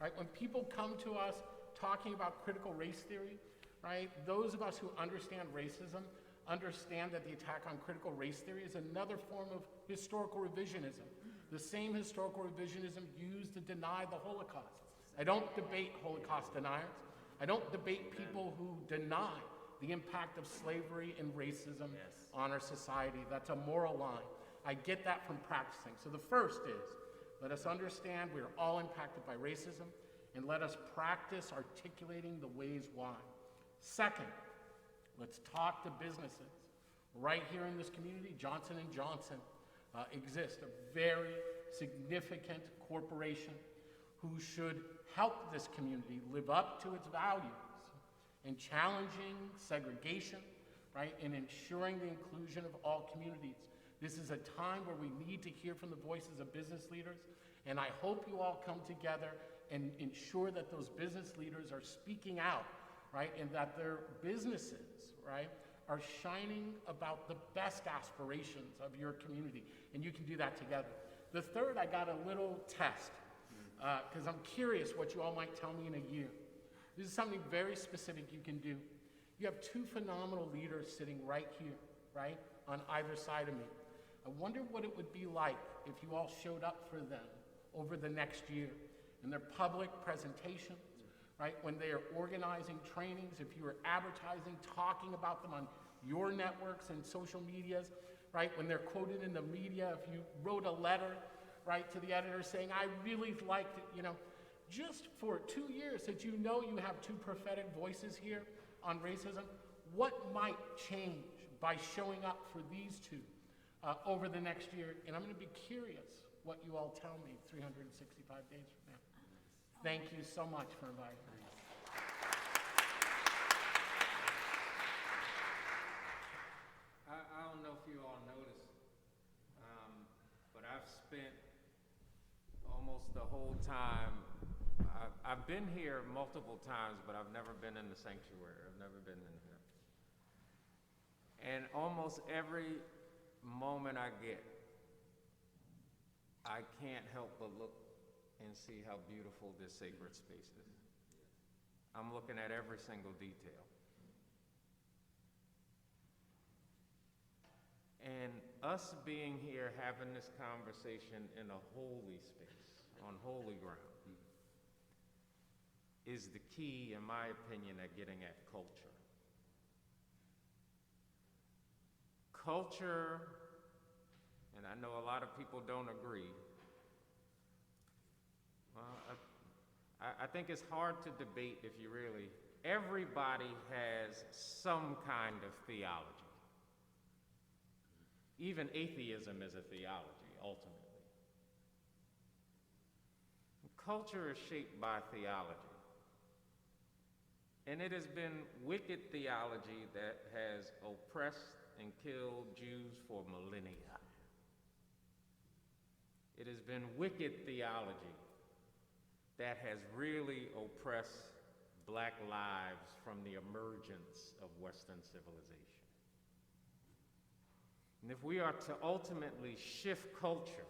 right? When people come to us talking about critical race theory, right, those of us who understand racism understand that the attack on critical race theory is another form of historical revisionism. The same historical revisionism used to deny the Holocaust. I don't debate Holocaust deniers. I don't debate people who deny the impact of slavery and racism on our society. That's a moral line. I get that from practicing. So the first is, let us understand we are all impacted by racism, and let us practice articulating the ways why. Second, let's talk to businesses. Right here in this community, Johnson & Johnson exists, a very significant corporation who should help this community live up to its values in challenging segregation, right, and ensuring the inclusion of all communities. This is a time where we need to hear from the voices of business leaders, and I hope you all come together and ensure that those business leaders are speaking out, right, and that their businesses, right, are shining about the best aspirations of your community, and you can do that together. The third, I got a little test, because I'm curious what you all might tell me in a year. This is something very specific you can do. You have two phenomenal leaders sitting right here, right, on either side of me. I wonder what it would be like if you all showed up for them over the next year in their public presentations, right, when they are organizing trainings, if you were advertising, talking about them on your networks and social medias, right, when they're quoted in the media, if you wrote a letter, right, to the editor saying, I really liked it, you know, just for 2 years that you know you have two prophetic voices here on racism, what might change by showing up for these two over the next year? And I'm going to be curious what you all tell me 365 days from now. Thank you so much for inviting me. I don't know if you all noticed, but I've spent almost the whole time, I've been here multiple times, but I've never been in the sanctuary. I've never been in here. And almost every moment I get, I can't help but look and see how beautiful this sacred space is. I'm looking at every single detail. And us being here, having this conversation in a holy space, on holy ground, is the key, in my opinion, at getting at culture. Culture, and I know a lot of people don't agree, well, I think it's hard to debate if you really, everybody has some kind of theology. Even atheism is a theology, ultimately. Culture is shaped by theology. And it has been wicked theology that has oppressed and killed Jews for millennia. It has been wicked theology that has really oppressed black lives from the emergence of Western civilization. And if we are to ultimately shift culture,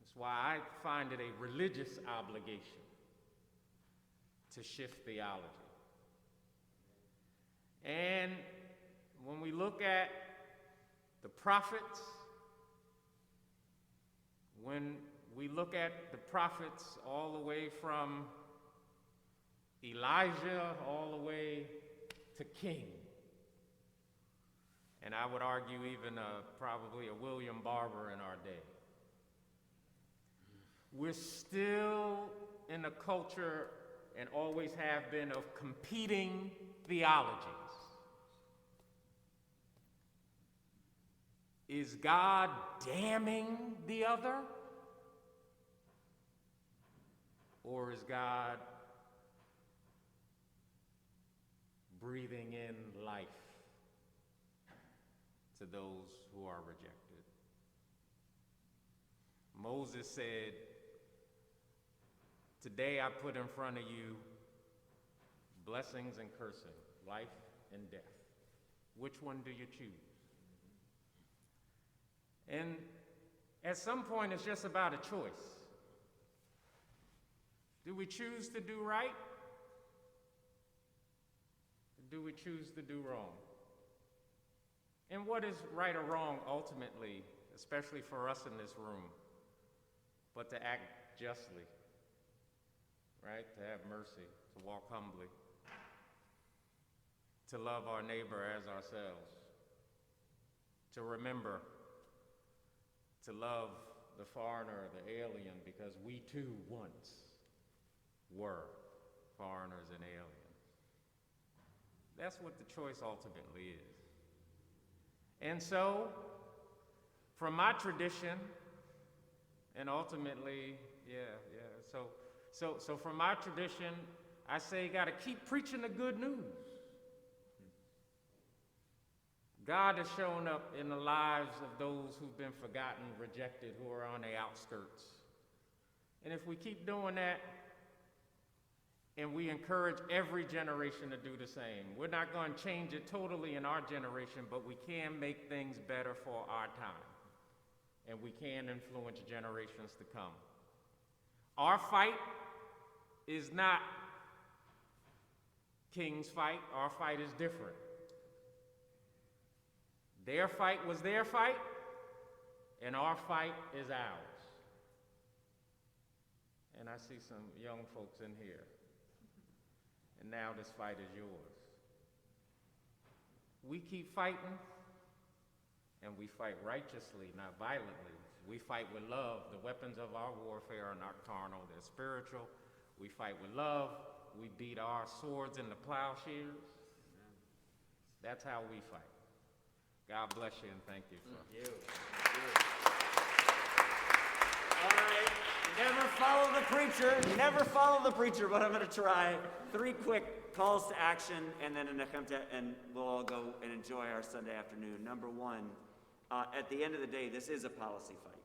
that's why I find it a religious obligation to shift theology. And when we look at the prophets, when we look at the prophets all the way from Elijah all the way to King, and I would argue even probably a William Barber in our day. We're still in a culture, and always have been, of competing theologies. Is God damning the other? Or is God breathing in life to those who are rejected? Moses said, "Today I put in front of you blessings and cursing, life and death. Which one do you choose?" And at some point, it's just about a choice. Do we choose to do right? Or do we choose to do wrong? And what is right or wrong ultimately, especially for us in this room, but to act justly, right? To have mercy, to walk humbly, to love our neighbor as ourselves, to remember to love the foreigner, the alien, because we too once were foreigners and aliens. That's what the choice ultimately is. And so, from my tradition, and ultimately, so from my tradition, I say you gotta keep preaching the good news. God has shown up in the lives of those who've been forgotten, rejected, who are on the outskirts. And if we keep doing that, and we encourage every generation to do the same, we're not going to change it totally in our generation, but we can make things better for our time. And we can influence generations to come. Our fight is not King's fight. Our fight is different. Their fight was their fight, and our fight is ours. And I see some young folks in here. And now this fight is yours. We keep fighting, and we fight righteously, not violently. We fight with love. The weapons of our warfare are not carnal, they're spiritual. We fight with love. We beat our swords into plowshares. That's how we fight. God bless you, and thank you. Thank you. All right, never follow the preacher, but I'm going to try 3 quick calls to action, and then and we'll all go and enjoy our Sunday afternoon. Number 1, at the end of the day, this is a policy fight.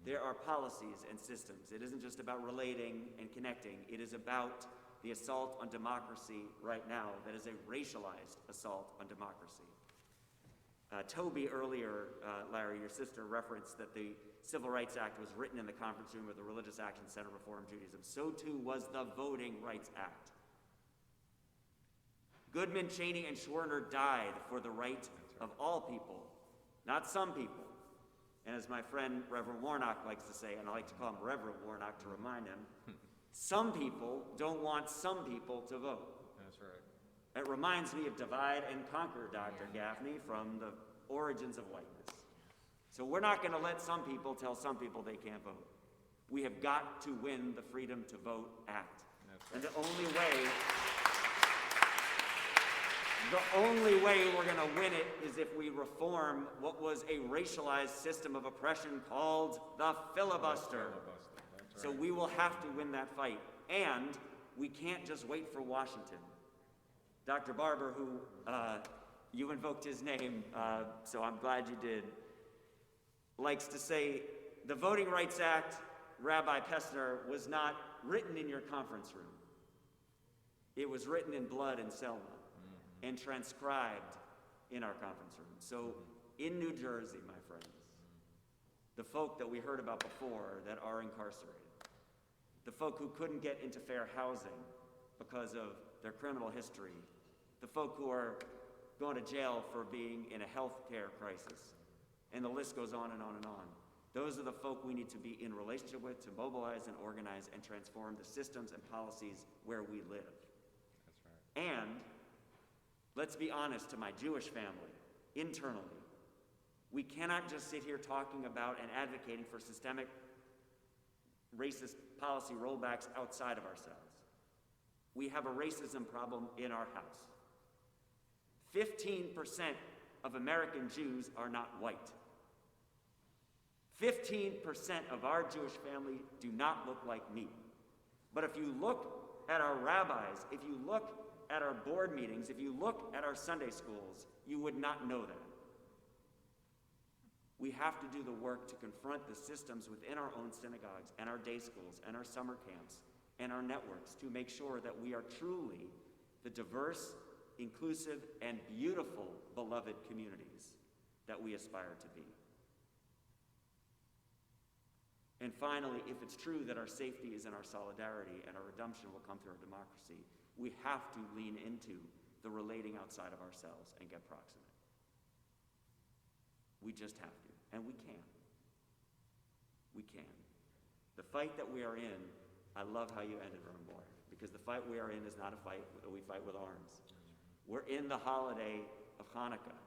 There are policies and systems. It isn't just about relating and connecting. It is about the assault on democracy right now that is a racialized assault on democracy. Toby earlier, Larry, your sister, referenced that the Civil Rights Act was written in the conference room of the Religious Action Center of Reform Judaism. So too was the Voting Rights Act. Goodman, Cheney, and Schwerner died for the right of all people, not some people. And as my friend Reverend Warnock likes to say, and I like to call him Reverend Warnock to remind him, some people don't want some people to vote. That's right. It reminds me of divide and conquer, Dr. Gaffney, from the origins of whiteness. So we're not going to let some people tell some people they can't vote. We have got to win the Freedom to Vote Act. And the only way we're going to win it is if we reform what was a racialized system of oppression called the filibuster. So we will have to win that fight. And we can't just wait for Washington. Dr. Barber, who you invoked his name, so I'm glad you did, likes to say the Voting Rights Act, Rabbi Pessner, was not written in your conference room. It was written in blood in Selma and transcribed in our conference room. So in New Jersey, my friends, the folk that we heard about before that are incarcerated, the folk who couldn't get into fair housing because of their criminal history, the folk who are going to jail for being in a health care crisis, and the list goes on and on and on. Those are the folk we need to be in relationship with to mobilize and organize and transform the systems and policies where we live. That's right. And let's be honest to my Jewish family. internally. We cannot just sit here talking about and advocating for systemic racist policy rollbacks outside of ourselves. We have a racism problem in our house. 15% of American Jews are not white. 15% of our Jewish family do not look like me. But if you look at our rabbis, if you look at our board meetings, if you look at our Sunday schools, you would not know that. We have to do the work to confront the systems within our own synagogues and our day schools and our summer camps and our networks to make sure that we are truly the diverse, inclusive, and beautiful beloved communities that we aspire to be. And finally, if it's true that our safety is in our solidarity and our redemption will come through our democracy, we have to lean into the relating outside of ourselves and get proximate. We just have to, and we can. We can. The fight that we are in, I love how you ended, Rombauer, because the fight we are in is not a fight that we fight with arms. We're in the holiday of Hanukkah.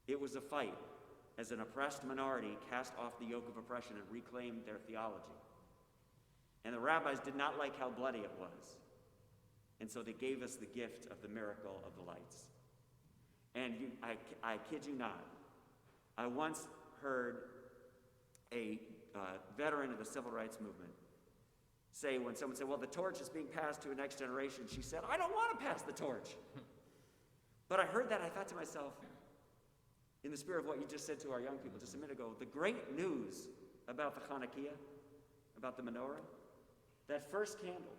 It was a fight as an oppressed minority cast off the yoke of oppression and reclaimed their theology. And the rabbis did not like how bloody it was. And so they gave us the gift of the miracle of the lights. And I kid you not, I once heard a veteran of the civil rights movement say, when someone said, well, the torch is being passed to a next generation, she said, I don't want to pass the torch. But I heard that, I thought to myself, in the spirit of what you just said to our young people just a minute ago, the great news about the Hanukkah, about the menorah, that first candle,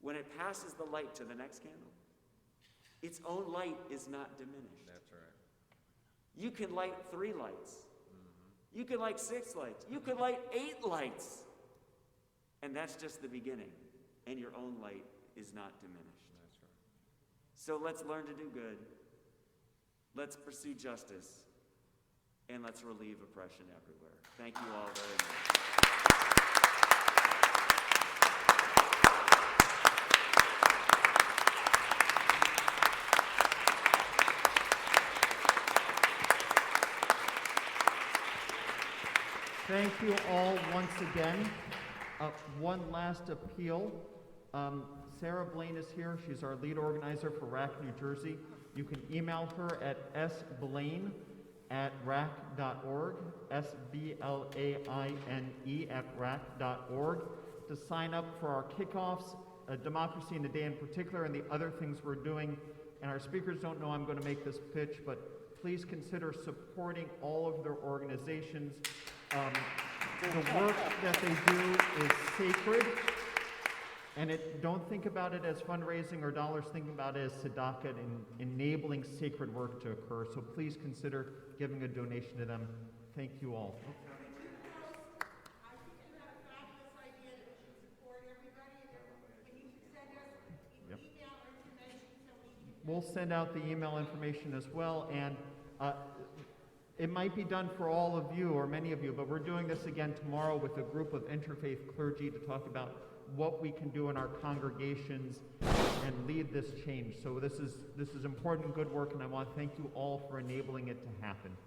when it passes the light to the next candle, its own light is not diminished. That's right. You can light 3 lights. You can light 6 lights. You can light 8 lights. And that's just the beginning. And your own light is not diminished. That's right. So let's learn to do good. Let's pursue justice. And let's relieve oppression everywhere. Thank you all very much. Thank you all once again. One last appeal. Sarah Blaine is here. She's our lead organizer for RAC New Jersey. You can email her at sblaine@rac.org, SBLAINE@rac.org, to sign up for our kickoffs, Democracy in a Day in particular, and the other things we're doing. And our speakers don't know I'm going to make this pitch, but please consider supporting all of their organizations. The work that they do is sacred, and don't think about it as fundraising or dollars, think about it as tzedakah and enabling sacred work to occur. So please consider giving a donation to them. Thank you all. I think you have a fabulous idea that we should support everybody, and you should send us email information so we can... We'll send out the email information as well, and it might be done for all of you or many of you, but we're doing this again tomorrow with a group of interfaith clergy to talk about what we can do in our congregations and lead this change. So this is important, good work, and I want to thank you all for enabling it to happen.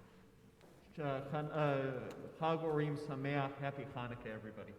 Chag Orim Sameach, happy Hanukkah, everybody.